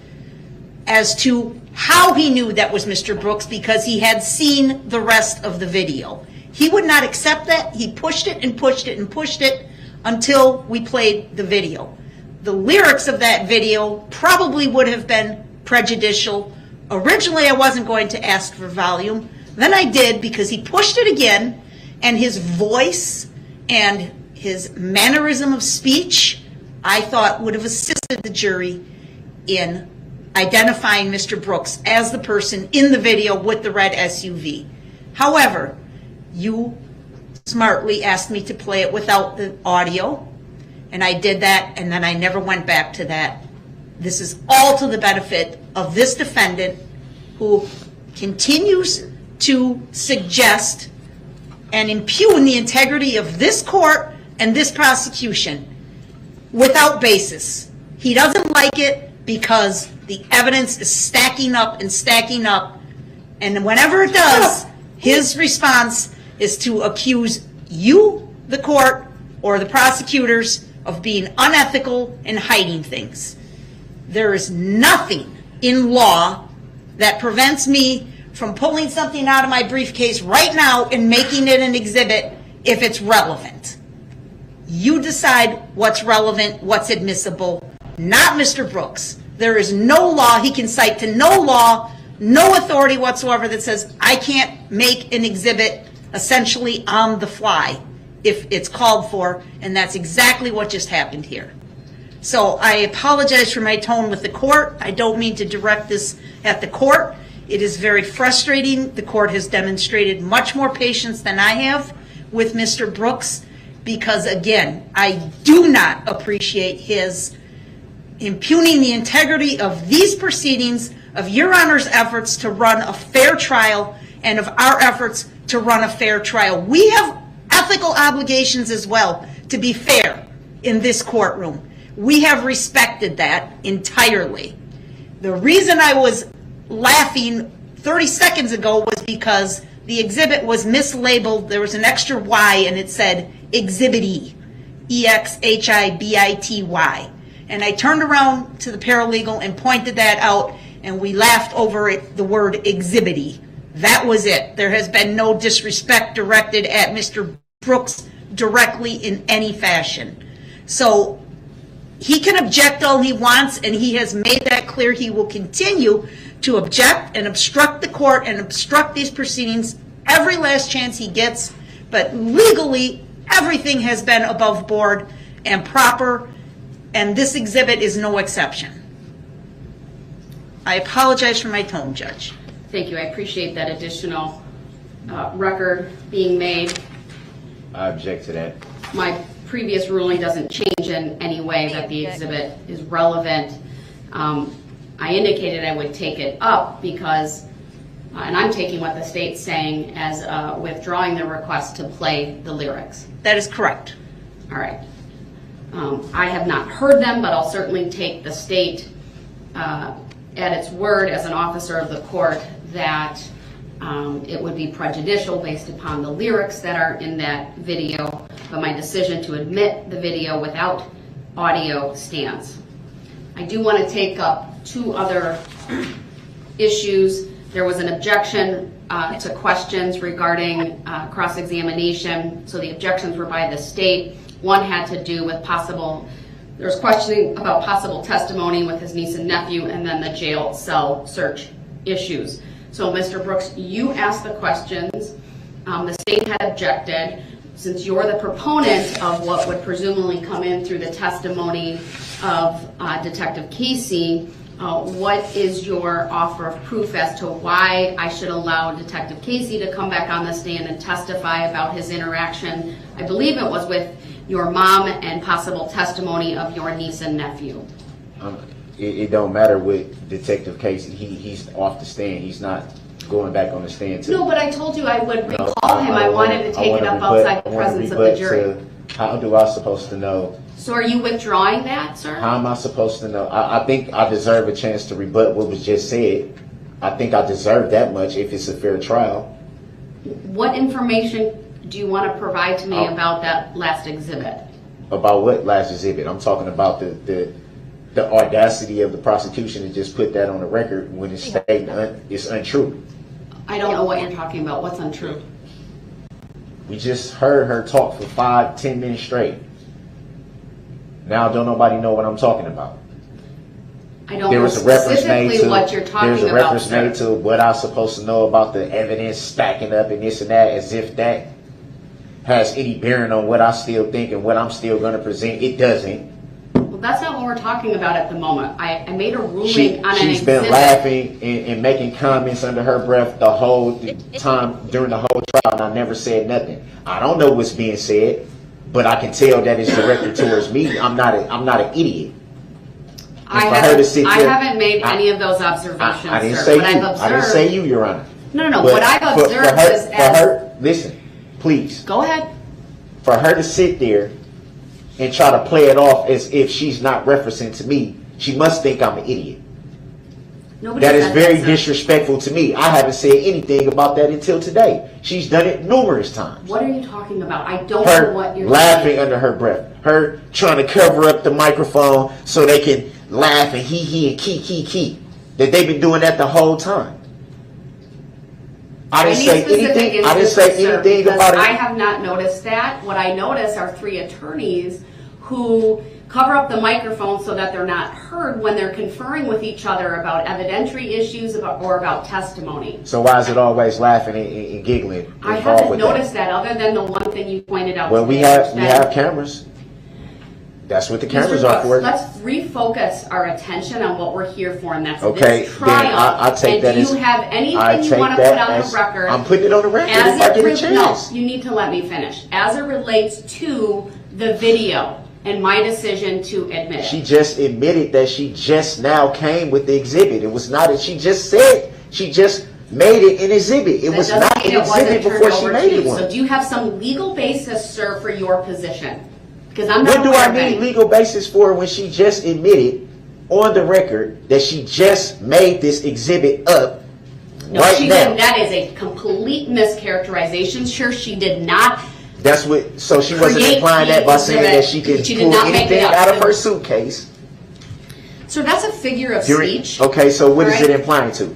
as to how he knew that was Mr. Brooks because he had seen the rest of the video. He would not accept that. He pushed it and pushed it and pushed it until we played the video. The lyrics of that video probably would have been prejudicial. Originally, I wasn't going to ask for volume. Then I did because he pushed it again, and his voice and his mannerism of speech, I thought would have assisted the jury in identifying Mr. Brooks as the person in the video with the red SUV. However, you smartly asked me to play it without the audio, and I did that, and then I never went back to that. This is all to the benefit of this defendant, who continues to suggest and impugn the integrity of this court and this prosecution without basis. He doesn't like it because the evidence is stacking up and stacking up, and whenever it does, his response is to accuse you, the court, or the prosecutors of being unethical and hiding things. There is nothing in law that prevents me from pulling something out of my briefcase right now and making it an exhibit if it's relevant. You decide what's relevant, what's admissible, not Mr. Brooks. There is no law, he can cite to no law, no authority whatsoever that says I can't make an exhibit essentially on the fly if it's called for, and that's exactly what just happened here. So I apologize for my tone with the court. I don't mean to direct this at the court. It is very frustrating. The court has demonstrated much more patience than I have with Mr. Brooks because, again, I do not appreciate his impugning the integrity of these proceedings, of Your Honor's efforts to run a fair trial, and of our efforts to run a fair trial. We have ethical obligations as well to be fair in this courtroom. We have respected that entirely. The reason I was laughing 30 seconds ago was because the exhibit was mislabeled. There was an extra Y and it said Exhibit E, EXHIBITY. And I turned around to the paralegal and pointed that out, and we laughed over it, the word exhibity. That was it. There has been no disrespect directed at Mr. Brooks directly in any fashion. So he can object all he wants, and he has made that clear. He will continue to object and obstruct the court and obstruct these proceedings every last chance he gets. But legally, everything has been above board and proper, and this exhibit is no exception. I apologize for my tone, Judge. Thank you. I appreciate that additional record being made. I object to that. My previous ruling doesn't change in any way that the exhibit is relevant. I indicated I would take it up because, and I'm taking what the state's saying as withdrawing the request to play the lyrics. That is correct. All right. I have not heard them, but I'll certainly take the state at its word as an officer of the court that it would be prejudicial based upon the lyrics that are in that video, but my decision to admit the video without audio stands. I do want to take up two other issues. There was an objection to questions regarding cross-examination, so the objections were by the state. One had to do with there was questioning about possible testimony with his niece and nephew, and then the jail cell search issues. So Mr. Brooks, you asked the questions. The state had objected. Since you're the proponent of what would presumably come in through the testimony of Detective Casey, what is your offer of proof as to why I should allow Detective Casey to come back on the stand and testify about his interaction, I believe it was with your mom, and possible testimony of your niece and nephew? It don't matter with Detective Casey. He's off the stand. He's not going back on the stand. No, but I told you I would recall him. I wanted to take it up outside the presence of the jury. How do I supposed to know? So are you withdrawing that, sir? How am I supposed to know? I think I deserve a chance to rebut what was just said. I think I deserve that much if it's a fair trial. What information do you want to provide to me about that last exhibit? About what last exhibit? I'm talking about the audacity of the prosecution to just put that on the record when it's stated it's untrue. I don't know what you're talking about. What's untrue? We just heard her talk for 5-10 minutes straight. Now don't nobody know what I'm talking about. I don't know specifically what you're talking about. There's a reference made to what I'm supposed to know about the evidence stacking up and this and that, as if that has any bearing on what I still think and what I'm still going to present. It doesn't. Well, that's not what we're talking about at the moment. I made a ruling on an She's exhibit. been laughing and making comments under her breath the whole time during the whole trial, and I never said nothing. I don't know what's being said, but I can tell that it's directed towards me. I'm not an idiot. I haven't made any of those observations, I didn't sir. say What you. I've observed, I didn't say you, Your Honor. No. But What I've for observed her, is for her, listen, please. Go ahead. For her to sit there and try to play it off as if she's not referencing to me, she must think I'm an idiot. Nobody That is said very sir. disrespectful to me. I haven't said anything about that until today. She's done it numerous times. What are you talking about? I don't know Her what you're laughing saying. under her breath. Her trying to cover up the microphone so they can laugh and he and key. That they've been doing that the whole time. I didn't say anything. I didn't say anything about it. I have not noticed that. What I notice are 3 attorneys who cover up the microphone so that they're not heard when they're conferring with each other about evidentiary issues or about testimony. So why is it always laughing and giggling? I involved haven't with noticed that other than the one thing you pointed out. Well, we today, have which that- cameras. That's what the cameras Mr. are for. Brooks, let's refocus our attention on what we're here for, and that's Okay, this trial. then I take that and as. do you have anything I you take want to that put on as- the record? I'm putting it on the record if I get a chance. No, you need to let me finish. As it relates to the video and my decision to admit She it. just admitted that she just now came with the exhibit. It was not that she just said, she just made it an exhibit. It That was doesn't not mean an it wasn't exhibit turned before she over made to it you. one. So do you have some legal basis, sir, for your position? Because I'm not What do aware I of need any. legal basis for when she just admitted on the record that she just made this exhibit up No, right she now? didn't. That is a complete mischaracterization. Sure, she did not. That's what. So she wasn't Create implying that by saying exhibit. that she could She did pull not make anything it up. out of her suitcase. So that's a figure of During, speech. okay, so what is All right. it implying to?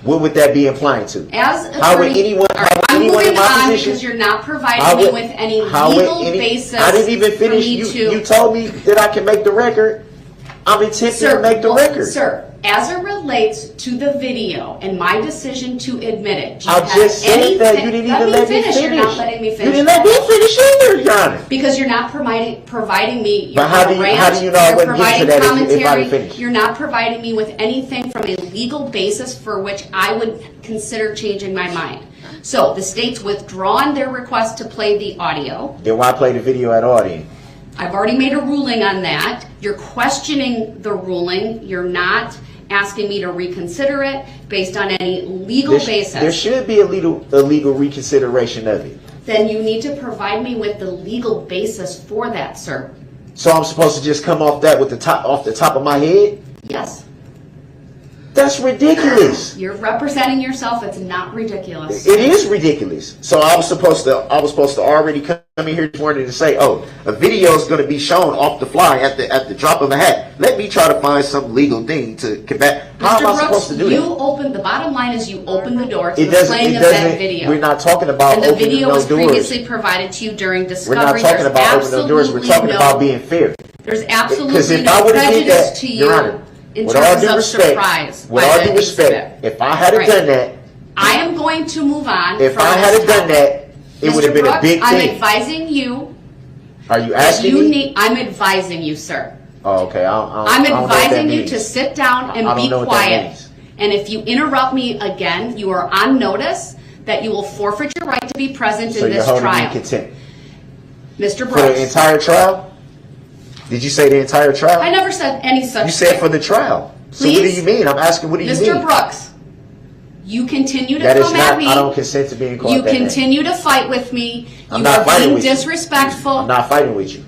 What would that be implying to? As How would attorney- anyone? All right, How would I'm anyone in moving my on position? because you're not How providing me would- with any how would legal any- basis. I didn't even for finish. me You told me that I can make the record. I'm attempting to make the well, record. Sir, as it relates to the video and my decision to admit it, do you I have just said anything- that you didn't even let me finish. You're not letting me finish. You didn't let me finish either, Your Honor. Because you're not providing me. But how do you know I you're wouldn't get to providing that if I commentary. didn't finish? You're not providing me with anything from a legal basis for which I would consider changing my mind. So the state's withdrawn their request to play the audio. Then why play the video at all then? I've already made a ruling on that. You're questioning the ruling. You're not asking me to reconsider it based on any legal basis. There should be a legal reconsideration of it. Then you need to provide me with the legal basis for that, sir. So I'm supposed to just come off that with off the top of my head? Yes. That's ridiculous. You're representing yourself. It's not ridiculous. It is ridiculous. So I was supposed to already come in here this morning and say, oh, a video is going to be shown off the fly at the drop of a hat. Let me try to find some legal thing to combat. How am I supposed to do that? The bottom line is you opened the door to It the playing of that doesn't. video. We're not talking about And the opening video no was doors. previously provided to you during We're discovery. not talking There's about opening no doors. We're absolutely talking no- about being fair. There's Because absolutely if I no would have did prejudice that, to Your Honor, you in with all terms due of respect, surprise. with by all that due respect, exhibit. if I had Right. done that, I am going to move on. if from I this had done topic. that, it would have Mr. been a Brooks, big I'm thing. advising you. Are you that asking you me? need. I'm advising you, sir. Oh, okay. I'm I don't know what that advising you means. to sit down I and don't be know what that quiet. means. And if you interrupt me again, you are on notice that you will forfeit your right to be present So in you're this holding me in trial. contempt Mr. for the Brooks, entire trial? Did you say the entire trial? I never said any such You said for the trial. So what do Please? you mean? I'm asking. What do you Mr. mean? Brooks, you continue to That is come not. at me. I don't consent to being called You that name. continue to fight with me. I'm You not are fighting being with you. disrespectful. I'm not fighting with you.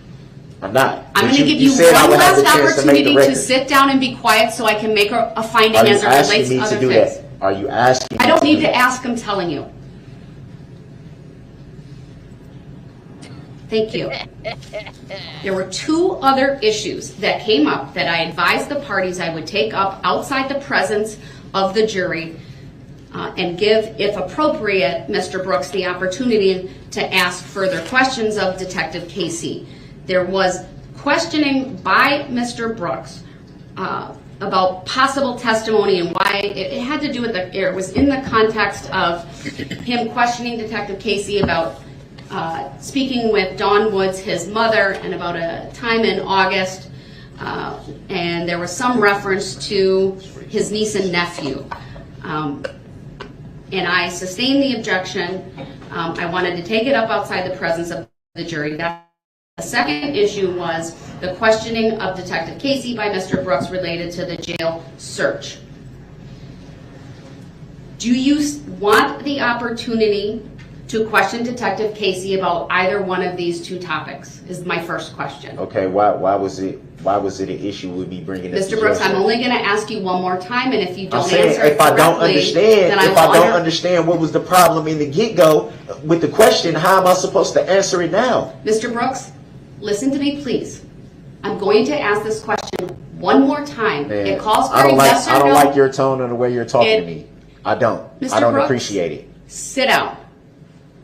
I'm not. I'm But going to give you said I one would have last the chance to make the opportunity to record. sit down and be quiet so I can make a finding Are you as it asking relates me to to other do things. that? Are you asking? I don't me need do to that? ask, I'm telling you. Thank you. There were 2 other issues that came up that I advised the parties I would take up outside the presence of the jury and give, if appropriate, Mr. Brooks the opportunity to ask further questions of Detective Casey. There was questioning by Mr. Brooks about possible testimony and why it had to do with it was in the context of him questioning Detective Casey about speaking with Dawn Woods, his mother, and about a time in August and there was some reference to his niece and nephew. And I sustained the objection. I wanted to take it up outside the presence of the jury. The second issue was the questioning of Detective Casey by Mr. Brooks related to the jail search. Do you want the opportunity to question Detective Casey about either one of these two topics, is my first question. Okay, why was it an issue with me bringing it Mr. Brooks, I'm only going to ask you one more time, and if you don't answer it if I don't correctly, understand, then I if I don't understand what was the problem in the get-go with the question, how am I supposed to answer it now? Mr. Brooks, listen to me, please. I'm going to ask this question one more time. Man, It calls for a yes or no. I don't like your tone and the way you're talking to me. I don't. Mr. I don't Brooks, appreciate it. Sit down.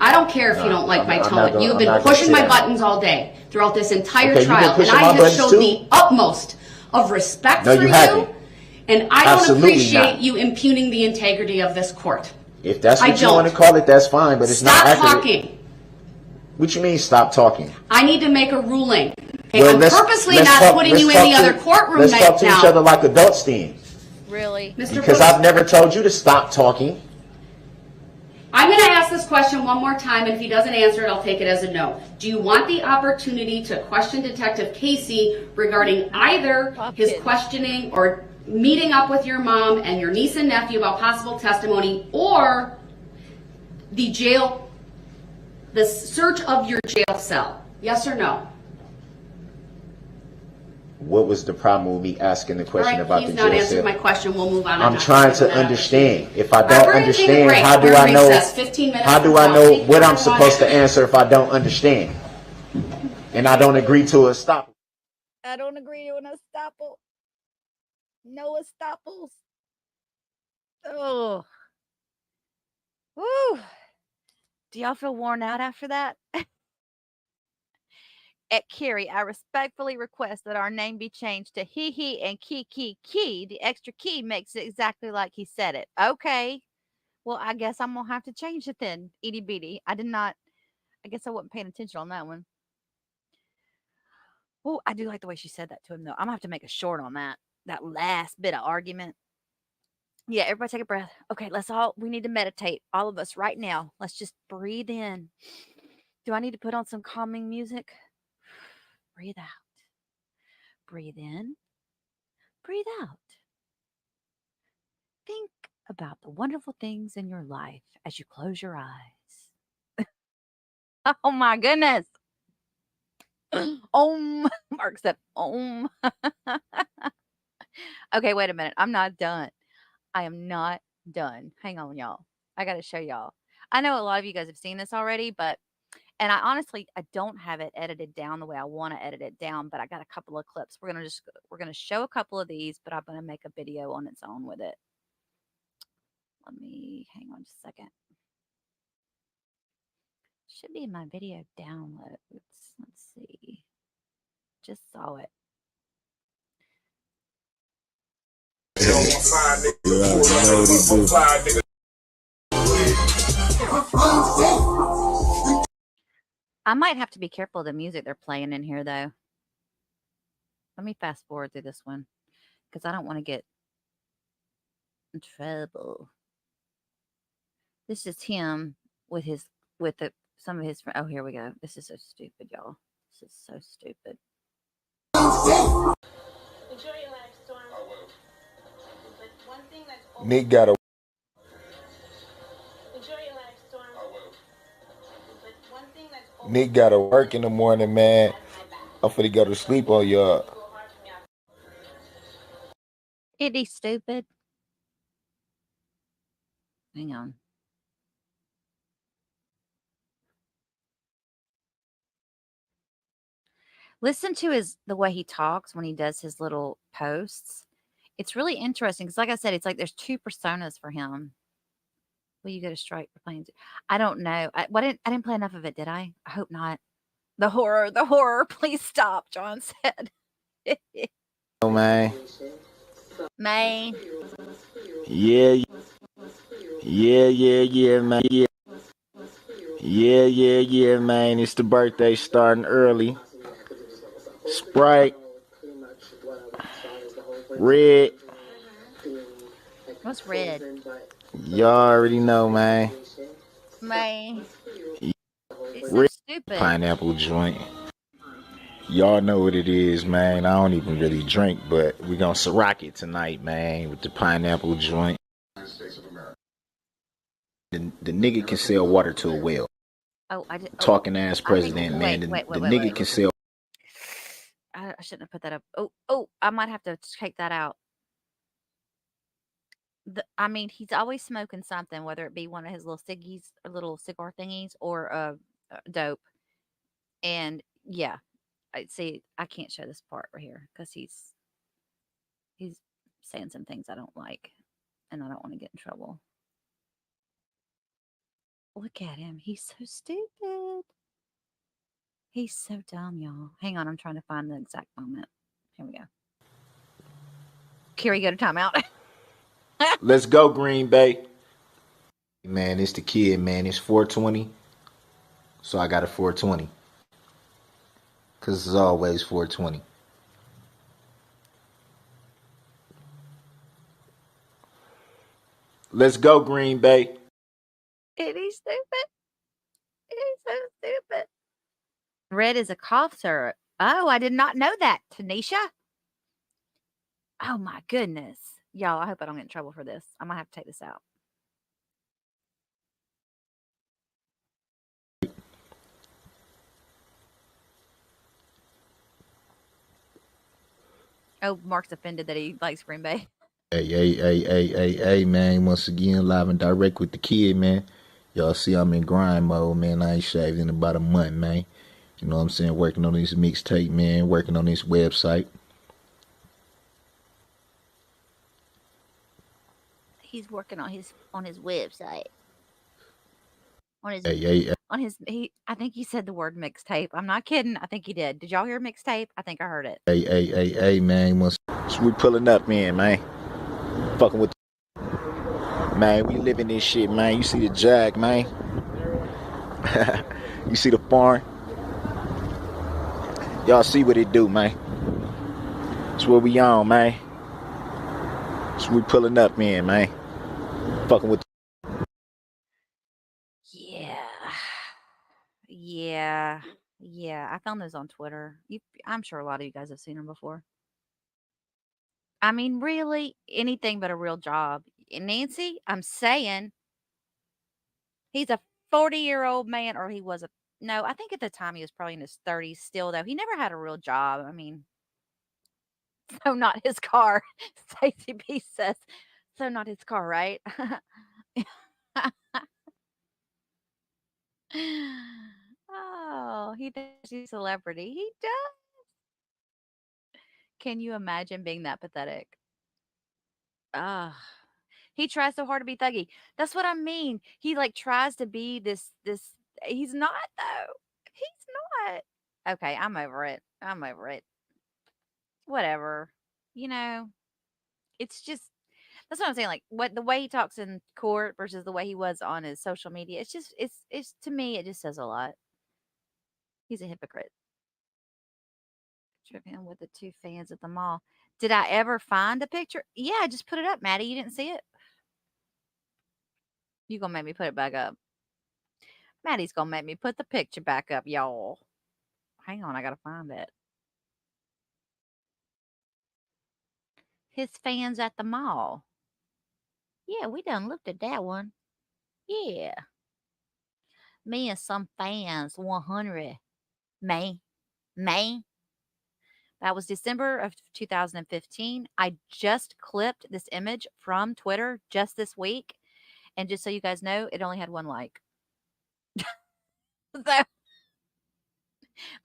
I don't care if you don't like my tone. You've been I'm not pushing my gonna sit down. buttons all day throughout this entire Okay, you've been trial, and pushing I my have buttons showed too? the utmost of respect No, for you you, haven't. and I don't Absolutely appreciate not. you impugning the integrity of this court. If that's I what you want to don't. call it, that's fine, but it's not Stop accurate. talking. What you mean, stop talking? I need to make a ruling. Okay, Well, I'm purposely let's not talk- putting let's you in talk the to- other courtroom Let's talk to now. each other like adults then. Really? Mr. Because Brooks, I've never told you to stop talking. I'm going to ask this question one more time, and if he doesn't answer it, I'll take it as a no. Do you want the opportunity to question Detective Casey regarding either his questioning or meeting up with your mom and your niece and nephew about possible testimony, or the search of your jail cell? Yes or no? What was the problem with me asking the All question right, about he's the not jail answered cell? my question. We'll move on. I'm not trying giving to that understand. If I All right, don't we're gonna take a understand, break. how do We're I in know? recess, 15 minutes How do from I now. know Take what care, I'm supposed to answer if I don't understand? And I don't agree to a stop. I don't agree to an estoppel. No estoppels. Oh. Woo. Do y'all feel worn out after that? At Carrie, I respectfully request that our name be changed to He and Key. The extra key makes it exactly like he said it. Okay. Well, I guess I'm gonna have to change it then. Itty bitty. I guess I wasn't paying attention on that one. Oh, I do like the way she said that to him though. I'm gonna have to make a short on that. That last bit of argument. Yeah, everybody take a breath. Okay, we need to meditate. All of us right now. Let's just breathe in. Do I need to put on some calming music? Breathe out. Breathe in. Breathe out. Think about the wonderful things in your life as you close your eyes. Oh my goodness. Mark said, Okay, wait a minute. I'm not done. I am not done. Hang on, y'all. I got to show y'all. I know a lot of you guys have seen this already, and I don't have it edited down the way I want to edit it down, but I got a couple of clips. We're going to show a couple of these, but I'm going to make a video on its own with it. Let me hang on just a second. Should be in my video downloads. Let's see. Just saw it. I might have to be careful of the music they're playing in here, though. Let me fast forward through this one because I don't want to get in trouble. This is him with some of his friends. Oh, here we go. This is so stupid, y'all. This is so stupid. Enjoy your life, Storm. I will. But one thing that's Nick got a enjoy your life, Storm. I will. But one thing that's Nick got to work in the morning, man. I'm finna go to sleep on y'all. Isn't he stupid? Hang on. Listen to the way he talks when he does his little posts. It's really interesting because, like I said, it's like there's two personas for him. Will you get a strike for playing? I don't know. I didn't play enough of it, did I? I hope not. The horror. Please stop, John said. Oh, man. Man. Yeah, man. Yeah, man. It's the birthday starting early. Sprite. Red, What's red? y'all already know, man. Man, it's so Red stupid. pineapple joint. Y'all know what it is, man. I don't even really drink, but we gonna Ciroc it tonight, man, with the pineapple joint. The nigga can sell water to a well. Oh, I did. Oh, Talking ass I think. president, man. Wait. The nigga can sell. I shouldn't have put that up. Oh, I might have to take that out. I mean, he's always smoking something, whether it be one of his little ciggies, or little cigar thingies, or dope. And yeah, I see. I can't show this part right here because he's saying some things I don't like, and I don't want to get in trouble. Look at him. He's so stupid. He's so dumb, y'all. Hang on, I'm trying to find the exact moment. Here we go. Here we go to timeout. Let's go, Green Bay. Man, it's the kid, man. It's 420. So I got a 420. Because it's always 420. Let's go, Green Bay. And he's stupid. He's so stupid. Red is a cough syrup. Oh, I did not know that, Tanisha. Oh my goodness. Y'all, I hope I don't get in trouble for this. I might have to take this out. Oh, Mark's offended that he likes Green Bay. Hey, man. Once again, live and direct with the kid, man. Y'all see I'm in grind mode, man. I ain't shaved in about a month, man. You know what I'm saying? Working on this mixtape, man. Working on this website. He's working on his website. I think he said the word mixtape. I'm not kidding. I think he did. Did y'all hear mixtape? I think I heard it. Hey, man. So we pulling up in, man. Fucking with man, we living this shit, man. You see the Jag, man. You see the farm. Y'all see what it do, man. That's what we on, man. So we pulling up in, man. Fucking with Yeah. I found those on Twitter. I'm sure a lot of you guys have seen them before. I mean, really, anything but a real job. And Nancy, I'm saying he's a 40-year-old man, or he was no, I think at the time he was probably in his 30s still, though. He never had a real job. I mean, so not his car. Stacey B says, so not his car, right? Oh, he thinks he's a celebrity. He does. Can you imagine being that pathetic? Ah, he tries so hard to be thuggy. That's what I mean. He like tries to be this. He's not though. He's not. Okay, I'm over it. I'm over it. Whatever. You know, it's just that's what I'm saying. Like what the way he talks in court versus the way he was on his social media. It's just it's to me it just says a lot. He's a hypocrite. Picture of him with the two fans at the mall. Did I ever find a picture? Yeah, I just put it up, Maddie. You didn't see it? You gonna make me put it back up. Maddie's gonna make me put the picture back up, y'all. Hang on, I gotta find it. His fans at the mall. Yeah, we done looked at that one. Yeah. Me and some fans, 100. May. That was December of 2015. I just clipped this image from Twitter just this week. And just so you guys know, it only had one like. So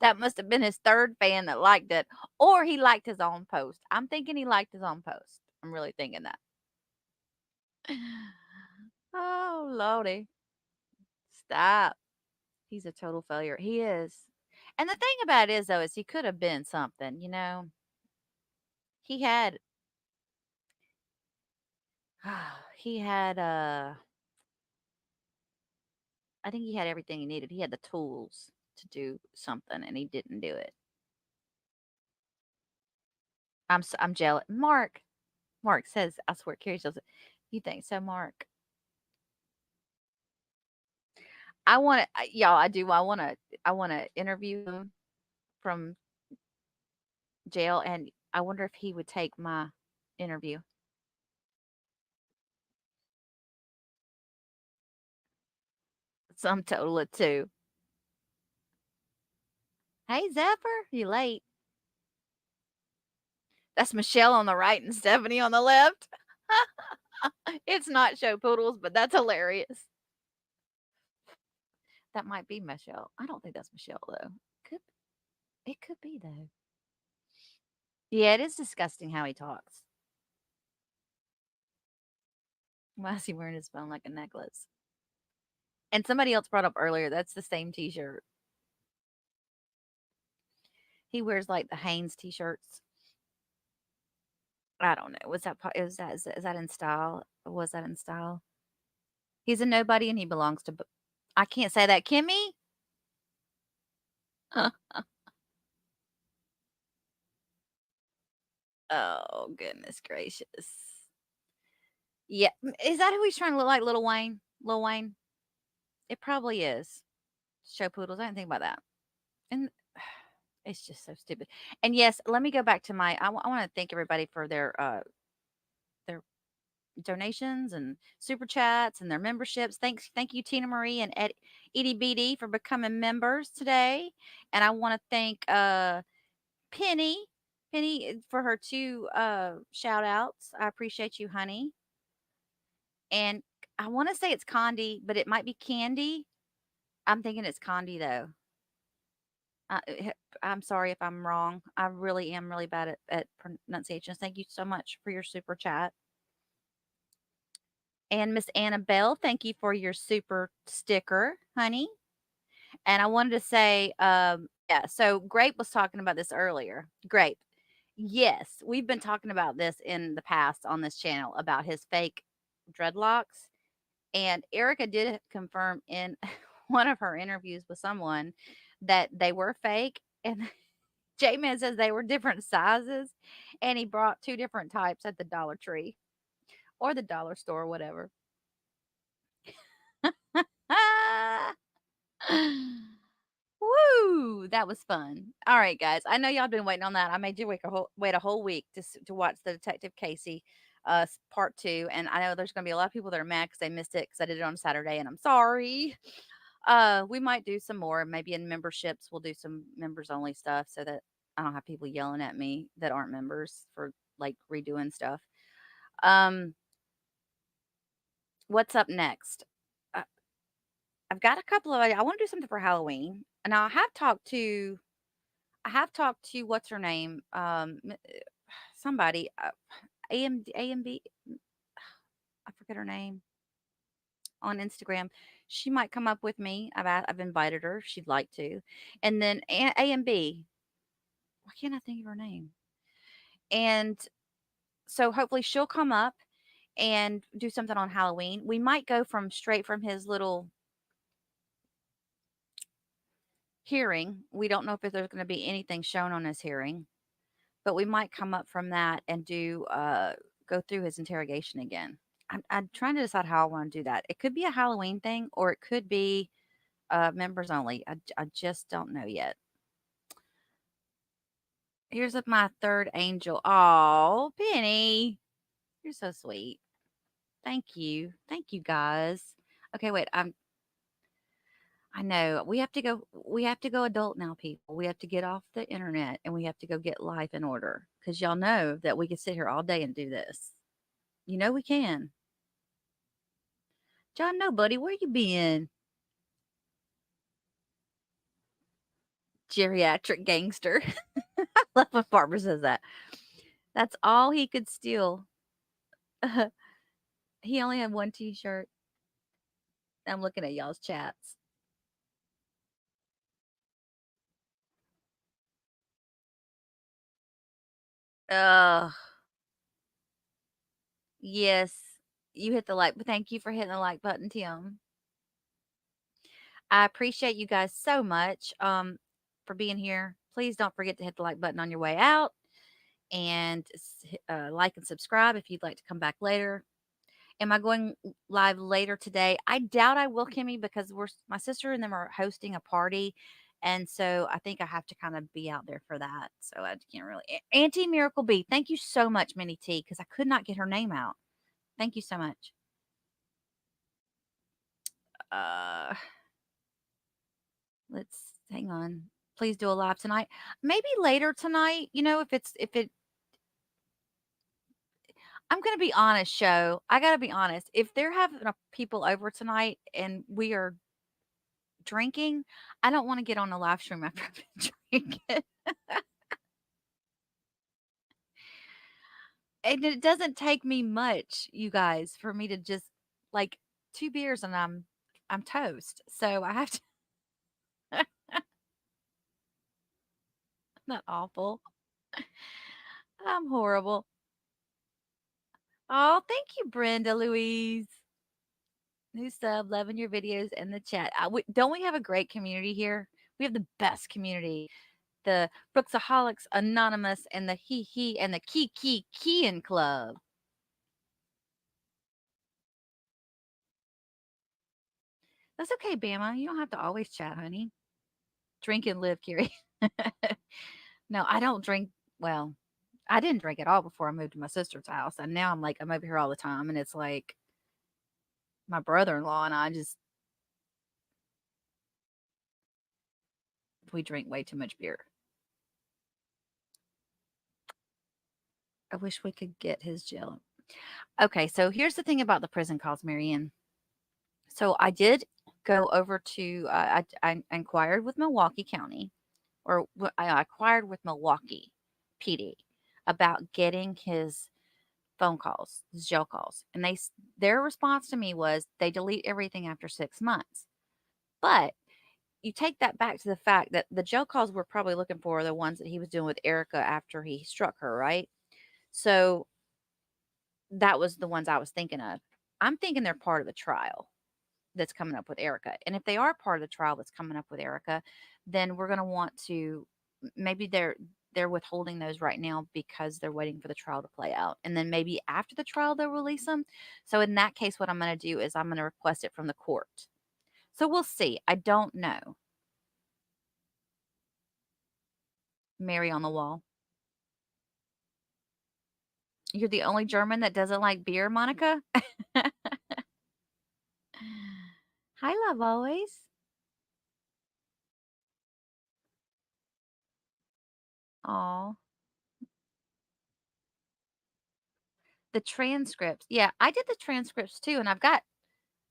that must have been his third fan that liked it, or he liked his own post. I'm thinking he liked his own post. I'm really thinking that. Oh, Lordy. Stop. He's a total failure. He is. And the thing about it is, though, is he could have been something, you know? He had, he had, I think he had everything he needed. He had the tools to do something, and he didn't do it. I'm jealous. Mark says, I swear, Carrie says it. You think so, Mark? I want to, y'all. I do. I want to interview him from jail, and I wonder if he would take my interview. Sum total of 2. Hey, Zephyr, you late? That's Michelle on the right and Stephanie on the left. It's not show poodles, but that's hilarious. That might be Michelle. I don't think that's Michelle though. Could it could be though. Yeah, it is disgusting how he talks. Why is he wearing his phone like a necklace? And somebody else brought up earlier, that's the same t-shirt. He wears like the Hanes t-shirts. I don't know. Was that is that in style? Was that in style? He's a nobody and he belongs to I can't say that, Kimmy. Oh, goodness gracious. Yeah, is that who he's trying to look like, Lil Wayne? Lil Wayne? It probably is. Show poodles. I didn't think about that. And it's just so stupid. And yes, let me go back to my. I want to thank everybody for their donations and super chats and their memberships. Thank you, Tina Marie and Edie BD for becoming members today. And I want to thank Penny. Penny for her 2 shout outs. I appreciate you, honey. And I want to say it's Condi, but it might be Candy. I'm thinking it's Condi though. I'm sorry if I'm wrong. I really am really bad at pronunciations. Thank you so much for your super chat. And Miss Annabelle, thank you for your super sticker, honey. And I wanted to say, yeah, so Grape was talking about this earlier. Grape. Yes, we've been talking about this in the past on this channel about his fake dreadlocks. And Erica did confirm in one of her interviews with someone that they were fake. And J-Man says they were different sizes. And he brought 2 different types at the Dollar Tree or the dollar store, whatever. Woo! That was fun. All right, guys. I know y'all been waiting on that. I made you wait a whole week to watch the Detective Casey part 2, and I know there's going to be a lot of people that are mad because they missed it because I did it on Saturday, and I'm sorry. We might do some more. Maybe in memberships, we'll do some members only stuff so that I don't have people yelling at me that aren't members for like redoing stuff. Um, what's up next? Uh, I've got a couple of. I want to do something for Halloween, and I have talked to what's her name, somebody, AMB. I forget her name on Instagram. She might come up with me. I've invited her if she'd like to, and then AMB. Why can't I think of her name? And so hopefully she'll come up and do something on Halloween. We might go from straight from his little hearing. We don't know if there's going to be anything shown on his hearing, but we might come up from that and do go through his interrogation again. I'm trying to decide how I want to do that. It could be a Halloween thing, or it could be members only. I just don't know yet. Here's my third angel. Oh, Penny, you're so sweet. Thank you, guys. Okay, wait. I know we have to go. We have to go adult now, people. We have to get off the internet and we have to go get life in order because y'all know that we can sit here all day and do this. You know we can. John, no, buddy, where you been? Geriatric gangster. I love when Barbara says that. That's all he could steal. He only had 1 T-shirt. I'm looking at y'all's chats. Uh, yes, you hit the like. Thank you for hitting the like button, Tim. I appreciate you guys so much for being here. Please don't forget to hit the like button on your way out. and like and subscribe if you'd like to come back later. Am I going live later today? I doubt I will, Kimmy, because my sister and them are hosting a party, and so I think I have to kind of be out there for that. So I can't really. Auntie Miracle B, thank you so much, Minnie T, because I could not get her name out. Thank you so much. Uh, let's hang on. Please do a live tonight. Maybe later tonight. If it. I'm gonna be honest, show. I gotta be honest. If they're having people over tonight and we are drinking, I don't want to get on a live stream after I've been drinking. And it doesn't take me much, you guys, for me to just like 2 beers and I'm toast. So I have to. Not awful. I'm horrible. Oh, thank you, Brenda Louise. New sub, loving your videos and the chat. Don't we have a great community here? We have the best community. The Brooksaholics Anonymous and the He and the Keyin Club. That's okay, Bama. You don't have to always chat, honey. Drink and live, Carrie. No, I don't drink. Well, I didn't drink at all before I moved to my sister's house. And now I'm over here all the time. And it's like my brother in law and we drink way too much beer. I wish we could get his jail. Okay, so here's the thing about the prison calls, Marianne. So I did go over to, I inquired with Milwaukee County, or I inquired with Milwaukee PD about getting his phone calls, his jail calls. And their response to me was they delete everything after 6 months. But you take that back to the fact that the jail calls we're probably looking for are the ones that he was doing with Erica after he struck her, right? So that was the ones I was thinking of. I'm thinking they're part of the trial that's coming up with Erica. And if they are part of the trial that's coming up with Erica, then we're going to want to maybe they're withholding those right now because they're waiting for the trial to play out. And then maybe after the trial they'll release them. So in that case what I'm going to do is I'm going to request it from the court. So we'll see. I don't know. Mary on the wall. You're the only German that doesn't like beer, Monica? Hi, love always. Aw. The transcripts. Yeah, I did the transcripts too, and I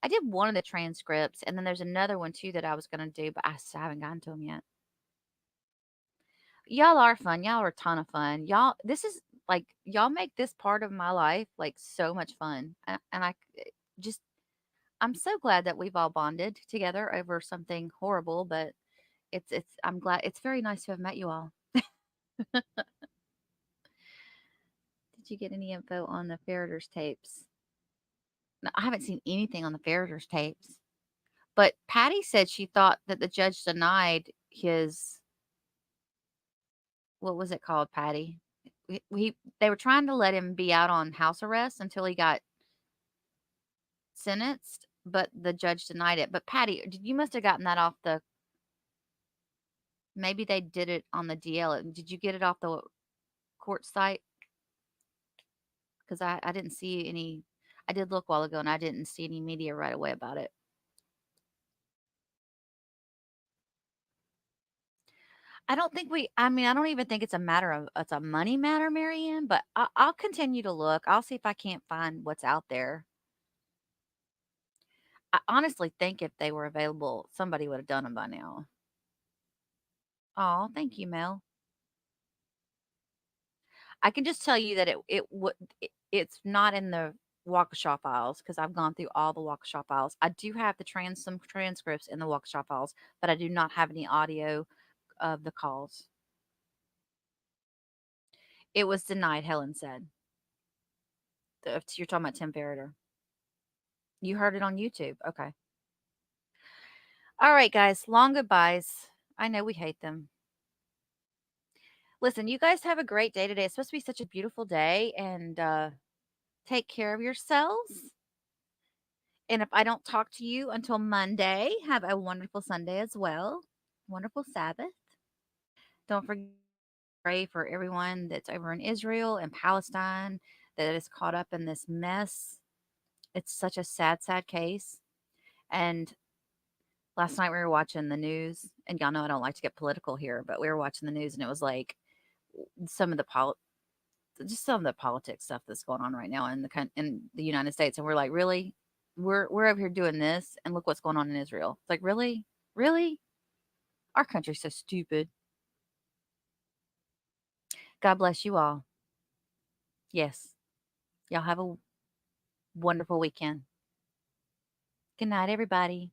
did one of the transcripts, and then there's another one too that I was gonna do, but I still haven't gotten to them yet. Y'all are fun. Y'all are a ton of fun. This is like y'all make this part of my life like so much fun, and just I'm so glad that we've all bonded together over something horrible, but I'm glad it's very nice to have met you all. Did you get any info on the Ferreters tapes? No, I haven't seen anything on the Ferreters tapes. But Patty said she thought that the judge denied his, what was it called, Patty? They were trying to let him be out on house arrest until he got sentenced, but the judge denied it. But Patty, you must have gotten that off maybe they did it on the DL. Did you get it off the court site? Because I didn't see any. I did look a while ago and I didn't see any media right away about it. I don't think I don't even think it's it's a money matter, Marianne, but I'll continue to look. I'll see if I can't find what's out there. I honestly think if they were available, somebody would have done them by now. Oh, thank you, Mel. I can just tell you that it's not in the Waukesha files because I've gone through all the Waukesha files. I do have some transcripts in the Waukesha files, but I do not have any audio of the calls. It was denied, Helen said. You're talking about Tim Ferreter. You heard it on YouTube. Okay. All right, guys. Long goodbyes. I know we hate them. Listen, you guys have a great day today. It's supposed to be such a beautiful day, and take care of yourselves. And if I don't talk to you until Monday, have a wonderful Sunday as well. Wonderful Sabbath. Don't forget to pray for everyone that's over in Israel and Palestine that is caught up in this mess. It's such a sad, sad case. And last night we were watching the news, and y'all know I don't like to get political here, but we were watching the news, and it was like some of the some of the politics stuff that's going on right now in the United States, and we're like, really, we're over here doing this, and look what's going on in Israel. It's like, really, really, our country's so stupid. God bless you all. Yes, y'all have a wonderful weekend. Good night, everybody.